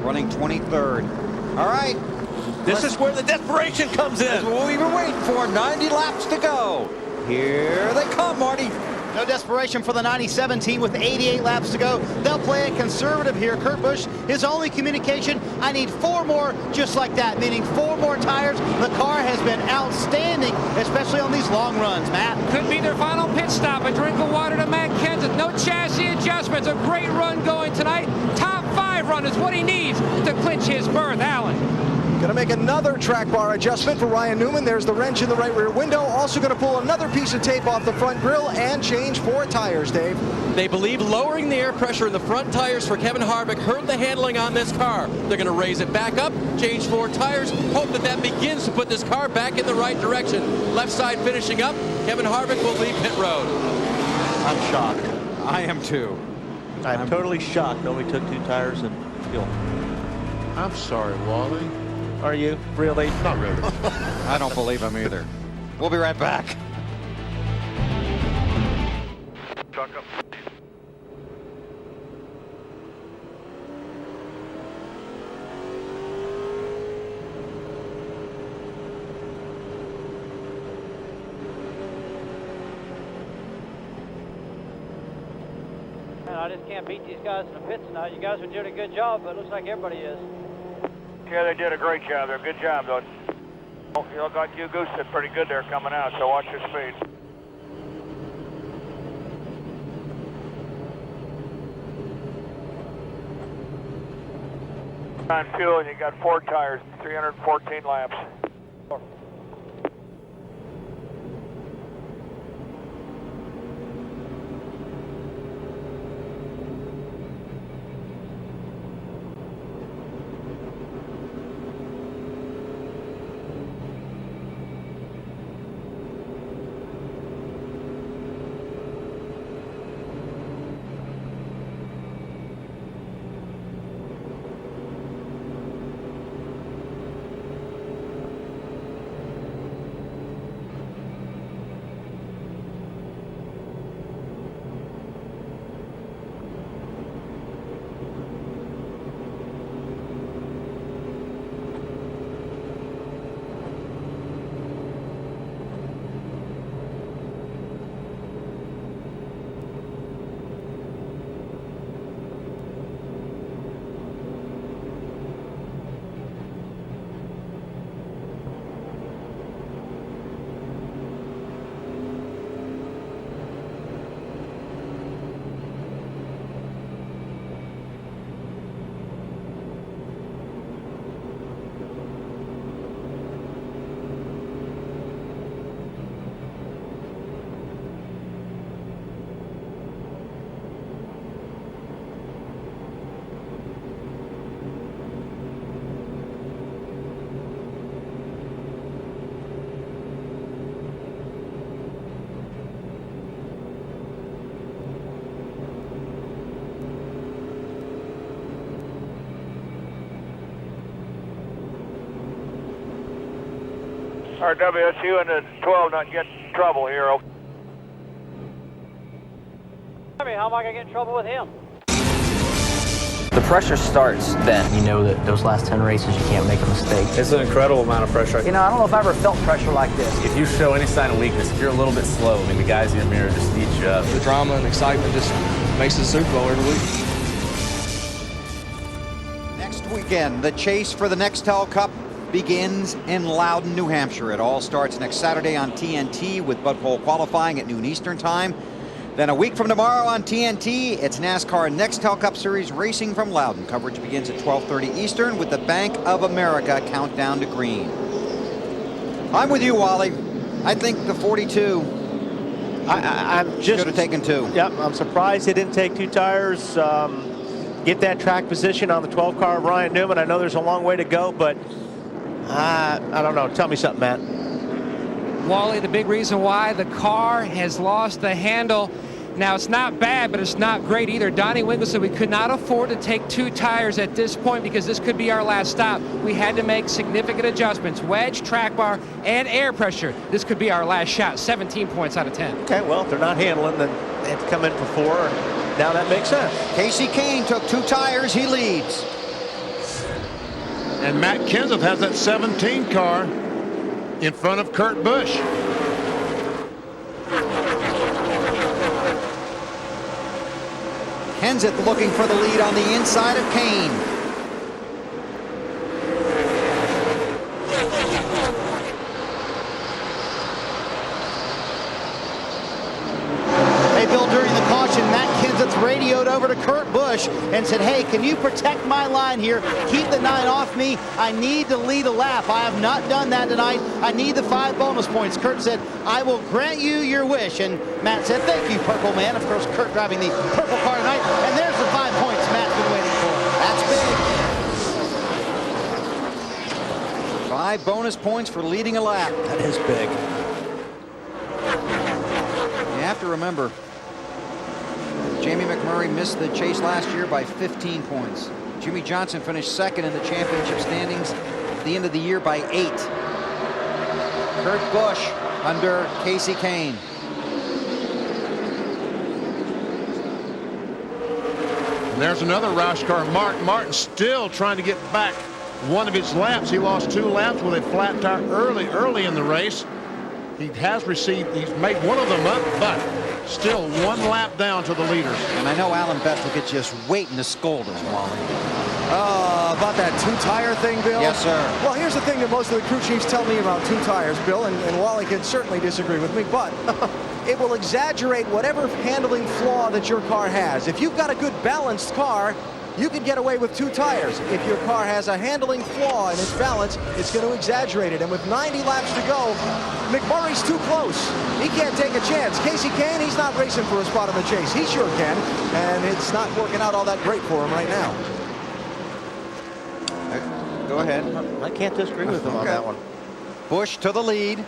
Running 23rd. All right. This is where the desperation comes in. That's what we've been waiting for. 90 laps to go. Here they come, Marty. No desperation for the 97 team with 88 laps to go. They'll play it conservative here. Kurt Busch, his only communication, I need 4 more just like that, meaning 4 more tires. The car has been outstanding, especially on these long runs. Matt? Could be their final pit stop. A drink of water to Matt Kenseth. No chassis adjustments. A great run going tonight. Top 5 run is what he needs to clinch his berth. Alan. Going to make another track bar adjustment for Ryan Newman. There's the wrench in the right rear window. Also going to pull another piece of tape off the front grille and change 4 tires, Dave. They believe lowering the air pressure in the front tires for Kevin Harvick hurt the handling on this car. They're going to raise it back up, change 4 tires, hope that begins to put this car back in the right direction. Left side finishing up. Kevin Harvick will leave pit road. I'm shocked. I am too. I'm totally shocked. Nobody took 2 tires and fuel. I'm sorry, Wally. Are you? Really? Not really. I don't believe him either. We'll be right back. Truck up. I just can't beat these guys in the pits tonight. You guys are doing a good job, but it looks like everybody is. Yeah, they did a great job there. Good job, though. You look like you Goose did pretty good there coming out, so watch your speed. On fuel, and you got 4 tires, 314 laps. RWSU and the 12 not get in trouble here. How am I going to get in trouble with him? The pressure starts then. You know that those last 10 races you can't make a mistake. It's an incredible amount of pressure. You know, I don't know if I ever felt pressure like this. If you show any sign of weakness, if you're a little bit slow, I mean, the guys in your mirror just eat you up. The drama and excitement just makes it the Super Bowl every week. Next weekend, the chase for the Nextel Cup begins in Loudon, New Hampshire. It all starts next Saturday on TNT with Bud Pole qualifying at noon Eastern time. Then a week from tomorrow on TNT, it's NASCAR Nextel Cup Series racing from Loudon. Coverage begins at 12:30 Eastern with the Bank of America countdown to green. I'm with you, Wally. I think the 42 I'm just should have taken 2. Yep, I'm surprised they didn't take 2 tires. Get that track position on the 12 car of Ryan Newman. I know there's a long way to go, but I don't know. Tell me something, Matt. Wally, the big reason why the car has lost the handle. Now, it's not bad, but it's not great either. Donnie Wingle said we could not afford to take 2 tires at this point because this could be our last stop. We had to make significant adjustments. Wedge, track bar, and air pressure. This could be our last shot. 17 points out of 10. Okay, well, if they're not handling, then they have to come in for 4. Now that makes sense. Casey Kane took 2 tires. He leads. And Matt Kenseth has that 17 car in front of Kurt Busch. Kenseth looking for the lead on the inside of Kane. Hey, Bill, during the caution, Matt Kenseth radioed over to Kurt Busch and said, hey, can you protect my line here? Keep the 9 off me. I need to lead a lap. I have not done that tonight. I need the 5 bonus points. Kurt said, I will grant you your wish. And Matt said, thank you, Purple Man. Of course, Kurt driving the purple car tonight. And there's the 5 points Matt's been waiting for. That's big. 5 bonus points for leading a lap. That is big. You have to remember, Jamie McMurray missed the chase last year by 15 points. Jimmy Johnson finished second in the championship standings at the end of the year by 8. Kurt Busch under Casey Kane. And there's another Roush car. Mark Martin still trying to get back one of his laps. He lost 2 laps with a flat tire early in the race. He has received, he's made one of them up, but still one lap down to the leaders. And I know Alan Bethel gets just waiting to scold us, Wally. About that two-tire thing, Bill? Yes, sir. Well, here's the thing that most of the crew chiefs tell me about two tires, Bill, and Wally can certainly disagree with me, but it will exaggerate whatever handling flaw that your car has. If you've got a good balanced car, you can get away with two tires. If your car has a handling flaw in its balance, it's going to exaggerate it. And with 90 laps to go, McMurray's too close. He can't take a chance. Casey Kane, he's not racing for a spot in the chase. He sure can, and it's not working out all that great for him right now. Go ahead. I can't disagree with him on that one. Busch to the lead.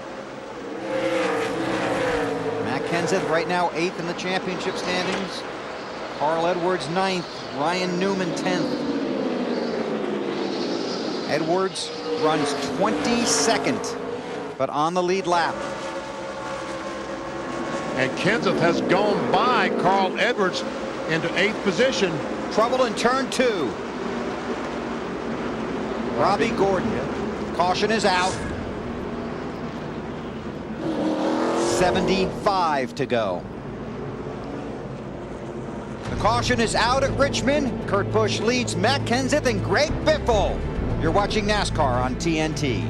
Matt Kenseth right now 8th in the championship standings. Carl Edwards 9th. Ryan Newman 10th. Edwards runs 22nd, but on the lead lap. And Kenseth has gone by Carl Edwards into 8th position. Trouble in turn 2. Robbie Gordon. Caution is out. 75 to go. The caution is out at Richmond. Kurt Busch leads Matt Kenseth and Greg Biffle. You're watching NASCAR on TNT.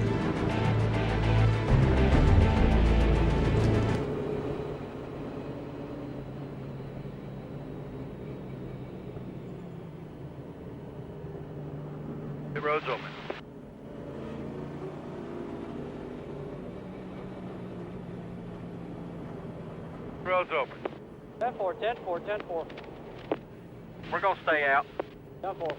The road's open. Road's open. 10-4, 10-4, 10-4. We're going to stay out. 10-4.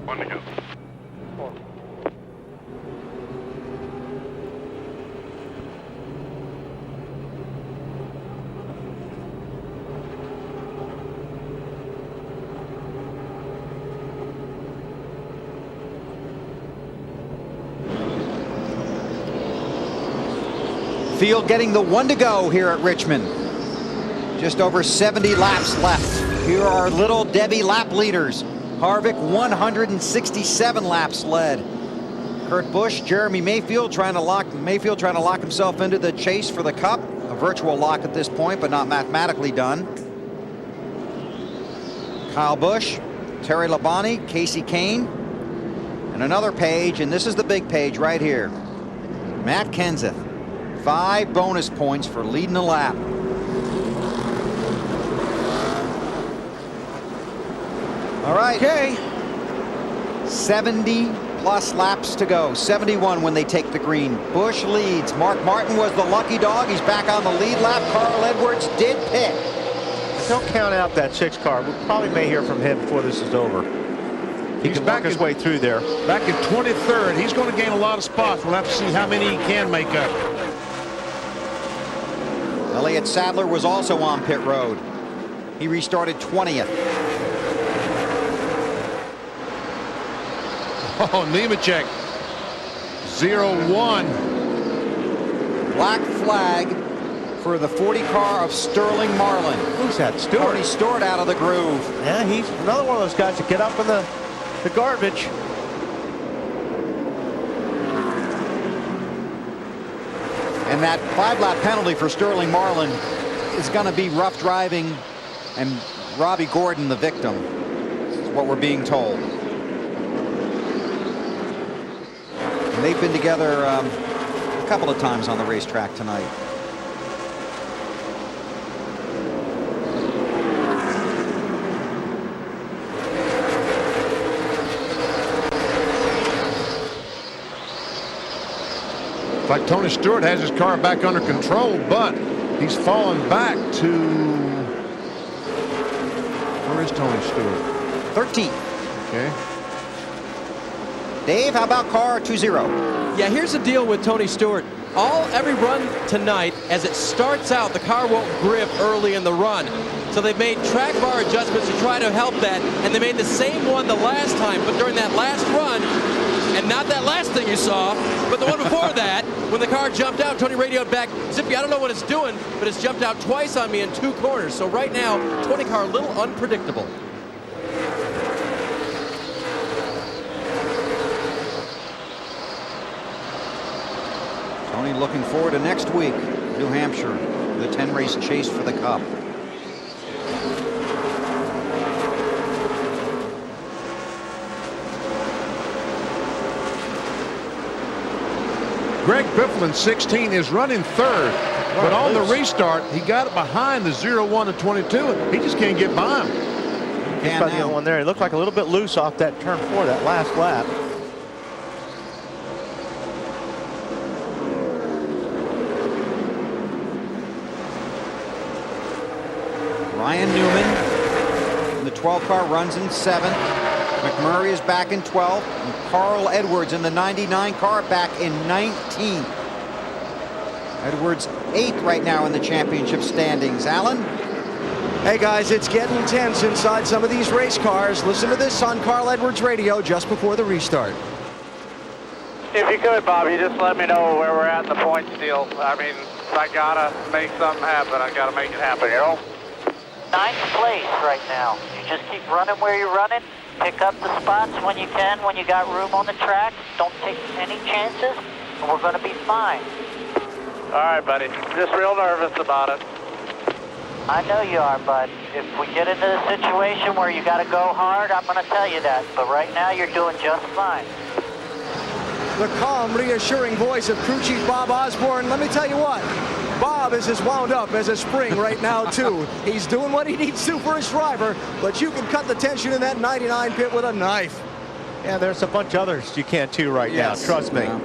One to go. 4. Field getting the 1 to go here at Richmond. Just over 70 laps left. Here are Little Debbie lap leaders. Harvick 167 laps led. Kurt Busch, Jeremy Mayfield trying to lock himself into the chase for the Cup. A virtual lock at this point, but not mathematically done. Kyle Busch, Terry Labonte, Casey Kane, and another page, and this is the big page right here. Matt Kenseth, 5 bonus points for leading a lap. All right. Okay. 70 plus laps to go. 71 when they take the green. Busch leads. Mark Martin was the lucky dog. He's back on the lead lap. Carl Edwards did pit. Don't count out that 6 car. We probably may hear from him before this is over. He can work his way through there. Back in 23rd. He's going to gain a lot of spots. We'll have to see how many he can make up. Elliott Sadler was also on pit road. He restarted 20th. Oh, Nemechek. 0-1. Black flag for the 40 car of Sterling Marlin. Who's that? Stewart. Tony Stewart out of the groove. Yeah, he's another one of those guys that get up in the garbage. And that 5-lap penalty for Sterling Marlin is going to be rough driving and Robbie Gordon the victim, is what we're being told. And they've been together a couple of times on the racetrack tonight. It's like Tony Stewart has his car back under control, but he's fallen back to, where is Tony Stewart? 13th. Okay. Dave, how about car 2-0? Yeah, here's the deal with Tony Stewart. Every run tonight, as it starts out, the car won't grip early in the run. So they've made track bar adjustments to try to help that, and they made the same one the last time, but during that last run, and not that last thing you saw, but the one before that, when the car jumped out, Tony radioed back, Zippy, I don't know what it's doing, but it's jumped out twice on me in 2 corners. So right now, Tony car a little unpredictable. Tony looking forward to next week, New Hampshire, the 10-race chase for the Cup. Greg Biffle in 16 is running 3rd, but on the restart, he got it behind the 0-1 to 22, and he just can't get by him. He's probably the one there. He looked like a little bit loose off that turn 4, that last lap. Ryan Newman in the 12 car runs in 7th. McMurray is back in 12th. And Carl Edwards in the 99 car back in 19th. Edwards 8th right now in the championship standings. Alan? Hey guys, it's getting tense inside some of these race cars. Listen to this on Carl Edwards radio just before the restart. If you could, Bob, you just let me know where we're at in the points deal. I mean, if I gotta make something happen, I gotta make it happen, you know? 9th place right now. You just keep running where you're running. Pick up the spots when you can, when you got room on the track. Don't take any chances, and we're going to be fine. All right, buddy. Just real nervous about it. I know you are, bud. If we get into the situation where you got to go hard, I'm going to tell you that. But right now, you're doing just fine. The calm, reassuring voice of crew chief Bob Osborne. Let me tell you what, Bob is as wound up as a spring right now, too. He's doing what he needs to for his driver, but you can cut the tension in that 99 pit with a knife. Yeah, there's a bunch of others you can't too right now, trust me. Yeah.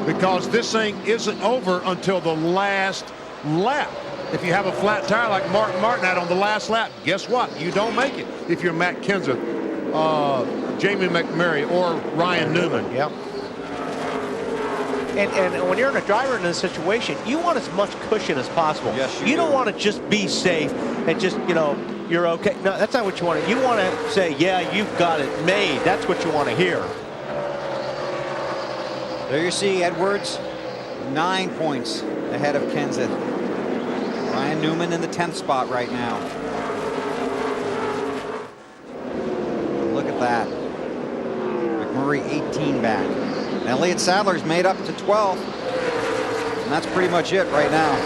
Because this thing isn't over until the last lap. If you have a flat tire like Martin had on the last lap, guess what? You don't make it if you're Matt Kenseth, Jamie McMurray, or Ryan Newman. Yep. And when you're in a driver in this situation, you want as much cushion as possible. Yes, you don't want to just be safe and just, you know, you're okay. No, that's not what you want to. You want to say, yeah, you've got it made. That's what you want to hear. There you see Edwards, 9 points ahead of Kenseth. Ryan Newman in the 10th spot right now. Look at that. McMurray 18 back. Elliott Sadler's made up to 12th. And that's pretty much it right now.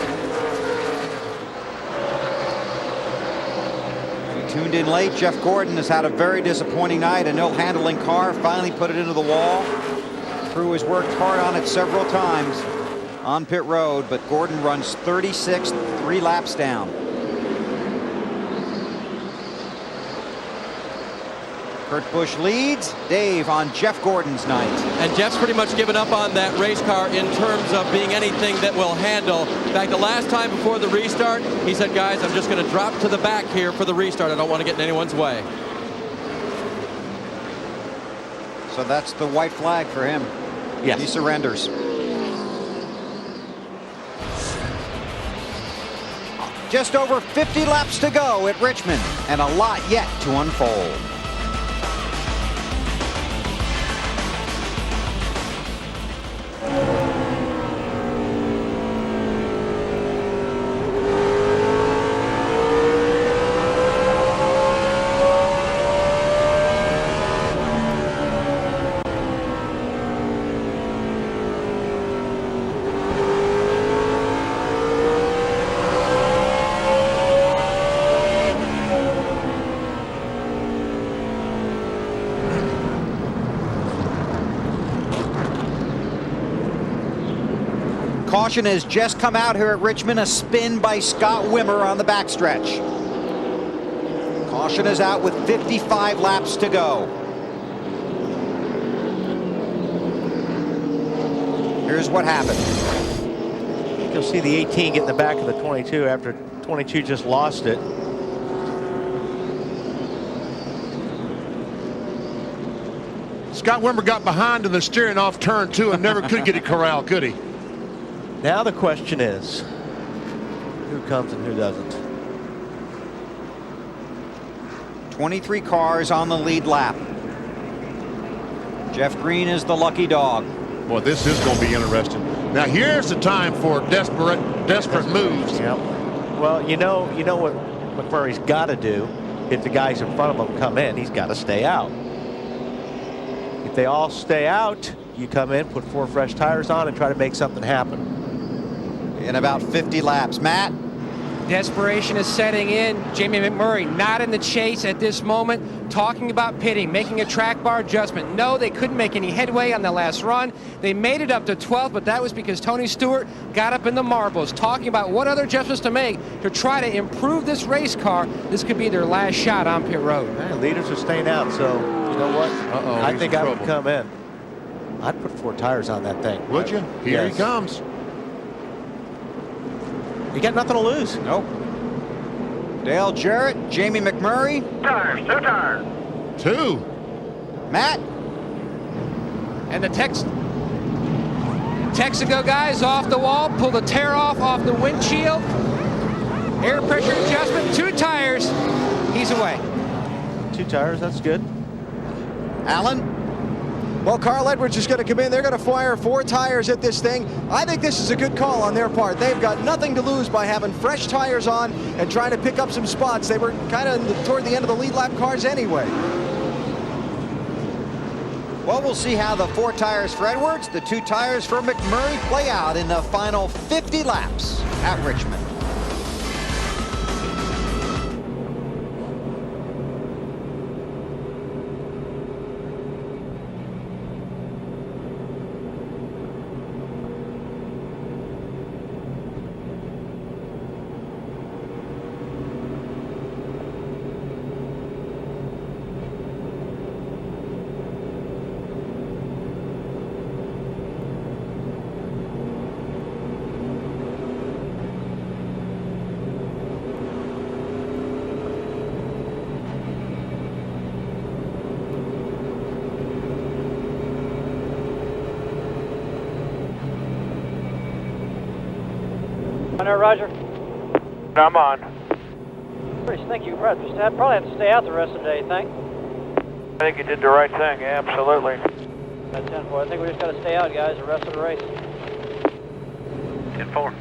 If you tuned in late, Jeff Gordon has had a very disappointing night. A no-handling car finally put it into the wall. Crew has worked hard on it several times on pit road, but Gordon runs 36th, 3 laps down. Kurt Busch leads. Dave on Jeff Gordon's night. And Jeff's pretty much given up on that race car in terms of being anything that will handle. In fact, the last time before the restart, he said, guys, I'm just going to drop to the back here for the restart. I don't want to get in anyone's way. So that's the white flag for him. Yes. He surrenders. Just over 50 laps to go at Richmond, and a lot yet to unfold. Caution has just come out here at Richmond. A spin by Scott Wimmer on the backstretch. Caution is out with 55 laps to go. Here's what happened. You'll see the 18 get in the back of the 22 after 22 just lost it. Scott Wimmer got behind in the steering off turn 2 and never could get it corralled, could he? Now the question is, who comes and who doesn't? 23 cars on the lead lap. Jeff Green is the lucky dog. Boy, this is going to be interesting. Now here's the time for desperate moves. Yep. Well, you know what McMurray's got to do. If the guys in front of him come in, he's got to stay out. If they all stay out, you come in, put 4 fresh tires on, and try to make something happen. In about 50 laps. Matt? Desperation is setting in. Jamie McMurray not in the chase at this moment, talking about pitting, making a track bar adjustment. No, they couldn't make any headway on the last run. They made it up to 12th, but that was because Tony Stewart got up in the marbles, talking about what other adjustments to make to try to improve this race car. This could be their last shot on pit road. Man, leaders are staying out, so you know what? I think I would come in. I'd put 4 tires on that thing. Would you? Here he comes. You got nothing to lose. Nope. Dale Jarrett, Jamie McMurray. 2 tires. 2. Matt. And the Texaco guys off the wall, pull the tear off the windshield. Air pressure adjustment, 2 tires. He's away. 2 tires, that's good. Alan. Well, Carl Edwards is going to come in. They're going to fire 4 tires at this thing. I think this is a good call on their part. They've got nothing to lose by having fresh tires on and trying to pick up some spots. They were kind of toward the end of the lead lap cars anyway. Well, we'll see how the 4 tires for Edwards, the 2 tires for McMurray play out in the final 50 laps at Richmond. On there, Roger. I'm on. Pretty stinky. You probably have to stay out the rest of the day, you think? I think you did the right thing, yeah, absolutely. That's 10-4. I think we just got to stay out, guys, the rest of the race. 10-4.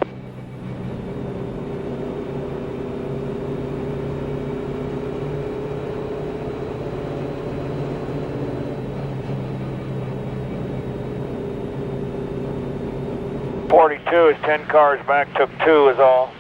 .42 is 10 cars back, took 2 is all.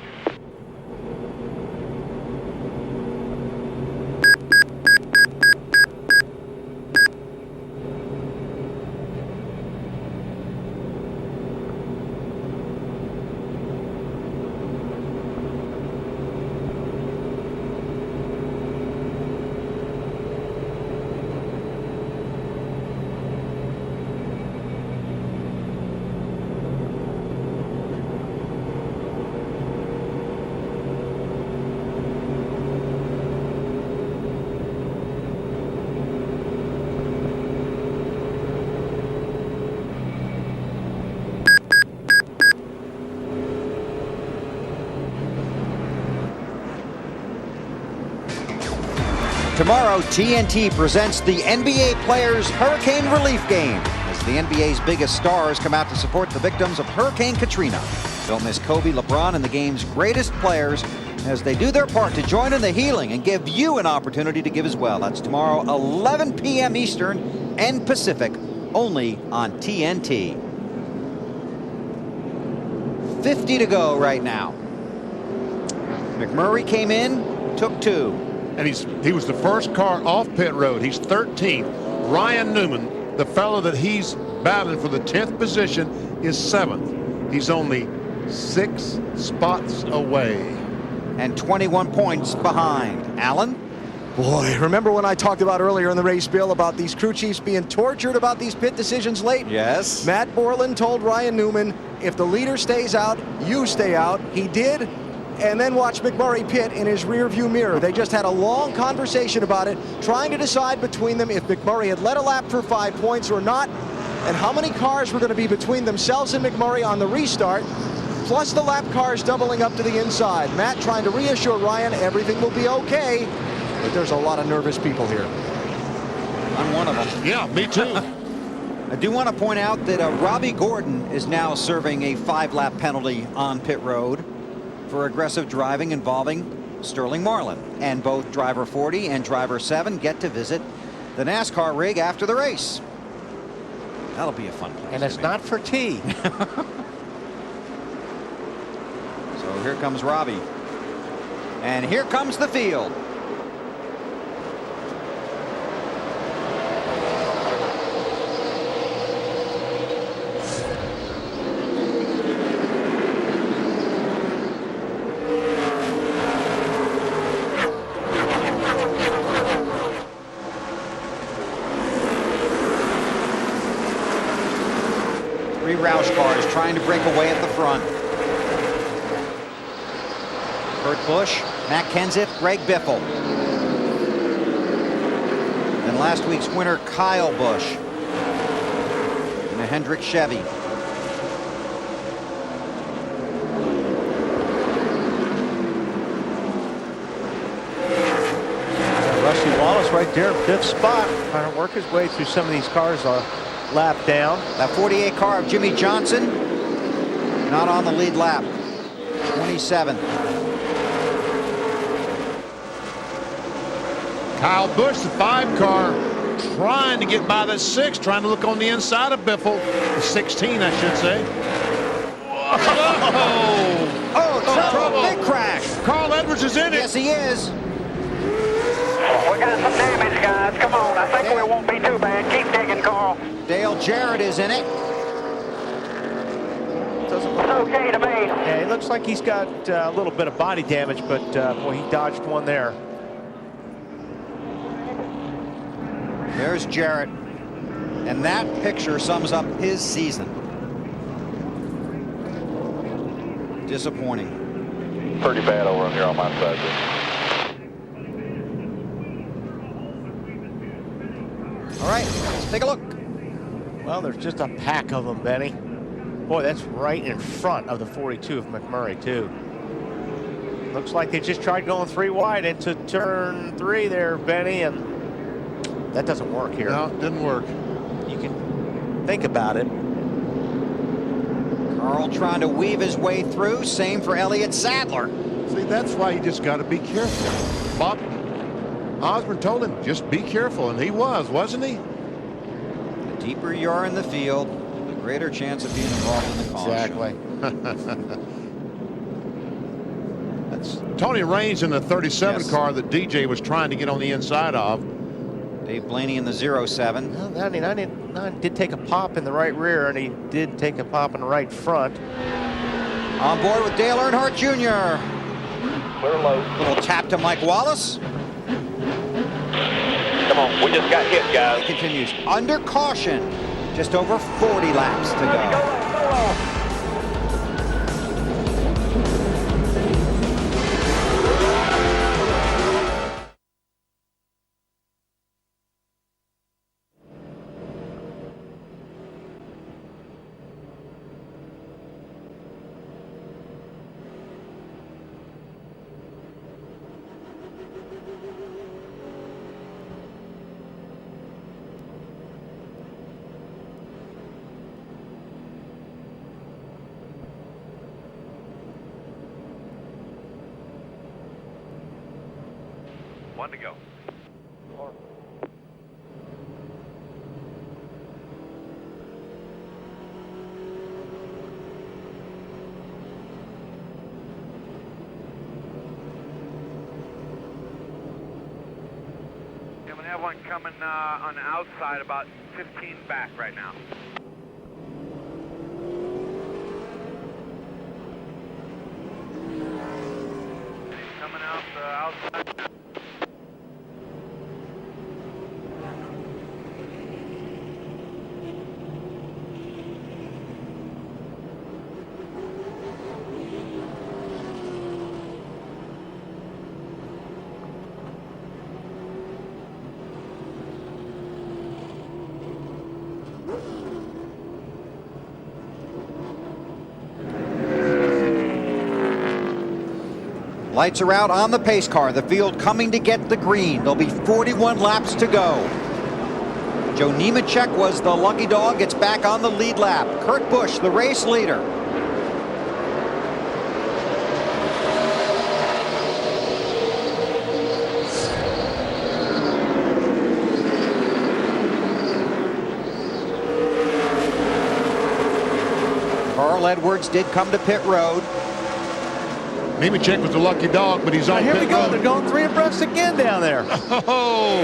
Tomorrow, TNT presents the NBA Players Hurricane Relief Game as the NBA's biggest stars come out to support the victims of Hurricane Katrina. Don't miss Kobe, LeBron, and the game's greatest players as they do their part to join in the healing and give you an opportunity to give as well. That's tomorrow, 11 p.m. Eastern and Pacific, only on TNT. 50 to go right now. McMurray came in, took 2. And he was the first car off pit road. He's 13th. Ryan Newman, the fellow that he's battling for the 10th position, is 7th. He's only 6 spots away. And 21 points behind. Allen? Boy, remember when I talked about earlier in the race, Bill, about these crew chiefs being tortured about these pit decisions late? Yes. Matt Borland told Ryan Newman, if the leader stays out, you stay out. He did. And then watch McMurray pit in his rear view mirror. They just had a long conversation about it, trying to decide between them if McMurray had led a lap for 5 points or not, and how many cars were going to be between themselves and McMurray on the restart, plus the lap cars doubling up to the inside. Matt trying to reassure Ryan everything will be okay, but there's a lot of nervous people here. I'm one of them. Yeah, me too. I do want to point out that Robbie Gordon is now serving a 5-lap penalty on pit road for aggressive driving involving Sterling Marlin. And both driver 40 and driver 7 get to visit the NASCAR rig after the race. That'll be a fun place. And it's not for tea. So here comes Robbie. And here comes the field. Roush cars trying to break away at the front. Kurt Busch, Matt Kenseth, Greg Biffle. And last week's winner, Kyle Busch in a Hendrick Chevy. Rusty Wallace right there, 5th spot, trying to work his way through some of these cars lap down. That 48 car of Jimmy Johnson, not on the lead lap. 27. Kyle Busch, the 5 car, trying to get by the 6, trying to look on the inside of Biffle. The 16, I should say. Oh, trouble. Big crash. Carl Edwards is in it. Yes, he is. We got some damage, guys. Come on. I think we won't be too bad. Keep digging, Carl. Dale Jarrett is in it. Doesn't look okay to me. Yeah, it looks like he's got a little bit of body damage, but boy, he dodged one there. There's Jarrett. And that picture sums up his season. Disappointing. Pretty bad over here on my side. All right, let's take a look. Well, there's just a pack of them, Benny. Boy, that's right in front of the 42 of McMurray, too. Looks like they just tried going 3 wide into turn 3 there, Benny, and that doesn't work here. No, it didn't work. You can think about it. Carl trying to weave his way through. Same for Elliott Sadler. See, that's why you just got to be careful. Bob Osborne told him, just be careful, and he was, wasn't he? The deeper you are in the field, the greater chance of being involved in the caution. Exactly. That's Tony Raines in the 37 Yes. car that DJ was trying to get on the inside of. Dave Blaney in the 07. Well, I did take a pop in the right rear, and he did take a pop in the right front. On board with Dale Earnhardt Jr. Clear low. Little tap to Mike Wallace. Come on, we just got hit, guys. He continues under caution. Just over 40 laps to go. 1 to go. I'm going to have one coming on the outside about 15 back right now. Coming out the outside. Lights are out on the pace car. The field coming to get the green. There'll be 41 laps to go. Joe Nemechek was the lucky dog. Gets back on the lead lap. Kurt Busch, the race leader. Carl Edwards did come to pit road. Nemechek was the lucky dog, but he's on Here pit we go. road. They're going 3 abreast again down there. Oh,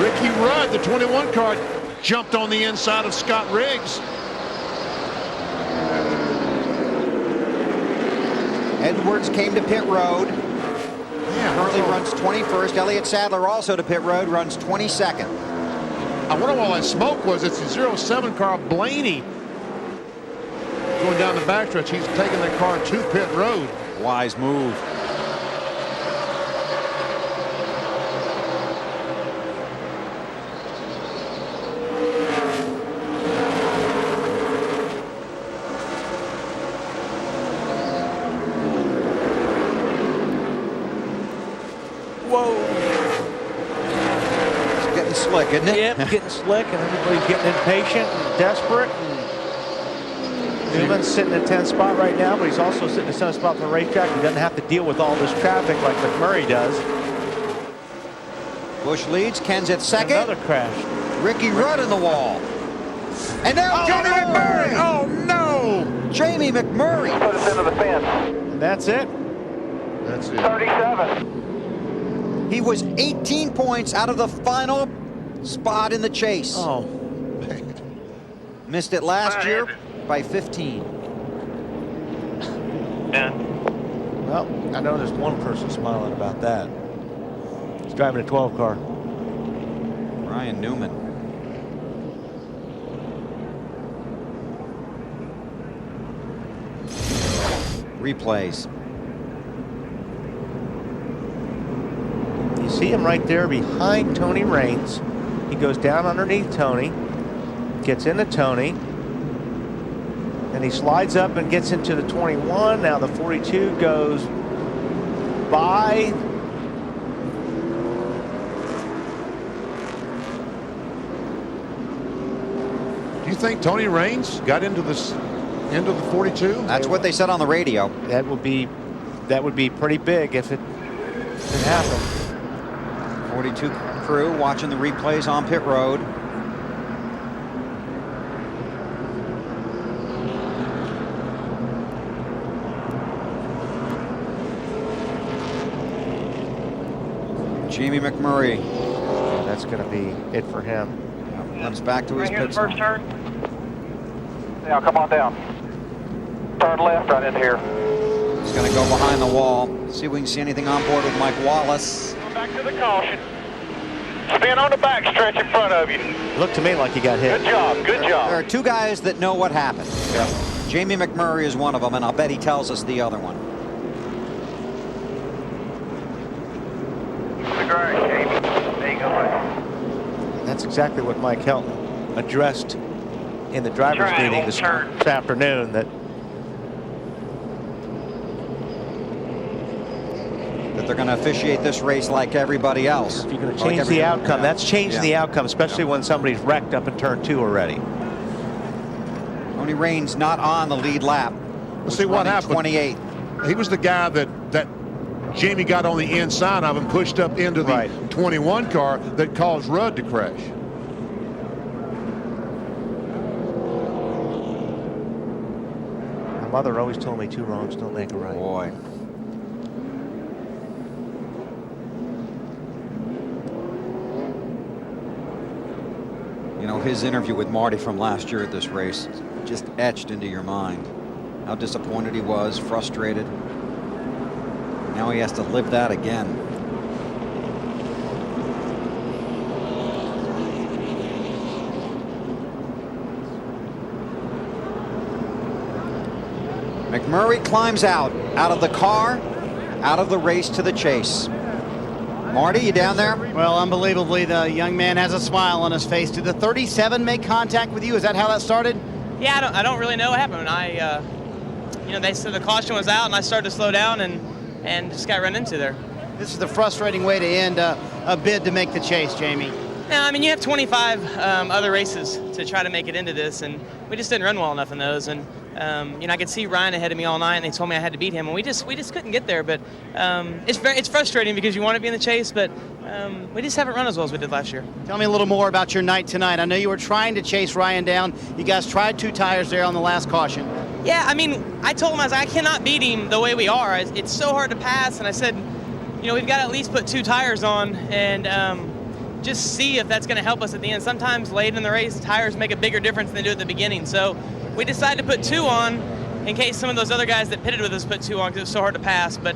Ricky Rudd, the 21 car, jumped on the inside of Scott Riggs. Edwards came to pit road. Currently runs 21st. Elliott Sadler also to pit road, runs 22nd. I wonder why that smoke was. It's the 07 car, Blaney, going down the backstretch. He's taking the car to pit road. Wise move. Whoa. It's getting slick, isn't it? Yep, getting slick, and everybody's getting impatient and desperate. Newman's sitting in 10th spot right now, but he's also sitting in 7th spot on the racetrack. He doesn't have to deal with all this traffic like McMurray does. Busch leads. Ken's at second. Another crash. Ricky Rudd in the wall. And now Jamie McMurray. Oh, no. Jamie McMurray. Put us into the fence. And that's it. That's it. 37. He was 18 points out of the final spot in the chase. Oh. Missed it last year by 15. Well, I know there's one person smiling about that. He's driving a 12 car. Ryan Newman. Replays. You see him right there behind Tony Raines. He goes down underneath Tony, gets into Tony, and he slides up and gets into the 21. Now the 42 goes by. Do you think Tony Raines got into this into the 42? That's what they said on the radio. That would be pretty big if it happened. 42 crew watching the replays on pit road. Jamie McMurray. Yeah, that's going to be it for him. Comes back to his pit First turn. Now come on down. Turn left right into here. He's going to go behind the wall. See if we can see anything on board with Mike Wallace. Back to the caution. Spin on the back stretch in front of you. Looked to me like he got hit. Good job, good job. There are two guys that know what happened. Yeah. Jamie McMurray is one of them, and I'll bet he tells us the other one. The grass, Jamie. There you go, buddy. That's exactly what Mike Helton addressed in the driver's meeting this afternoon, that they're going to officiate this race like everybody else. if you're going to change the outcome, that's changing the outcome, especially when somebody's wrecked up in turn 2 already. Tony Raines not on the lead lap. Let's see what happened. 28. He was the guy that Jamie got on the inside of him, pushed up into the 21 car that caused Rudd to crash. My mother always told me 2 wrongs don't make a right. Boy. You know, his interview with Marty from last year at this race just etched into your mind. How disappointed he was, frustrated. Now he has to live that again. McMurray climbs out of the car, out of the race to the chase. Marty, you down there? Well, unbelievably, the young man has a smile on his face. Did the 37 make contact with you? Is that how that started? Yeah, I don't really know what happened. You know, they said the caution was out, and I started to slow down and just got run into there. This is the frustrating way to end a bid to make the chase, Jamie. No, I mean, you have 25 other races to try to make it into this, and we just didn't run well enough in those. And you know, I could see Ryan ahead of me all night, and they told me I had to beat him, and we just couldn't get there. But it's frustrating because you want to be in the chase, but we just haven't run as well as we did last year. Tell me a little more about your night tonight. I know you were trying to chase Ryan down. You guys tried 2 tires there on the last caution. Yeah, I mean, I told him, I was like, I cannot beat him the way we are. It's so hard to pass, and I said, you know, we've got to at least put 2 tires on and just see if that's going to help us at the end. Sometimes late in the race, tires make a bigger difference than they do at the beginning. So we decided to put 2 on in case some of those other guys that pitted with us put 2 on because it was so hard to pass. But,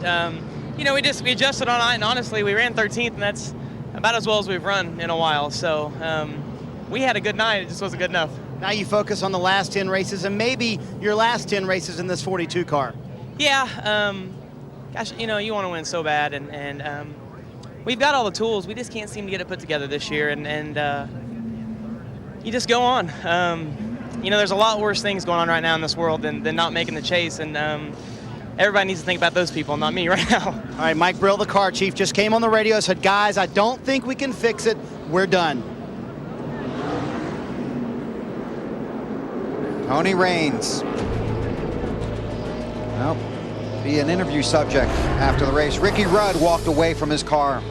you know, we adjusted on night, and honestly, we ran 13th, and that's about as well as we've run in a while. So we had a good night. It just wasn't good enough. Now you focus on the last 10 races and maybe your last 10 races in this 42 car. Yeah, gosh, you know, you want to win so bad, and we've got all the tools. We just can't seem to get it put together this year, and you just go on. You know, there's a lot worse things going on right now in this world than not making the chase, and everybody needs to think about those people, not me right now. All right, Mike Brill, the car chief, just came on the radio and said, guys, I don't think we can fix it. We're done. Tony Raines. Well, be an interview subject after the race. Ricky Rudd walked away from his car.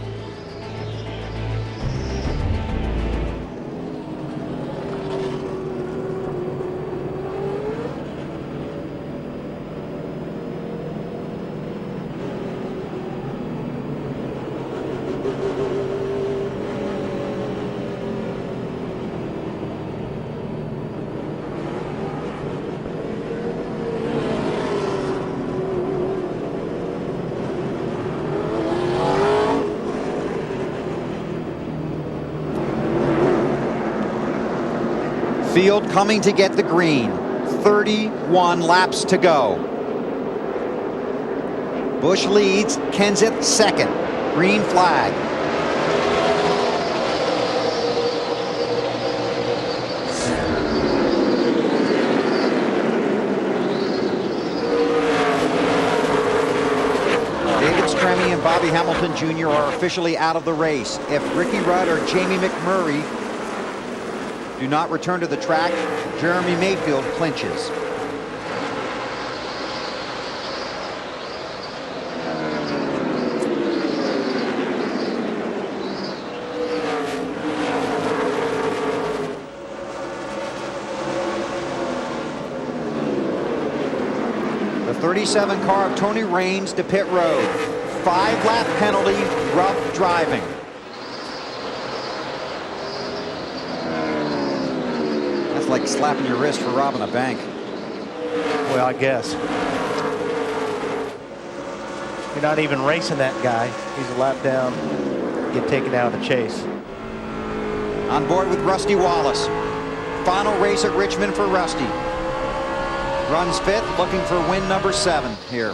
Field coming to get the green. 31 laps to go. Busch leads, Kenseth second. Green flag. David Stremme and Bobby Hamilton Jr. are officially out of the race. If Ricky Rudd or Jamie McMurray do not return to the track, Jeremy Mayfield clinches. The 37 car of Tony Raines to pit road. 5-lap penalty, rough driving. Like slapping your wrist for robbing a bank. Well, I guess. You're not even racing that guy. He's a lap down, get taken out of the chase. On board with Rusty Wallace. Final race at Richmond for Rusty. Runs fifth, looking for win number 7 here.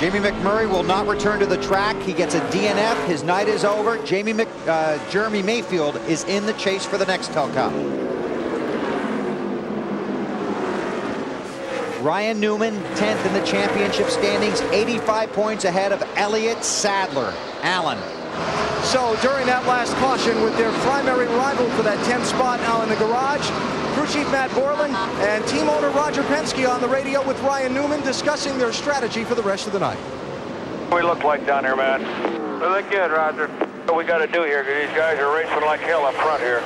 Jamie McMurray will not return to the track. He gets a DNF. His night is over. Jeremy Mayfield is in the chase for the Nextel Cup. Ryan Newman, 10th in the championship standings, 85 points ahead of Elliott Sadler. Alan. So during that last caution with their primary rival for that 10th spot now in the garage, Crew Chief Matt Borland and team owner Roger Penske on the radio with Ryan Newman discussing their strategy for the rest of the night. What do we look like down here, man? We look good, Roger. What we got to do here, because these guys are racing like hell up front here.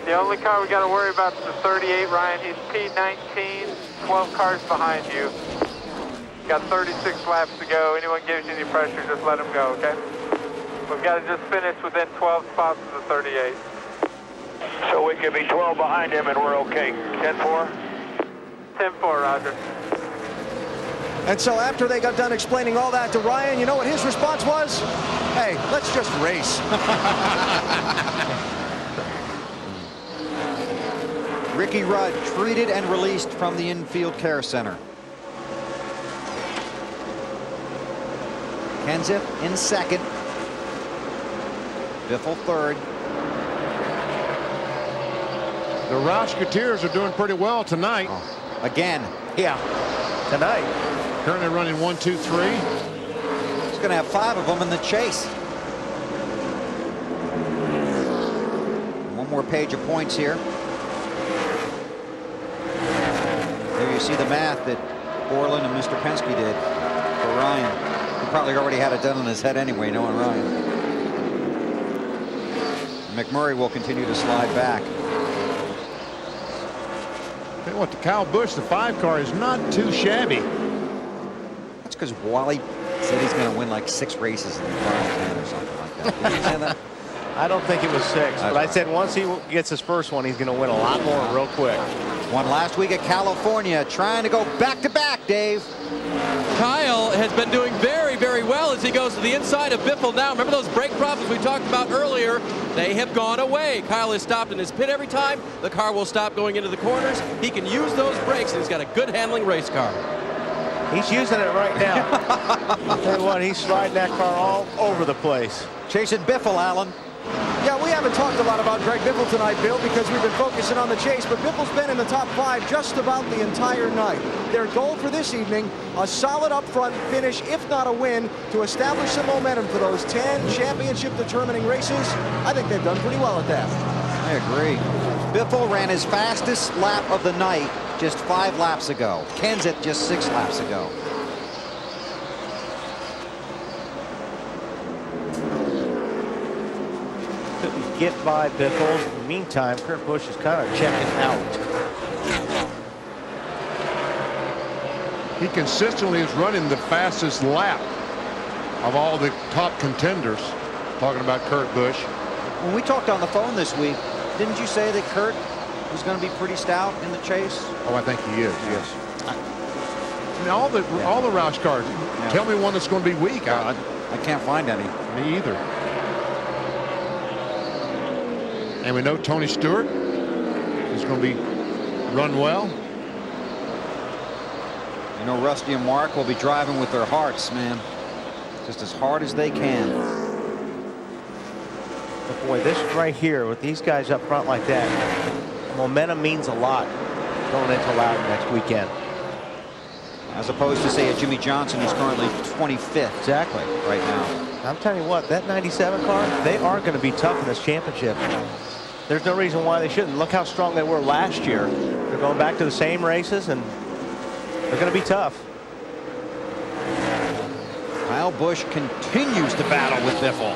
The only car we got to worry about is the 38, Ryan. He's P19, 12 cars behind you. Got 36 laps to go. Anyone gives you any pressure, just let them go, okay? We've got to just finish within 12 spots of the 38. So we could be 12 behind him and we're okay. 10-4? 10-4, Roger. And so after they got done explaining all that to Ryan, you know what his response was? Hey, let's just race. Ricky Rudd treated and released from the infield care center. Kenseth in second. Biffle third. The Roushketeers are doing pretty well tonight. Oh, again. Yeah, tonight. Currently running 1, 2, 3. He's going to have 5 of them in the chase. One more page of points here. There you see the math that Borland and Mr. Penske did for Ryan. He probably already had it done in his head anyway, knowing Ryan. McMurray will continue to slide back. Tell you what, the Kyle Busch, the 5 car, is not too shabby. That's because Wally said he's going to win like 6 races in the final 10 or something like that. Did you say that? I don't think it was 6, but I said once he gets his first one, he's going to win a lot more real quick. Won last week at California, trying to go back-to-back, Dave. Kyle has been doing very, very well as he goes to the inside of Biffle now. Remember those brake problems we talked about earlier? They have gone away. Kyle has stopped in his pit every time. The car will stop going into the corners. He can use those brakes, and he's got a good handling race car. He's using it right now. I'll tell you what, he's sliding that car all over the place. Chasing Biffle, Allen. Yeah, we haven't talked a lot about Greg Biffle tonight, Bill, because we've been focusing on the chase, but Biffle's been in the top 5 just about the entire night. Their goal for this evening, a solid up front finish, if not a win, to establish some momentum for those 10 championship-determining races. I think they've done pretty well at that. I agree. Biffle ran his fastest lap of the night just 5 laps ago. Kenseth just 6 laps ago. Couldn't get by Biffle. In the meantime, Kurt Busch is kind of checking out. He consistently is running the fastest lap of all the top contenders. Talking about Kurt Busch. When we talked on the phone this week, didn't you say that Kurt was going to be pretty stout in the chase? Oh, I think he is, yes. I mean, all the Roush cars. Yeah. Tell me one that's going to be weak. I can't find any. Me either. And we know Tony Stewart is going to be run well. You know, Rusty and Mark will be driving with their hearts, man. Just as hard as they can. But boy, this right here with these guys up front like that, momentum means a lot going into Loudon next weekend. As opposed to, say, a Jimmy Johnson who's currently 25th. Exactly. Right now. I'm telling you what, that 97 car, they are going to be tough in this championship. There's no reason why they shouldn't. Look how strong they were last year. They're going back to the same races, and they're going to be tough. Kyle Busch continues to battle with Biffle.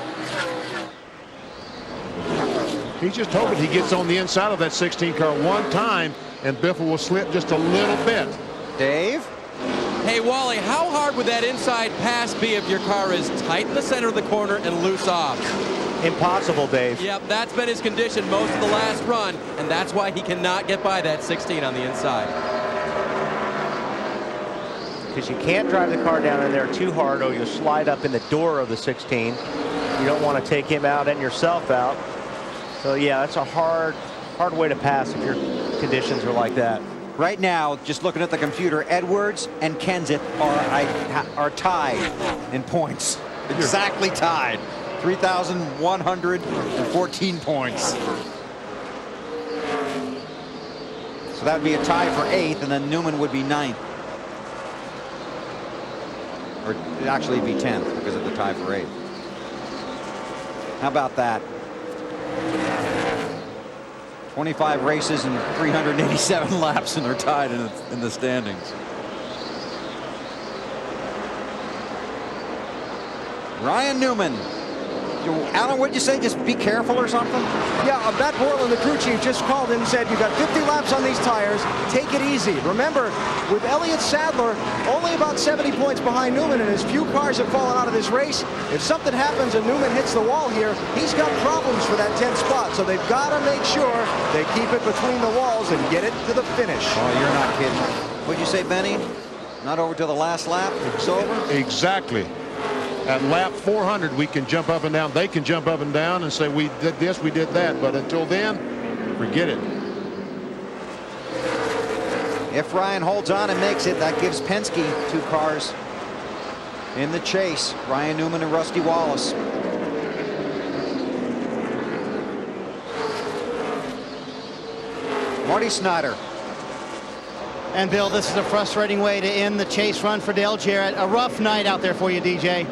He's just hoping he gets on the inside of that 16 car one time, and Biffle will slip just a little bit. Dave? Hey, Wally, how hard would that inside pass be if your car is tight in the center of the corner and loose off? Impossible, Dave. Yep, that's been his condition most of the last run, and that's why he cannot get by that 16 on the inside. Because you can't drive the car down in there too hard, or you'll slide up in the door of the 16. You don't want to take him out and yourself out. So, yeah, that's a hard way to pass if your conditions are like that. Right now, just looking at the computer, Edwards and Kenseth are tied in points. Exactly tied. 3,114 points. So that would be a tie for 8th, and then Newman would be 9th. Or it'd actually be 10th because of the tie for 8th. How about that? 25 races and 387 laps, and they're tied in the standings. Ryan Newman. Alan, what'd you say? Just be careful or something? Yeah, Matt Borland, the crew chief, just called in and said, you've got 50 laps on these tires. Take it easy. Remember, with Elliott Sadler only about 70 points behind Newman, and as few cars have fallen out of this race, if something happens and Newman hits the wall here, he's got problems for that 10th spot. So they've got to make sure they keep it between the walls and get it to the finish. Oh, you're not kidding. What'd you say, Benny? Not over to the last lap? It's over? Exactly. At lap 400, we can jump up and down. They can jump up and down and say, we did this, we did that. But until then, forget it. If Ryan holds on and makes it, that gives Penske 2 cars in the chase. Ryan Newman and Rusty Wallace. Marty Snyder. And Bill, this is a frustrating way to end the chase run for Dale Jarrett. A rough night out there for you, DJ.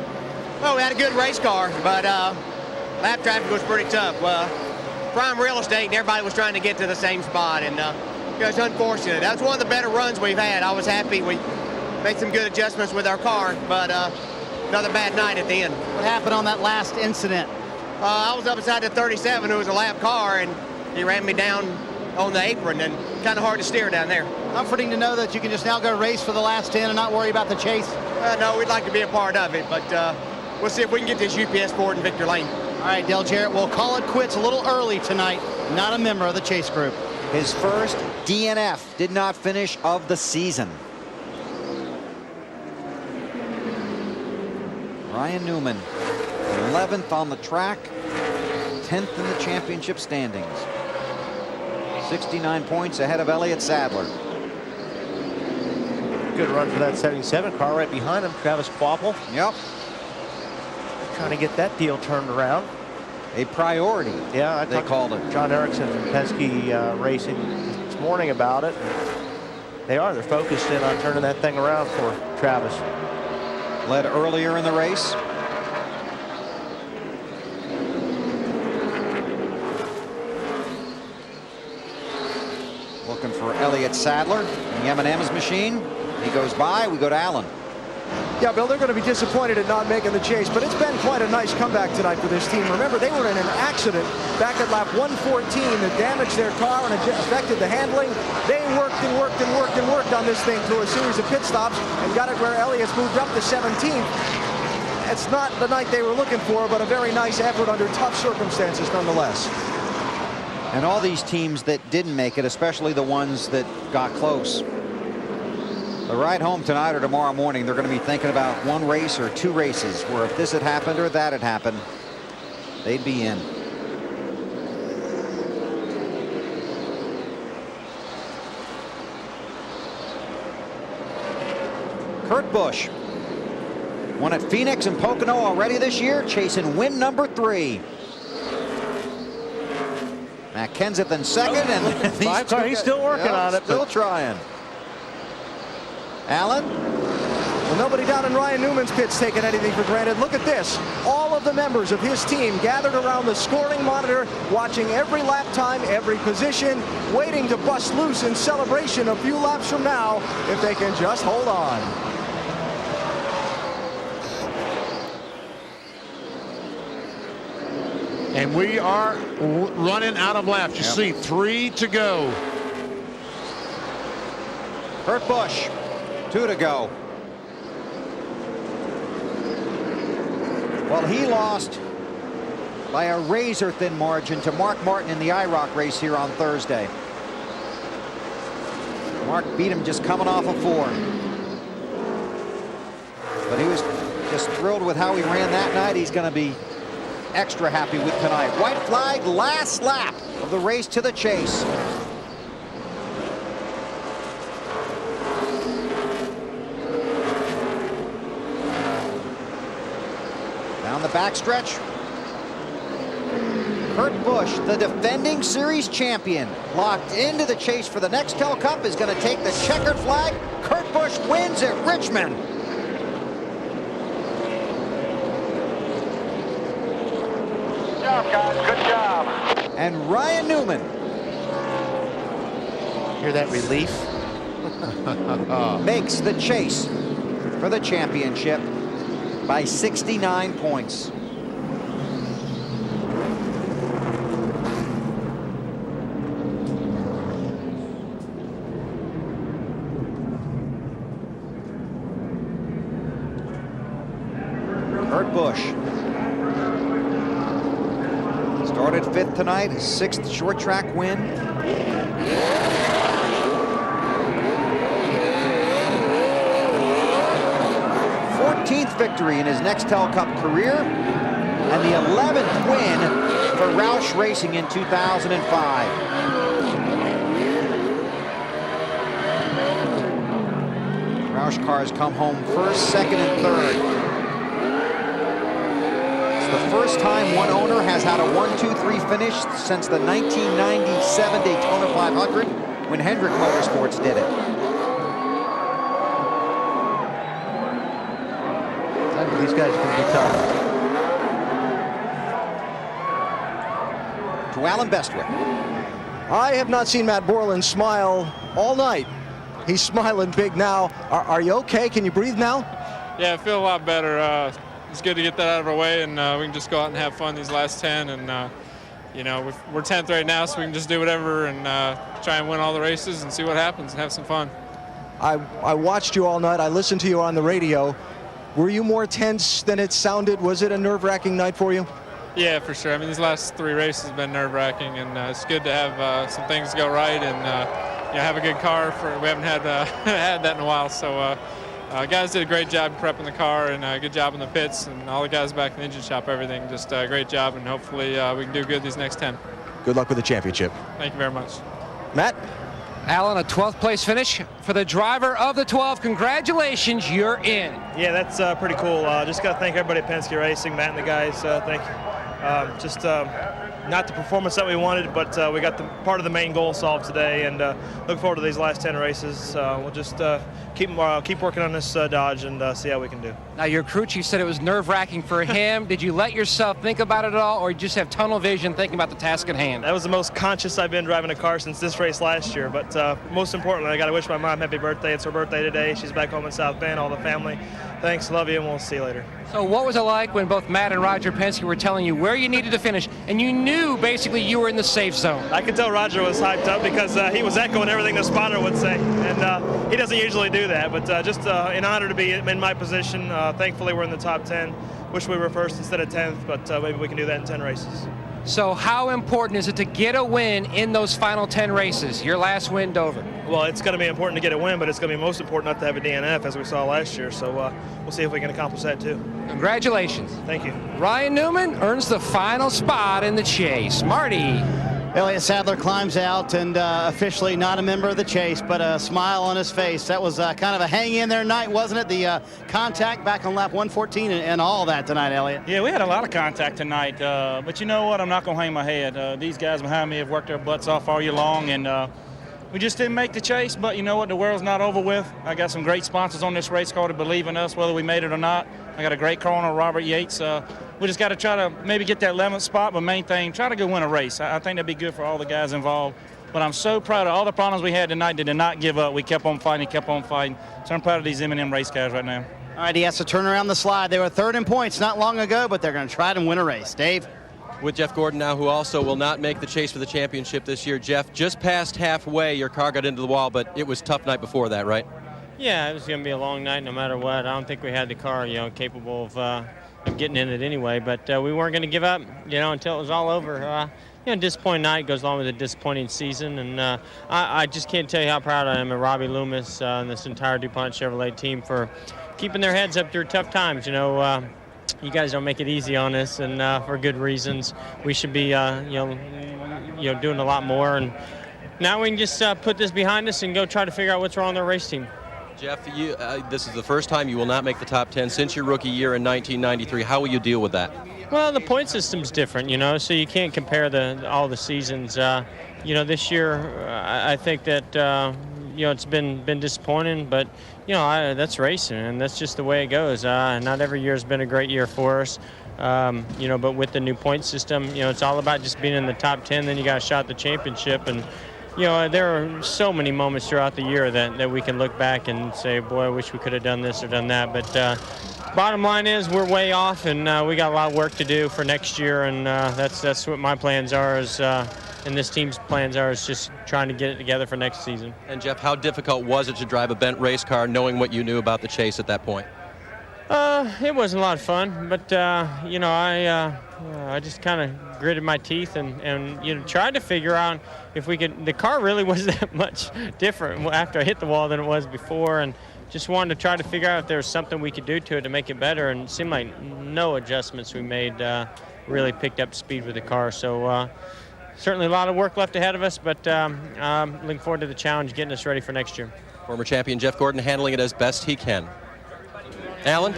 Well, we had a good race car, but lap traffic was pretty tough. Prime real estate, and everybody was trying to get to the same spot, and it was unfortunate. That was one of the better runs we've had. I was happy. We made some good adjustments with our car, but another bad night at the end. What happened on that last incident? I was up beside the 37, who was a lap car, and he ran me down on the apron, and kind of hard to steer down there. Comforting to know that you can just now go race for the last 10 and not worry about the chase. No, we'd like to be a part of it, but we'll see if we can get this UPS Ford in Victor Lane. All right, Dale Jarrett, we'll call it quits a little early tonight. Not a member of the chase group. His first DNF, did not finish of the season. Ryan Newman, 11th on the track, 10th in the championship standings. 69 points ahead of Elliott Sadler. Good run for that 77 car. Right behind him, Travis Kvapil. Yep. Trying to get that deal turned around. A priority. Yeah, they called it. John Erickson from Penske Racing this morning about it. They're focused in on turning that thing around for Travis. Led earlier in the race. Looking for Elliott Sadler in the M&M's machine. He goes by. We go to Allen. Yeah, Bill, they're going to be disappointed at not making the chase, but it's been quite a nice comeback tonight for this team. Remember, they were in an accident back at lap 114 that damaged their car and affected the handling. They worked and worked and worked and worked on this thing through a series of pit stops and got it where Elliott's moved up to 17th. It's not the night they were looking for, but a very nice effort under tough circumstances nonetheless. And all these teams that didn't make it, especially the ones that got close, the ride home tonight or tomorrow morning, they're going to be thinking about one race or 2 races where if this had happened or that had happened, they'd be in. Kurt Busch won at Phoenix and Pocono already this year, chasing win number 3. Matt Kenseth in second, and he's still working on it. Still trying. Allen? Well, nobody down in Ryan Newman's pit's taking anything for granted. Look at this. All of the members of his team gathered around the scoring monitor, watching every lap time, every position, waiting to bust loose in celebration a few laps from now if they can just hold on. And we are running out of laps. You see, 3 to go. Kurt Busch, 2 to go. Well, he lost by a razor-thin margin to Mark Martin in the IROC race here on Thursday. Mark beat him just coming off a 4. But he was just thrilled with how he ran that night. He's going to be extra happy with tonight. White flag, last lap of the race to the chase. Down the backstretch. Kurt Busch, the defending series champion, locked into the chase for the Nextel Cup, is going to take the checkered flag. Kurt Busch wins at Richmond. Good job, guys. Good job. And Ryan Newman Hear that relief? Makes the chase for the championship by 69 points. Kurt Busch started 5th tonight, his 6th short track win. 14th victory in his Nextel Cup career, and the 11th win for Roush Racing in 2005. Roush cars come home 1st, 2nd, and 3rd. It's the first time one owner has had a 1-2-3 finish since the 1997 Daytona 500 when Hendrick Motorsports did it. These guys are going to be tough. To Alan Bestwick. I have not seen Matt Borland smile all night. He's smiling big now. Are you okay? Can you breathe now? Yeah, I feel a lot better. It's good to get that out of our way, and we can just go out and have fun these last 10. And you know, we're 10th right now, so we can just do whatever and try and win all the races and see what happens and have some fun. I watched you all night. I listened to you on the radio. Were you more tense than it sounded? Was it a nerve-wracking night for you? Yeah, for sure. I mean, these last 3 races have been nerve-wracking, and it's good to have some things go right and you know, have a good car. We haven't had had that in a while, so guys did a great job prepping the car and a good job in the pits, and all the guys back in the engine shop, everything, just a great job, and hopefully we can do good these next 10. Good luck with the championship. Thank you very much. Matt? Alan, a 12th place finish for the driver of the 12. Congratulations, you're in. Yeah, that's pretty cool. Just got to thank everybody at Penske Racing, Matt and the guys. Thank you. Just not the performance that we wanted, but we got the part of the main goal solved today, and look forward to these last 10 races. We'll just keep working on this Dodge and see how we can do. Now, your crew chief said it was nerve-wracking for him. Did you let yourself think about it at all, or you just have tunnel vision thinking about the task at hand? That was the most conscious I've been driving a car since this race last year, but most importantly, I got to wish my mom happy birthday. It's her birthday today. She's back home in South Bend, all the family. Thanks, love you, and we'll see you later. So what was it like when both Matt and Roger Penske were telling you where you needed to finish, and you knew basically you were in the safe zone? I could tell Roger was hyped up because he was echoing everything the spotter would say, and he doesn't usually do that, but just an honor to be in my position. Thankfully, we're in the top 10. Wish we were first instead of 10th, but maybe we can do that in 10 races. So how important is it to get a win in those final 10 races, your last win, Dover? Well, it's going to be important to get a win, but it's going to be most important not to have a DNF, as we saw last year. So we'll see if we can accomplish that, too. Congratulations. Thank you. Ryan Newman earns the final spot in the chase. Marty. Elliott Sadler climbs out and officially not a member of the chase, but a smile on his face. That was kind of a hang-in-there night, wasn't it? The contact back on lap 114 and all that tonight, Elliott. Yeah, we had a lot of contact tonight, but you know what? I'm not going to hang my head. These guys behind me have worked their butts off all year long, and we just didn't make the chase, but you know what? The world's not over with. I got some great sponsors on this race car to believe in us, whether we made it or not. I got a great car owner, Robert Yates. We just got to try to maybe get that 11th spot, but main thing, try to go win a race. I think that'd be good for all the guys involved. But I'm so proud of all the problems we had tonight. They did not give up. We kept on fighting, kept on fighting. So I'm proud of these M&M race cars right now. All right, he has to turn around the slide. They were 3rd in points not long ago, but they're going to try to win a race. Dave? With Jeff Gordon now, who also will not make the chase for the championship this year. Jeff, just past halfway, your car got into the wall, but it was a tough night before that, right? Yeah, it was going to be a long night no matter what. I don't think we had the car, capable of getting in it anyway, but we weren't going to give up, until it was all over. Disappointing night goes along with a disappointing season, and I just can't tell you how proud I am of Robbie Loomis and this entire DuPont Chevrolet team for keeping their heads up through tough times. You guys don't make it easy on us, and for good reasons. We should be, doing a lot more, and now we can just put this behind us and go try to figure out what's wrong with our race team. Jeff, this is the first time you will not make the top 10 since your rookie year in 1993. How will you deal with that? Well, the point system's different, so you can't compare all the seasons. This year, I think that it's been disappointing, but that's racing, and that's just the way it goes. Not every year has been a great year for us. But with the new point system, it's all about just being in the top 10. Then you got a shot at the championship, and you know, there are so many moments throughout the year that we can look back and say, boy, I wish we could have done this or done that. But bottom line is we're way off, and we got a lot of work to do for next year, and that's what my plans are, and this team's plans are, is just trying to get it together for next season. And Jeff, how difficult was it to drive a bent race car knowing what you knew about the chase at that point? It wasn't a lot of fun, but you know, I just kind of gritted my teeth and you know, tried to figure out if we could. The car really wasn't that much different after I hit the wall than it was before, and just wanted to try to figure out if there was something we could do to it to make it better. And it seemed like no adjustments we made really picked up speed with the car. So certainly a lot of work left ahead of us, but looking forward to the challenge, getting us ready for next year. Former champion Jeff Gordon handling it as best he can. Alan?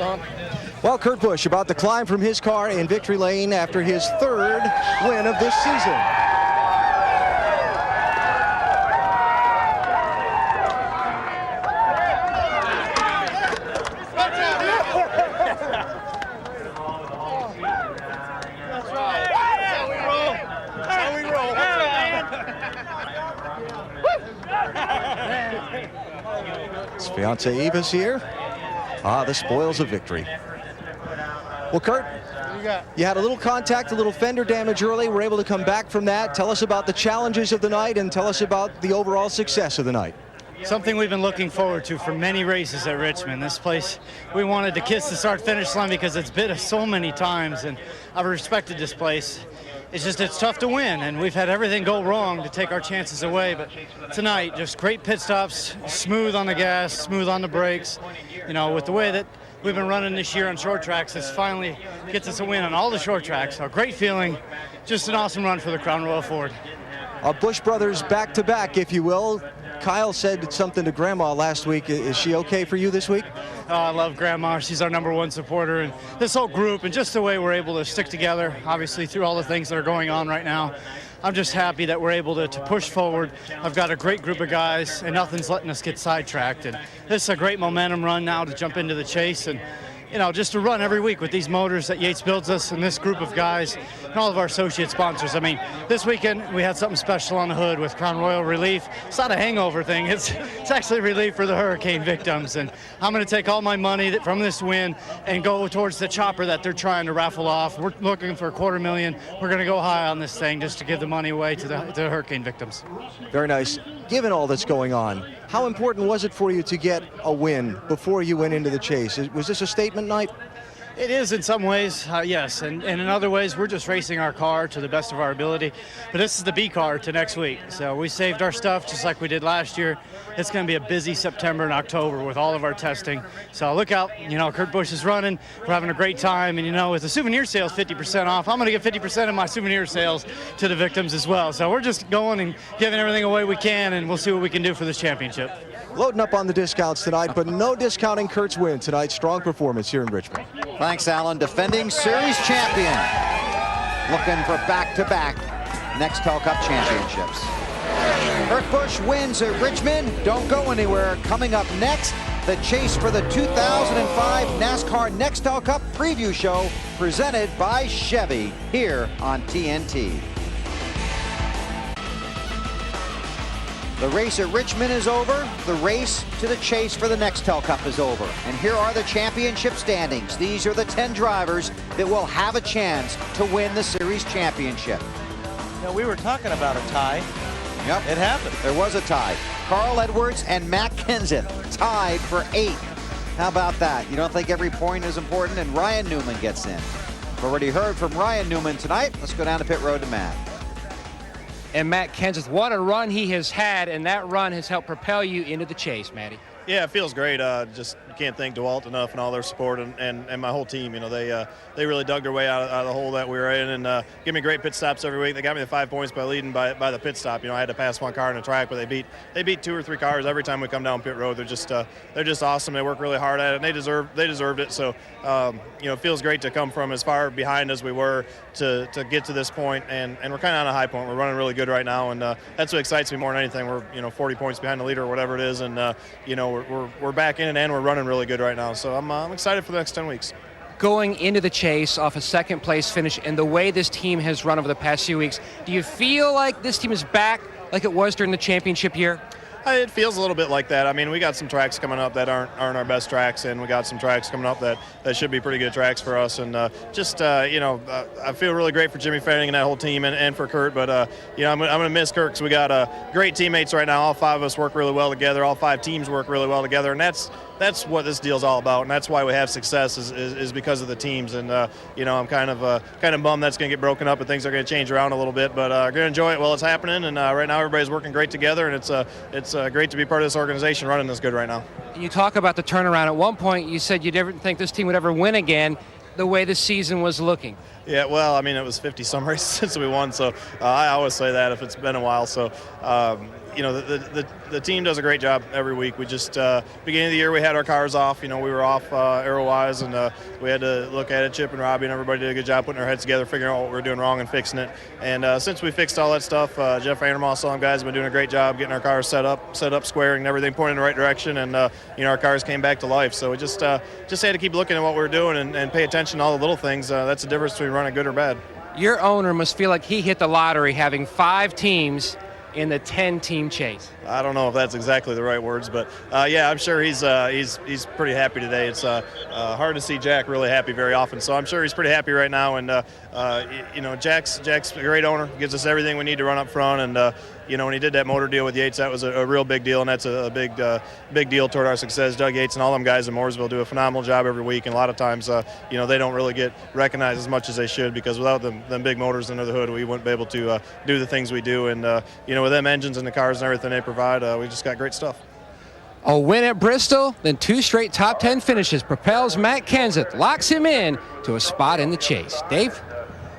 Well, Kurt Busch about to climb from his car in victory lane after his 3rd win of this season. His fiance Eva's here. The spoils of victory. Well, Kurt, you had a little contact, a little fender damage early. We're able to come back from that. Tell us about the challenges of the night and tell us about the overall success of the night. Something we've been looking forward to for many races at Richmond. This place, we wanted to kiss the start-finish line because it's been so many times, and I've respected this place. It's just, it's tough to win, and we've had everything go wrong to take our chances away. But tonight, just great pit stops, smooth on the gas, smooth on the brakes. You know, with the way that we've been running this year on short tracks, this finally gets us a win on all the short tracks. So great feeling, just an awesome run for the Crown Royal Ford. Busch brothers back-to-back, if you will. Kyle said something to Grandma last week. Is she okay for you this week? Oh, I love Grandma. She's our #1 supporter, and this whole group, and just the way we're able to stick together, obviously through all the things that are going on right now. I'm just happy that we're able to push forward. I've got a great group of guys, and nothing's letting us get sidetracked. And this is a great momentum run now to jump into the chase, and you know, just to run every week with these motors that Yates builds us and this group of guys and all of our associate sponsors. I mean, this weekend we had something special on the hood with Crown Royal Relief. It's not a hangover thing. It's actually relief for the hurricane victims. And I'm going to take all my money from this win and go towards the chopper that they're trying to raffle off. We're looking for $250,000. We're going to go high on this thing just to give the money away to the hurricane victims. Very nice. Given all that's going on, how important was it for you to get a win before you went into the chase? Was this a statement night? It is in some ways, yes, and in other ways we're just racing our car to the best of our ability. But this is the B car to next week, so we saved our stuff just like we did last year. It's going to be a busy September and October with all of our testing. So look out, you know, Kurt Busch is running. We're having a great time, and you know, with the souvenir sales 50% off, I'm going to give 50% of my souvenir sales to the victims as well. So we're just going and giving everything away we can, and we'll see what we can do for this championship. Loading up on the discounts tonight, but no discounting Kurt's win tonight. Strong performance here in Richmond. Thanks, Alan. Defending series champion. Looking for back-to-back Nextel Cup championships. Kurt Busch wins at Richmond. Don't go anywhere. Coming up next, the chase for the 2005 NASCAR Nextel Cup preview show presented by Chevy here on TNT. The race at Richmond is over. The race to the chase for the Nextel Cup is over. And here are the championship standings. These are the 10 drivers that will have a chance to win the series championship. Now, we were talking about a tie. Yep. It happened. There was a tie. Carl Edwards and Matt Kenseth tied for 8th. How about that? You don't think every point is important? And Ryan Newman gets in. We've already heard from Ryan Newman tonight. Let's go down to pit road to Matt. And Matt Kenseth, what a run he has had, and that run has helped propel you into the chase, Matty. Yeah, it feels great. Just can't thank DeWalt enough and all their support and my whole team. You know, they really dug their way out of the hole that we were in and give me great pit stops every week. They got me the 5 points by leading by the pit stop. You know, I had to pass one car in the track, but they beat 2 or 3 cars every time we come down pit road. They're just awesome. They work really hard at it, and they deserved it. So you know, it feels great to come from as far behind as we were to get to this point, and we're kind of on a high point. We're running really good right now, and that's what excites me more than anything. We're 40 points behind the leader or whatever it is, and you know, we're back in and we're running really good right now. So I'm excited for the next 10 weeks. Going into the chase off a second-place finish and the way this team has run over the past few weeks, do you feel like this team is back like it was during the championship year? It feels a little bit like that. I mean, we got some tracks coming up that aren't our best tracks, and we got some tracks coming up that should be pretty good tracks for us. And I feel really great for Jimmy Fanning and that whole team, and for Kurt. But I'm going to miss Kurt because we got great teammates right now. All 5 of us work really well together. All 5 teams work really well together, and that's what this deal's all about, and that's why we have success is because of the teams. And I'm kind of bummed that's going to get broken up and things are going to change around a little bit, but going to enjoy it while it's happening. And right now everybody's working great together, and it's great to be part of this organization running this good right now. You talk about the turnaround. At one point, you said you didn't think this team would ever win again the way the season was looking. Yeah, well, I mean, it was 50-some races since we won, so I always say that if it's been a while. So, the team does a great job every week. We just, beginning of the year, we had our cars off. We were off aero-wise, and we had to look at it. Chip and Robbie and everybody did a good job putting our heads together, figuring out what we were doing wrong and fixing it. And since we fixed all that stuff, Jeff Andermoss and guys have been doing a great job getting our cars set up, squaring, and everything pointing in the right direction. And, our cars came back to life. So we just had to keep looking at what we were doing and pay attention to all the little things. That's the difference between running good or bad. Your owner must feel like he hit the lottery having 5 teams in the 10-team chase. I don't know if that's exactly the right words, but yeah, I'm sure he's pretty happy today. It's hard to see Jack really happy very often, so I'm sure he's pretty happy right now. And Jack's a great owner, gives us everything we need to run up front. And when he did that motor deal with Yates, that was a real big deal, and that's a big deal toward our success. Doug Yates and all them guys in Mooresville do a phenomenal job every week, and a lot of times they don't really get recognized as much as they should, because without them big motors under the hood, we wouldn't be able to do the things we do. And with them engines and the cars and everything they provide, we just got great stuff. A win at Bristol, then 2 straight top 10 finishes propels Matt Kenseth, locks him in to a spot in the chase. Dave?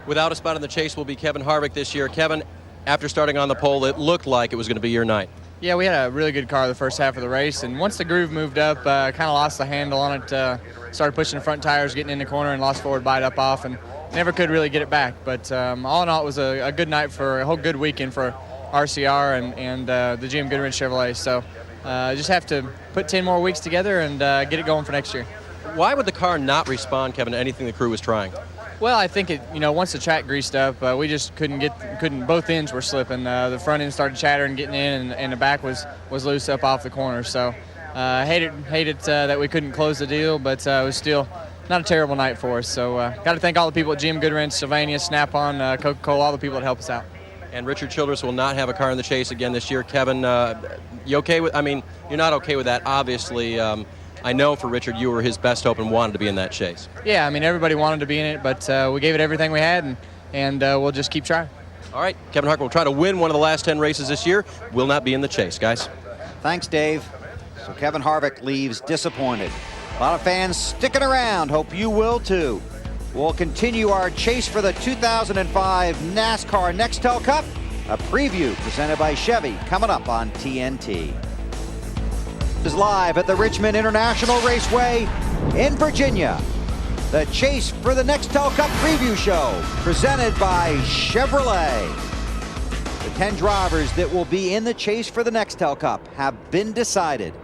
Without a spot in the chase will be Kevin Harvick this year. Kevin, after starting on the pole, it looked like it was going to be your night. Yeah, we had a really good car the first half of the race, and once the groove moved up, kind of lost the handle on it, started pushing the front tires, getting in the corner, and lost forward bite up off, and never could really get it back. But all in all, it was a good night for a whole good weekend for RCR and the GM Goodwrench Chevrolet. So just have to put 10 more weeks together and get it going for next year. Why would the car not respond, Kevin, to anything the crew was trying? Well, I think once the track greased up, we just couldn't. Both ends were slipping. The front end started chattering, getting in, and the back was loose up off the corner. So hated that we couldn't close the deal, but it was still not a terrible night for us. So got to thank all the people at GM Goodwrench, Sylvania, Snap-on, Coca-Cola, all the people that helped us out. And Richard Childress will not have a car in the chase again this year. Kevin, you okay with? I mean, you're not okay with that, obviously. I know for Richard, you were his best hope and wanted to be in that chase. Yeah, I mean, everybody wanted to be in it, but we gave it everything we had, and we'll just keep trying. All right, Kevin Harvick will try to win one of the last 10 races this year. Will not be in the chase, guys. Thanks, Dave. So Kevin Harvick leaves disappointed. A lot of fans sticking around. Hope you will, too. We'll continue our chase for the 2005 NASCAR Nextel Cup. A preview presented by Chevy coming up on TNT. Is live at the Richmond International Raceway in Virginia. The chase for the Nextel Cup preview show presented by Chevrolet. The 10 drivers that will be in the chase for the Nextel Cup have been decided.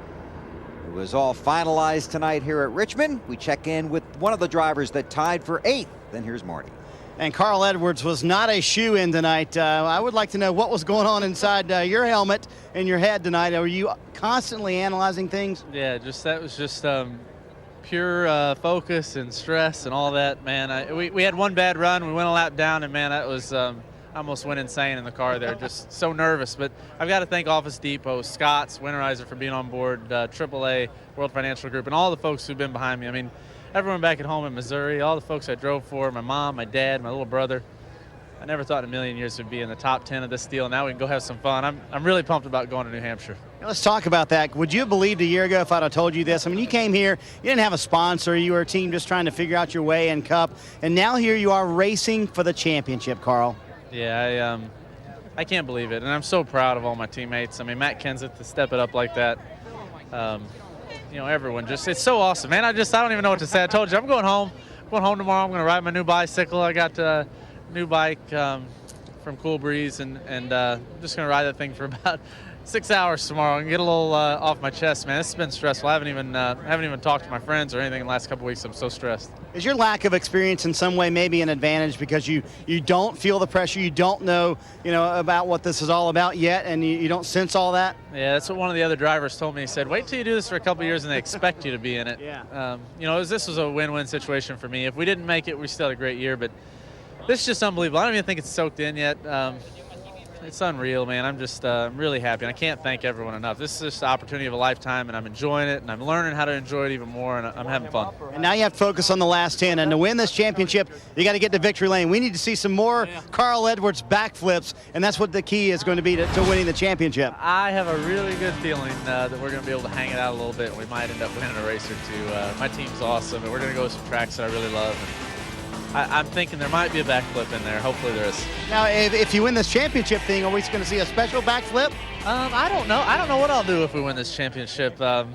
It was all finalized tonight here at Richmond. We check in with one of the drivers that tied for 8th. Then here's Marty. And Carl Edwards was not a shoe-in tonight. I would like to know what was going on inside your helmet and your head tonight. Were you constantly analyzing things? Yeah, that was just pure focus and stress and all that, man. We had one bad run. We went a lap down, and, man, that was I almost went insane in the car there, just so nervous. But I've got to thank Office Depot, Scott's, Winterizer for being on board, AAA, World Financial Group, and all the folks who've been behind me. I mean, everyone back at home in Missouri, all the folks I drove for, my mom, my dad, my little brother. I never thought in a million years we'd be in the top 10 of this deal. Now we can go have some fun. I'm really pumped about going to New Hampshire. Let's talk about that. Would you have believed a year ago if I'd have told you this? I mean, you came here, you didn't have a sponsor, you were a team just trying to figure out your way in Cup, and now here you are racing for the championship, Carl. Yeah, I can't believe it, and I'm so proud of all my teammates. I mean, Matt Kenseth to step it up like that. Everyone it's so awesome, man. I don't even know what to say. I told you, I'm going home. Tomorrow. I'm going to ride my new bicycle. I got a new bike from Cool Breeze, and I'm just going to ride that thing for about 6 hours tomorrow and get a little off my chest, man. This has been stressful. I haven't even talked to my friends or anything in the last couple weeks. I'm so stressed. Is your lack of experience in some way maybe an advantage because you don't feel the pressure, you don't know, about what this is all about yet, and you don't sense all that? Yeah, that's what one of the other drivers told me. He said, wait till you do this for a couple of years and they expect you to be in it. Yeah. This was a win-win situation for me. If we didn't make it, we still had a great year, but this is just unbelievable. I don't even think it's soaked in yet. It's unreal, man. I'm just really happy, and I can't thank everyone enough. This is just the opportunity of a lifetime, and I'm enjoying it, and I'm learning how to enjoy it even more, and I'm having fun. And now you have to focus on the last 10, and to win this championship, you got to get to victory lane. We need to see some more Carl Edwards backflips, and that's what the key is going to be to winning the championship. I have a really good feeling that we're going to be able to hang it out a little bit, and we might end up winning a race or two. My team's awesome, and we're going to go with some tracks that I really love. I'm thinking there might be a backflip in there. Hopefully there is. Now, if you win this championship thing, are we going to see a special backflip? I don't know. I don't know what I'll do if we win this championship. I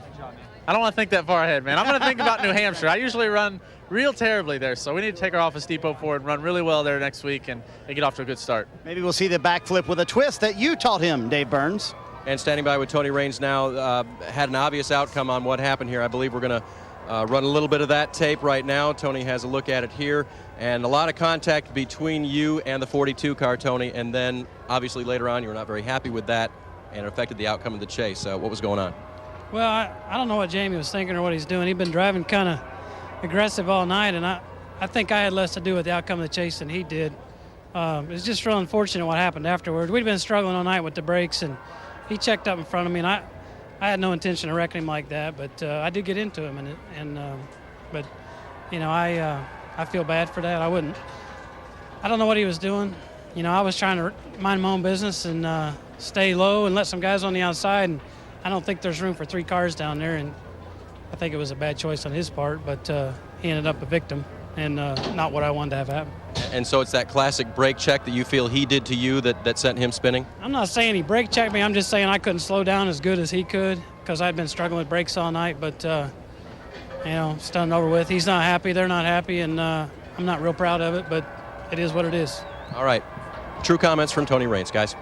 don't want to think that far ahead, man. I'm going to think about New Hampshire. I usually run real terribly there, so we need to take our Office Depot forward and run really well there next week and get off to a good start. Maybe we'll see the backflip with a twist that you taught him, Dave Burns. And standing by with Tony Raines now, had an obvious outcome on what happened here. I believe we're going to run a little bit of that tape right now. Tony has a look at it here, and a lot of contact between you and the 42 car, Tony, and then obviously later on you were not very happy with that, and it affected the outcome of the chase. What was going on? Well, I don't know what Jamie was thinking or what he's doing. He'd been driving kind of aggressive all night, and I think I had less to do with the outcome of the chase than he did. It's just real unfortunate what happened afterward. We'd been struggling all night with the brakes, and he checked up in front of me, and I had no intention of wrecking him like that, but I did get into him, but I feel bad for that. I don't know what he was doing. I was trying to mind my own business and stay low and let some guys on the outside, and I don't think there's room for 3 cars down there, and I think it was a bad choice on his part, but he ended up a victim and not what I wanted to have happen. And so it's that classic brake check that you feel he did to you that sent him spinning? I'm not saying he brake checked me. I'm just saying I couldn't slow down as good as he could because I'd been struggling with brakes all night. But, it's done and over with. He's not happy. They're not happy. And I'm not real proud of it, but it is what it is. All right. True comments from Tony Raines, guys.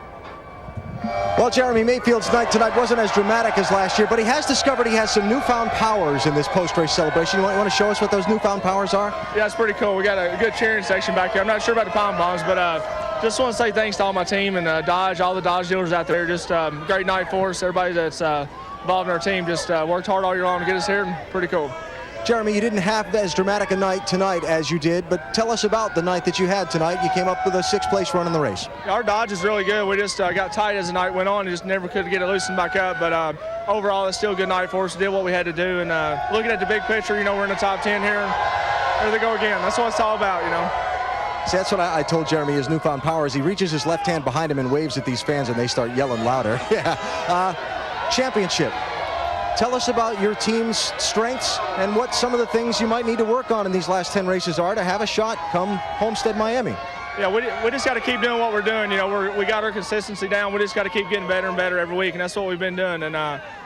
Well, Jeremy Mayfield's night tonight wasn't as dramatic as last year, but he has discovered he has some newfound powers in this post-race celebration. You want to show us what those newfound powers are? Yeah, it's pretty cool. We got a good cheering section back here. I'm not sure about the pom-poms, but just want to say thanks to all my team and Dodge, all the Dodge dealers out there. Just great night for us. Everybody that's involved in our team just worked hard all year long to get us here. Pretty cool. Jeremy, you didn't have as dramatic a night tonight as you did, but tell us about the night that you had tonight. You came up with a 6th place run in the race. Our Dodge is really good. We just got tight as the night went on and just never could get it loosened back up. But overall, it's still a good night for us. We did what we had to do. And looking at the big picture, we're in the top 10 here. There they go again. That's what it's all about, See, that's what I told Jeremy, his newfound powers. He reaches his left hand behind him and waves at these fans, and they start yelling louder. Yeah. Championship. Tell us about your team's strengths and what some of the things you might need to work on in these last 10 races are to have a shot come Homestead, Miami. Yeah, we just got to keep doing what we're doing. We got our consistency down. We just got to keep getting better and better every week, and that's what we've been doing. And,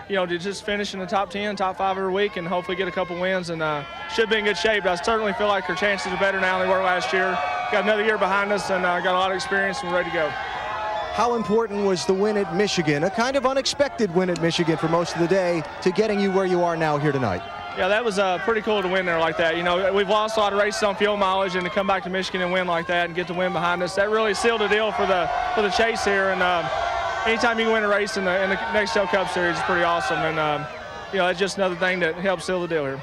to just finish in the top 10, top 5 every week and hopefully get a couple wins and should be in good shape. I certainly feel like our chances are better now than they were last year. Got another year behind us and got a lot of experience and we're ready to go. How important was the win at Michigan, a kind of unexpected win at Michigan for most of the day, to getting you where you are now here tonight? Yeah, that was pretty cool to win there like that. We've lost a lot of races on fuel mileage, and to come back to Michigan and win like that and get the win behind us, that really sealed the deal for the chase here. And anytime you can win a race in the Nextel Cup Series is pretty awesome. And that's just another thing that helps seal the deal here.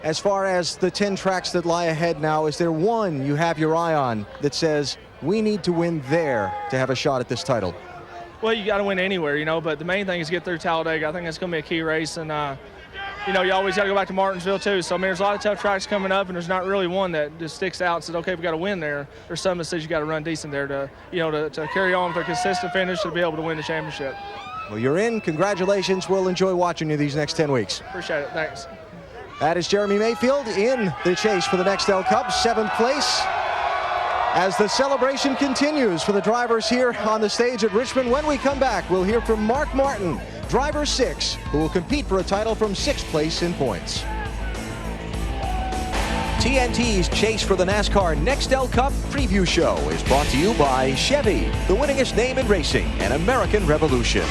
As far as the 10 tracks that lie ahead now, is there one you have your eye on that says, we need to win there to have a shot at this title? Well, you got to win anywhere, but the main thing is get through Talladega. I think that's going to be a key race. And, you always got to go back to Martinsville, too. So, there's a lot of tough tracks coming up, and there's not really one that just sticks out and says, okay, we got to win there. There's some that says you got to run decent there to carry on with a consistent finish to be able to win the championship. Well, you're in. Congratulations. We'll enjoy watching you these next 10 weeks. Appreciate it. Thanks. That is Jeremy Mayfield in the chase for the Nextel Cup, 7th place. As the celebration continues for the drivers here on the stage at Richmond. When we come back, we'll hear from Mark Martin, driver 6, who will compete for a title from 6th place in points. TNT's Chase for the NASCAR Nextel Cup preview show is brought to you by Chevy, the winningest name in racing, and American Revolution.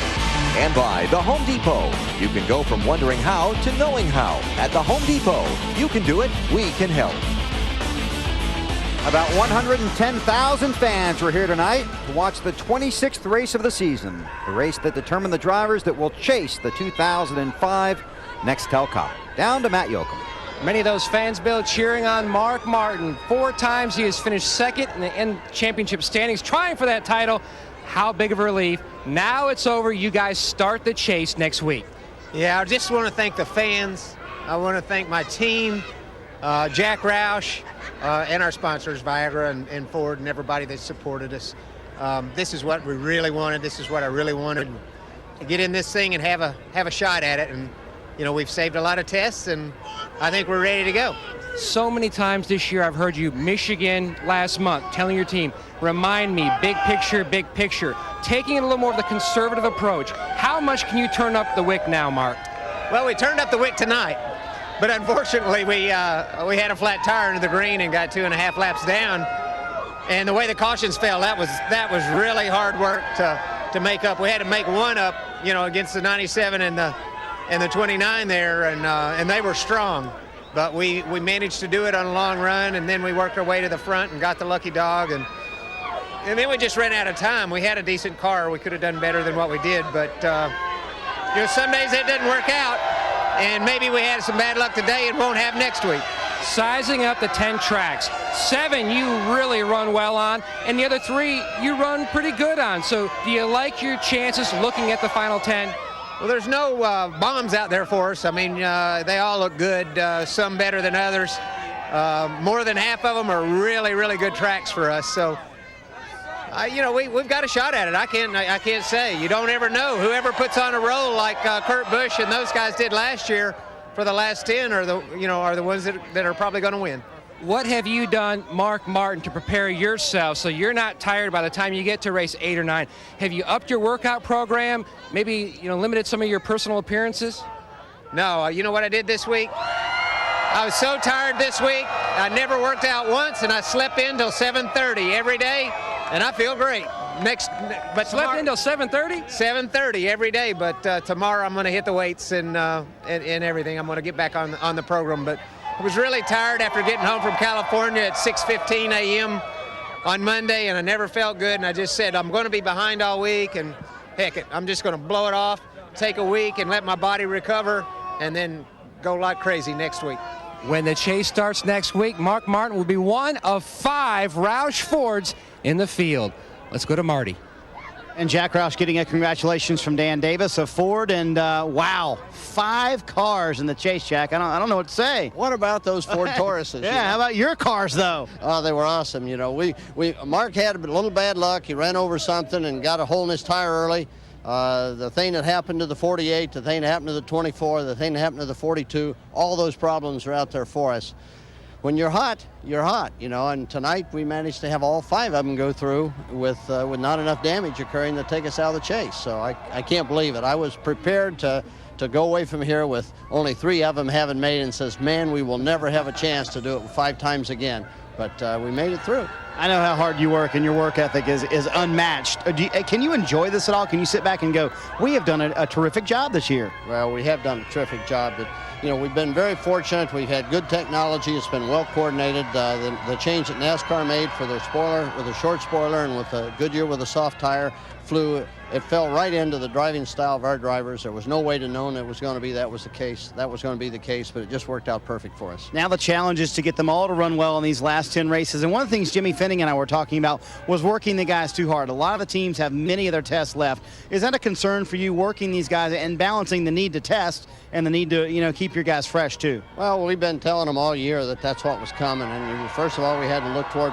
And by the Home Depot. You can go from wondering how to knowing how. At the Home Depot, you can do it, we can help. About 110,000 fans were here tonight to watch the 26th race of the season, the race that determined the drivers that will chase the 2005 Nextel Cup. Down to Matt Yoakum. Many of those fans, Bill, cheering on Mark Martin. 4 times he has finished second in the N championship standings, trying for that title. How big of a relief. Now it's over. You guys start the chase next week. Yeah, I just want to thank the fans. I want to thank my team, Jack Roush, and our sponsors, Viagra and Ford, and everybody that supported us. This is what we really wanted. This is what I really wanted. To get in this thing and have a shot at it. And, you know, we've saved a lot of tests, and I think we're ready to go. So many times this year I've heard you, Michigan last month, telling your team, remind me, big picture, taking it a little more of the conservative approach. How much can you turn up the wick now, Mark? Well, we turned up the wick tonight, but unfortunately we had a flat tire into the green and got 2.5 laps down. And the way the cautions fell, that was really hard work to make up. We had to make one up, you know, against the 97 and the 29 there, and they were strong. But we managed to do it on a long run, and then we worked our way to the front and got the lucky dog, and then we just ran out of time. We had a decent car. We could have done better than what we did, but you know, some days it doesn't work out, and maybe we had some bad luck today and won't have next week. Sizing up the 10 tracks, 7 you really run well on, and the other 3 you run pretty good on. So do you like your chances looking at the final 10? Well, there's no bombs out there for us. I mean, they all look good, some better than others. More than half of them are really, really good tracks for us. So, you know, we've got a shot at it. I can't say. You don't ever know. Whoever puts on a roll like Kurt Busch and those guys did last year for the last 10 are the ones that are probably going to win. What have you done, Mark Martin, to prepare yourself so you're not tired by the time you get to race 8 or 9? Have you upped your workout program? Maybe, you know, limited some of your personal appearances? No, you know what I did this week? I was so tired this week. I never worked out once, and I slept in till 7:30 every day, and I feel great. Slept in till 7:30? 7:30 every day, but tomorrow I'm going to hit the weights and everything. I'm going to get back on the program, but I was really tired after getting home from California at 6:15 a.m. on Monday, and I never felt good, and I just said, I'm going to be behind all week, and heck it, I'm just going to blow it off, take a week, and let my body recover, and then go like crazy next week. When the chase starts next week, Mark Martin will be one of 5 Roush Fords in the field. Let's go to Marty. And Jack Roush getting a congratulations from Dan Davis of Ford, and wow, 5 cars in the chase, Jack. I don't know what to say. What about those Ford Tauruses? Yeah, how about your cars, though? Oh, they were awesome. You know, Mark had a little bad luck. He ran over something and got a hole in his tire early. The thing that happened to the 48, the thing that happened to the 24, the thing that happened to the 42, all those problems are out there for us. When you're hot, you know, and tonight we managed to have all 5 of them go through with not enough damage occurring to take us out of the chase. So I can't believe it. I was prepared to go away from here with only 3 of them having made it, and says, man, we will never have a chance to do it 5 times again. But we made it through. I know how hard you work, and your work ethic is unmatched. Can you enjoy this at all? Can you sit back and go, we have done a terrific job this year? Well, we have done a terrific job. But, you know, we've been very fortunate. We've had good technology. It's been well coordinated. The change that NASCAR made for their spoiler, with a short spoiler and with a Goodyear with a soft tire, it fell right into the driving style of our drivers. There was no way to know it was going to be that was the case. That was going to be the case, but it just worked out perfect for us. Now the challenge is to get them all to run well in these last 10 races. And one of the things Jimmy Finning and I were talking about was working the guys too hard. A lot of the teams have many of their tests left. Is that a concern for you, working these guys and balancing the need to test and the need to, you know, keep your guys fresh too? Well, we've been telling them all year that that's what was coming. And first of all, we had to look toward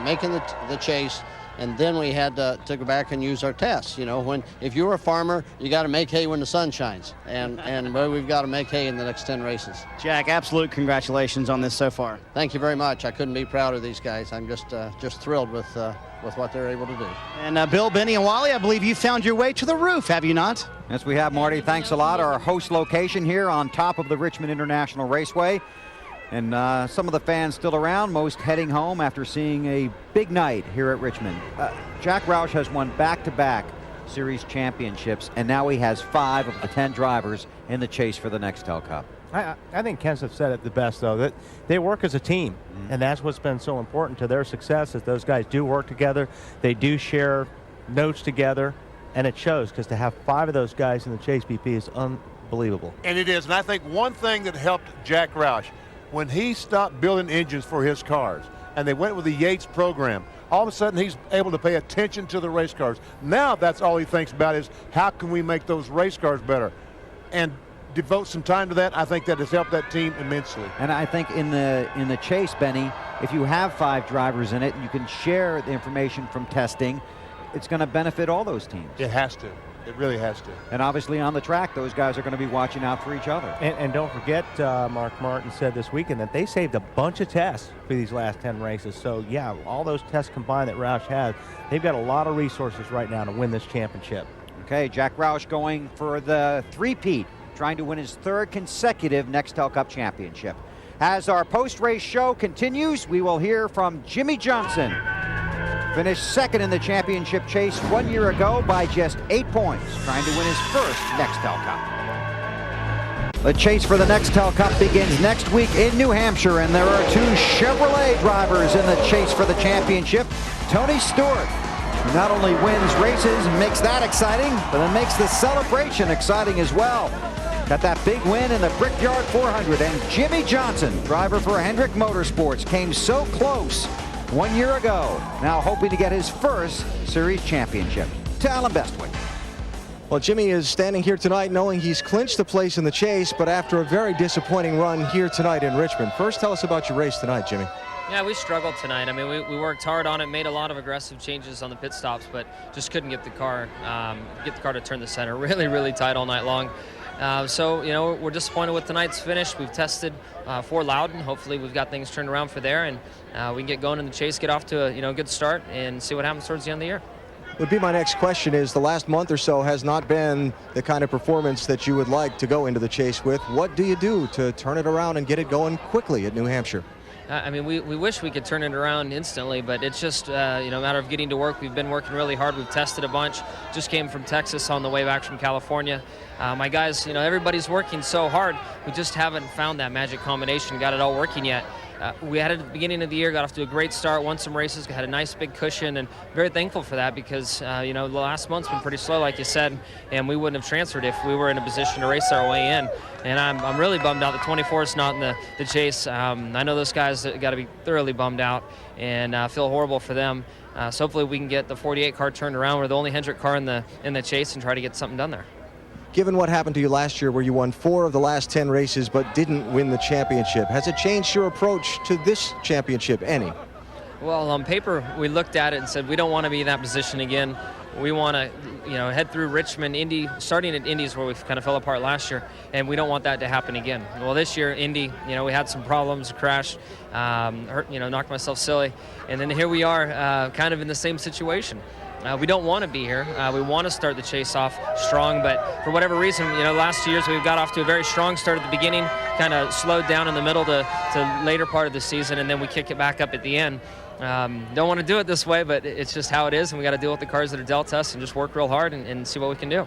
making the chase. And then we had to go back and use our tests. You know, if you're a farmer, you got to make hay when the sun shines. And we've got to make hay in the next 10 races. Jack, absolute congratulations on this so far. Thank you very much. I couldn't be prouder of these guys. I'm just thrilled with what they're able to do. And Bill, Benny, and Wally, I believe you found your way to the roof, have you not? Yes, we have, Marty. Thanks a lot. Our host location here on top of the Richmond International Raceway. And some of the fans still around, most heading home after seeing a big night here at Richmond. Jack Roush has won back-to-back Series championships, and now he has 5 of the 10 drivers in the chase for the Nextel Cup. I think Kenseth said it the best, though, that they work as a team, and that's what's been so important to their success, is those guys do work together. They do share notes together, and it shows, because to have 5 of those guys in the chase, BP, is unbelievable. And it is, and I think one thing that helped Jack Roush, when he stopped building engines for his cars, and they went with the Yates program, all of a sudden he's able to pay attention to the race cars. Now that's all he thinks about is how can we make those race cars better, and devote some time to that. I think that has helped that team immensely. And I think in the chase, Benny, if you have 5 drivers in it and you can share the information from testing, it's going to benefit all those teams. It has to. It really has to. And obviously on the track, those guys are going to be watching out for each other. And don't forget, Mark Martin said this weekend that they saved a bunch of tests for these last 10 races. So, yeah, all those tests combined that Roush has, they've got a lot of resources right now to win this championship. Okay, Jack Roush going for the three-peat, trying to win his 3rd consecutive Nextel Cup championship. As our post-race show continues, we will hear from Jimmy Johnson. Finished 2nd in the championship chase 1 year ago by just 8 points, trying to win his 1st Nextel Cup. The chase for the Nextel Cup begins next week in New Hampshire, and there are 2 Chevrolet drivers in the chase for the championship. Tony Stewart, who not only wins races and makes that exciting, but it makes the celebration exciting as well. Got that big win in the Brickyard 400, and Jimmy Johnson, driver for Hendrick Motorsports, came so close 1 year ago, now hoping to get his 1st series championship. To Alan Bestwick. Well, Jimmy is standing here tonight knowing he's clinched a place in the chase, but after a very disappointing run here tonight in Richmond. First, tell us about your race tonight, Jimmy. Yeah, we struggled tonight. I mean, we worked hard on it, made a lot of aggressive changes on the pit stops, but just couldn't get the car to turn the center. Really tight all night long. So, you know, we're disappointed with tonight's finish. We've tested for Loudon. Hopefully we've got things turned around for there, and we can get going in the chase, get off to a good start, and see what happens towards the end of the year. Would be my next question is, the last month or so has not been the kind of performance that you would like to go into the chase with. What do you do to turn it around and get it going quickly at New Hampshire? I mean, we wish we could turn it around instantly, but it's just, a matter of getting to work. We've been working really hard. We've tested a bunch. Just came from Texas on the way back from California. My guys, everybody's working so hard. We just haven't found that magic combination, got it all working yet. We had it at the beginning of the year, got off to a great start, won some races, had a nice big cushion, and very thankful for that because, the last month's been pretty slow, like you said, and we wouldn't have transferred if we were in a position to race our way in. And I'm really bummed out that 24 is not in the chase. I know those guys got to be thoroughly bummed out and feel horrible for them. So hopefully we can get the 48 car turned around. We're the only Hendrick car in the chase and try to get something done there. Given what happened to you last year where you won 4 of the last 10 races but didn't win the championship, has it changed your approach to this championship any? Well, on paper, we looked at it and said we don't want to be in that position again. We want to, head through Richmond, Indy, starting at Indy's where we kind of fell apart last year, and we don't want that to happen again. Well, this year, Indy, we had some problems, crashed, hurt, knocked myself silly, and then here we are kind of in the same situation. We don't want to be here. We want to start the chase off strong, but for whatever reason, last 2 years we've got off to a very strong start at the beginning, kind of slowed down in the middle to later part of the season, and then we kick it back up at the end. Don't want to do it this way, but it's just how it is, and we got to deal with the cars that are dealt us and just work real hard and see what we can do.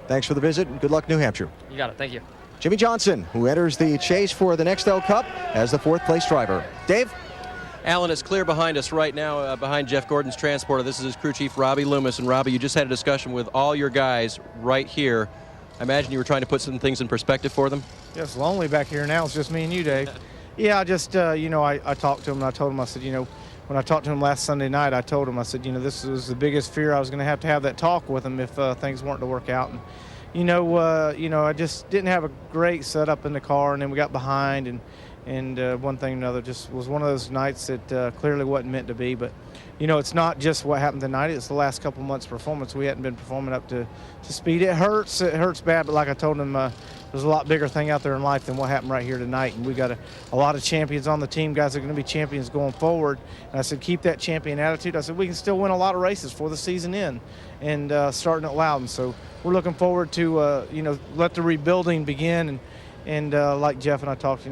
Thanks for the visit, and good luck, New Hampshire. You got it. Thank you. Jimmy Johnson, who enters the chase for the Nextel Cup as the 4th place driver. Dave? Alan, it's clear behind us right now, behind Jeff Gordon's transporter. This is his crew chief, Robbie Loomis. And Robbie, you just had a discussion with all your guys right here. I imagine you were trying to put some things in perspective for them. Yeah, it's lonely back here now. It's just me and you, Dave. Yeah, I just, I talked to him and I told him, I said, when I talked to him last Sunday night, I told him, I said, this was the biggest fear. I was going to have that talk with him if things weren't to work out. And, I just didn't have a great setup in the car, and then we got behind, and one thing or another, just was one of those nights that clearly wasn't meant to be. But it's not just what happened tonight, it's the last couple months performance. We hadn't been performing up to speed. It hurts bad, but like I told him, there's a lot bigger thing out there in life than what happened right here tonight, and we got a lot of champions on the team, guys that are going to be champions going forward. And I said, keep that champion attitude. I said, we can still win a lot of races for the season in, and starting at Loudon. So we're looking forward to let the rebuilding begin, and like Jeff and I talked,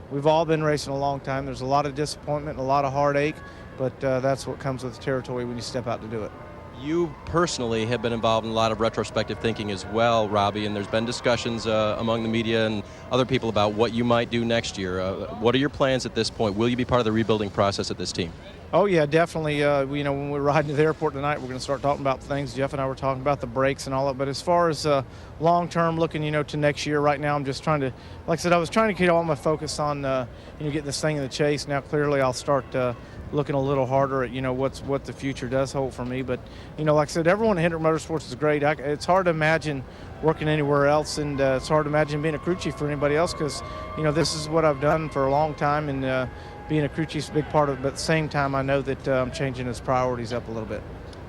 we've all been racing a long time. There's a lot of disappointment and a lot of heartache, but that's what comes with the territory when you step out to do it. You personally have been involved in a lot of retrospective thinking as well, Robbie, and there's been discussions among the media and other people about what you might do next year. What are your plans at this point? Will you be part of the rebuilding process at this team? Oh, yeah, definitely. When we're riding to the airport tonight, we're going to start talking about things. Jeff and I were talking about the brakes and all that. But as far as long-term looking, to next year, right now I'm just trying to, like I said, I was trying to get all my focus on, getting this thing in the chase. Now, clearly, I'll start looking a little harder at, what the future does hold for me. But, like I said, everyone at Hendrick Motorsports is great. It's hard to imagine working anywhere else, and it's hard to imagine being a crew chief for anybody else because, this is what I've done for a long time, and being a crew chief is a big part of it. But at the same time, I know that I'm changing his priorities up a little bit.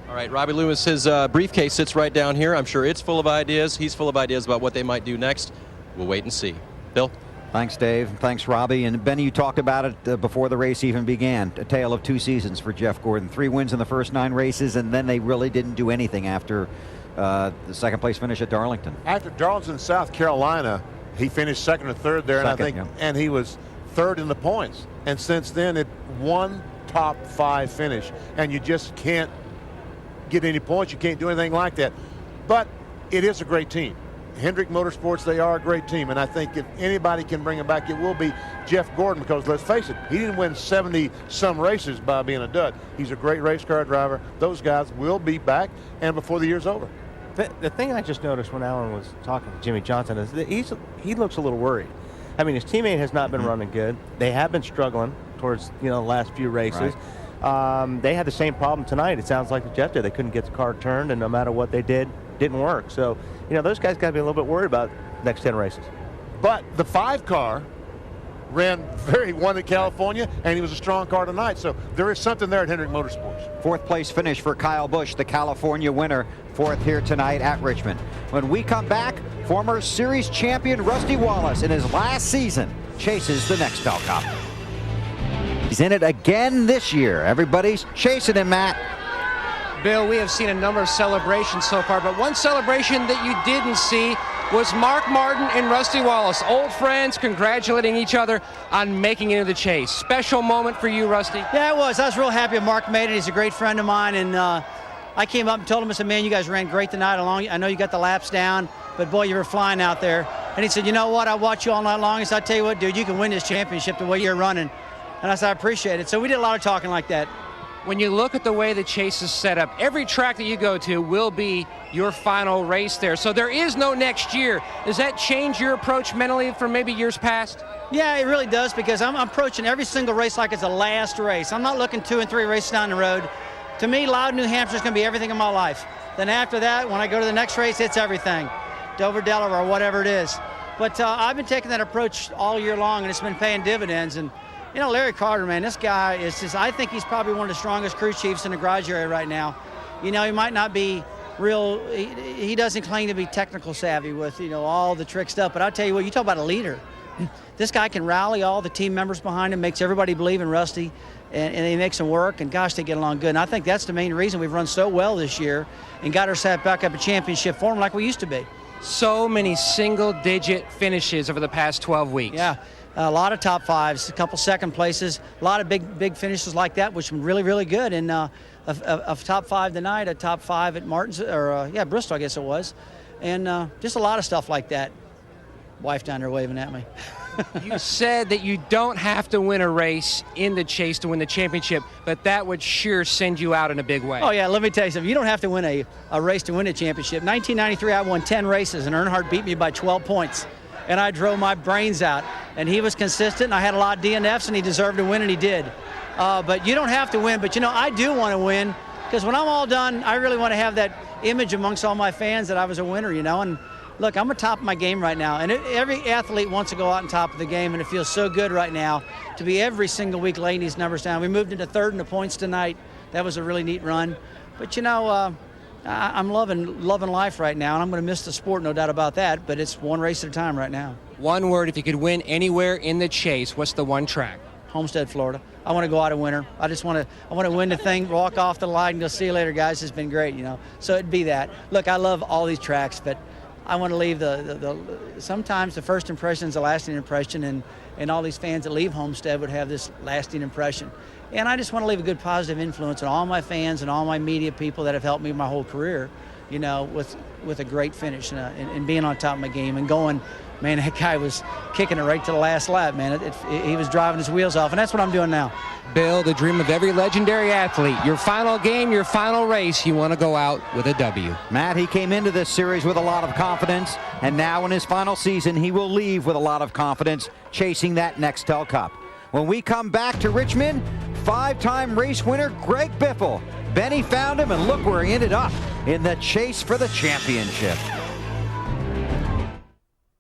All right, Robbie Loomis, his briefcase sits right down here. I'm sure it's full of ideas. He's full of ideas about what they might do next. We'll wait and see. Bill? Thanks, Dave. Thanks, Robbie. And Benny, you talked about it before the race even began. A tale of 2 seasons for Jeff Gordon. 3 wins in the first 9 races, and then they really didn't do anything after the second place finish at Darlington. After Darlington, South Carolina, he finished second or third there, and he was third in the points. And since then, it one top 5 finish, and you just can't get any points. You can't do anything like that. But it is a great team. Hendrick Motorsports, they are a great team, and I think if anybody can bring him back, it will be Jeff Gordon, because let's face it, he didn't win 70-some races by being a dud. He's a great race car driver. Those guys will be back, and before the year's over. The thing I just noticed when Alan was talking to Jimmy Johnson is that he looks a little worried. I mean, his teammate has not been running good. They have been struggling towards the last few races. Right. They had the same problem tonight. It sounds like Jeff did. They couldn't get the car turned, and no matter what they did, didn't work. So, those guys got to be a little bit worried about next 10 races. But the 5 car won at California, and he was a strong car tonight. So there is something there at Hendrick Motorsports. 4th place finish for Kyle Busch, the California winner, 4th here tonight at Richmond. When we come back, former series champion Rusty Wallace in his last season chases the next Bell Cup. He's in it again this year. Everybody's chasing him, Matt. Bill, we have seen a number of celebrations so far, but one celebration that you didn't see was Mark Martin and Rusty Wallace, old friends congratulating each other on making it into the chase. Special moment for you, Rusty. Yeah, it was. I was real happy Mark made it. He's a great friend of mine, and I came up and told him, I said, man, you guys ran great tonight. I know you got the laps down, but boy, you were flying out there. And he said, you know what, I watched you all night long. He said, I tell you what, dude, you can win this championship the way you're running. And I said, I appreciate it. So we did a lot of talking like that. When you look at the way the chase is set up, every track that you go to will be your final race there. So there is no next year. Does that change your approach mentally from maybe years past? Yeah, it really does, because I'm approaching every single race like it's the last race. I'm not looking 2 and 3 races down the road. To me, Loudon, New Hampshire is going to be everything in my life. Then after that, when I go to the next race, it's everything. Dover, Delaware, whatever it is. But I've been taking that approach all year long, and it's been paying dividends. And Larry Carter, man, this guy is just, I think he's probably one of the strongest crew chiefs in the garage area right now. He might not be real, he doesn't claim to be technical savvy with, all the trick stuff, but I'll tell you what, you talk about a leader. This guy can rally all the team members behind him, makes everybody believe in Rusty, and he makes them work, and gosh, they get along good. And I think that's the main reason we've run so well this year and got ourselves back up a championship form like we used to be. So many single-digit finishes over the past 12 weeks. Yeah. A lot of top 5s, a couple second places, a lot of big finishes like that, which were really, really good. And a top 5 tonight, a top 5 at Martin's, Bristol, I guess it was. And just a lot of stuff like that. Wife down there waving at me. You said that you don't have to win a race in the chase to win the championship, but that would sure send you out in a big way. Oh, yeah, let me tell you something. You don't have to win a race to win a championship. 1993, I won 10 races, and Earnhardt beat me by 12 points. And I drove my brains out. And he was consistent, and I had a lot of DNFs, and he deserved to win, and he did. But you don't have to win. But, I do want to win, because when I'm all done, I really want to have that image amongst all my fans that I was a winner, And, look, I'm at top of my game right now. And every athlete wants to go out on top of the game, and it feels so good right now to be every single week laying these numbers down. We moved into 3rd in the points tonight. That was a really neat run. But, I'm loving life right now, and I'm going to miss the sport, no doubt about that, but it's one race at a time right now. One word, if you could win anywhere in the chase, what's the one track? Homestead, Florida. I want to go out a winner. I want to win the thing, walk off the line and go, see you later, guys. It's been great, So it'd be that. Look, I love all these tracks, but I want to leave sometimes the first impression is a lasting impression, and all these fans that leave Homestead would have this lasting impression. And I just want to leave a good positive influence on all my fans and all my media people that have helped me my whole career, you know, with a great finish and being on top of my game and going, man, that guy was kicking it right to the last lap, man. He was driving his wheels off, and that's what I'm doing now. Bill, the dream of every legendary athlete. Your final game, your final race, you want to go out with a W. Matt, he came into this series with a lot of confidence, and now in his final season, he will leave with a lot of confidence, chasing that Nextel Cup. When we come back to Richmond, 5-time race winner Greg Biffle. Benny found him, and look where he ended up in the chase for the championship.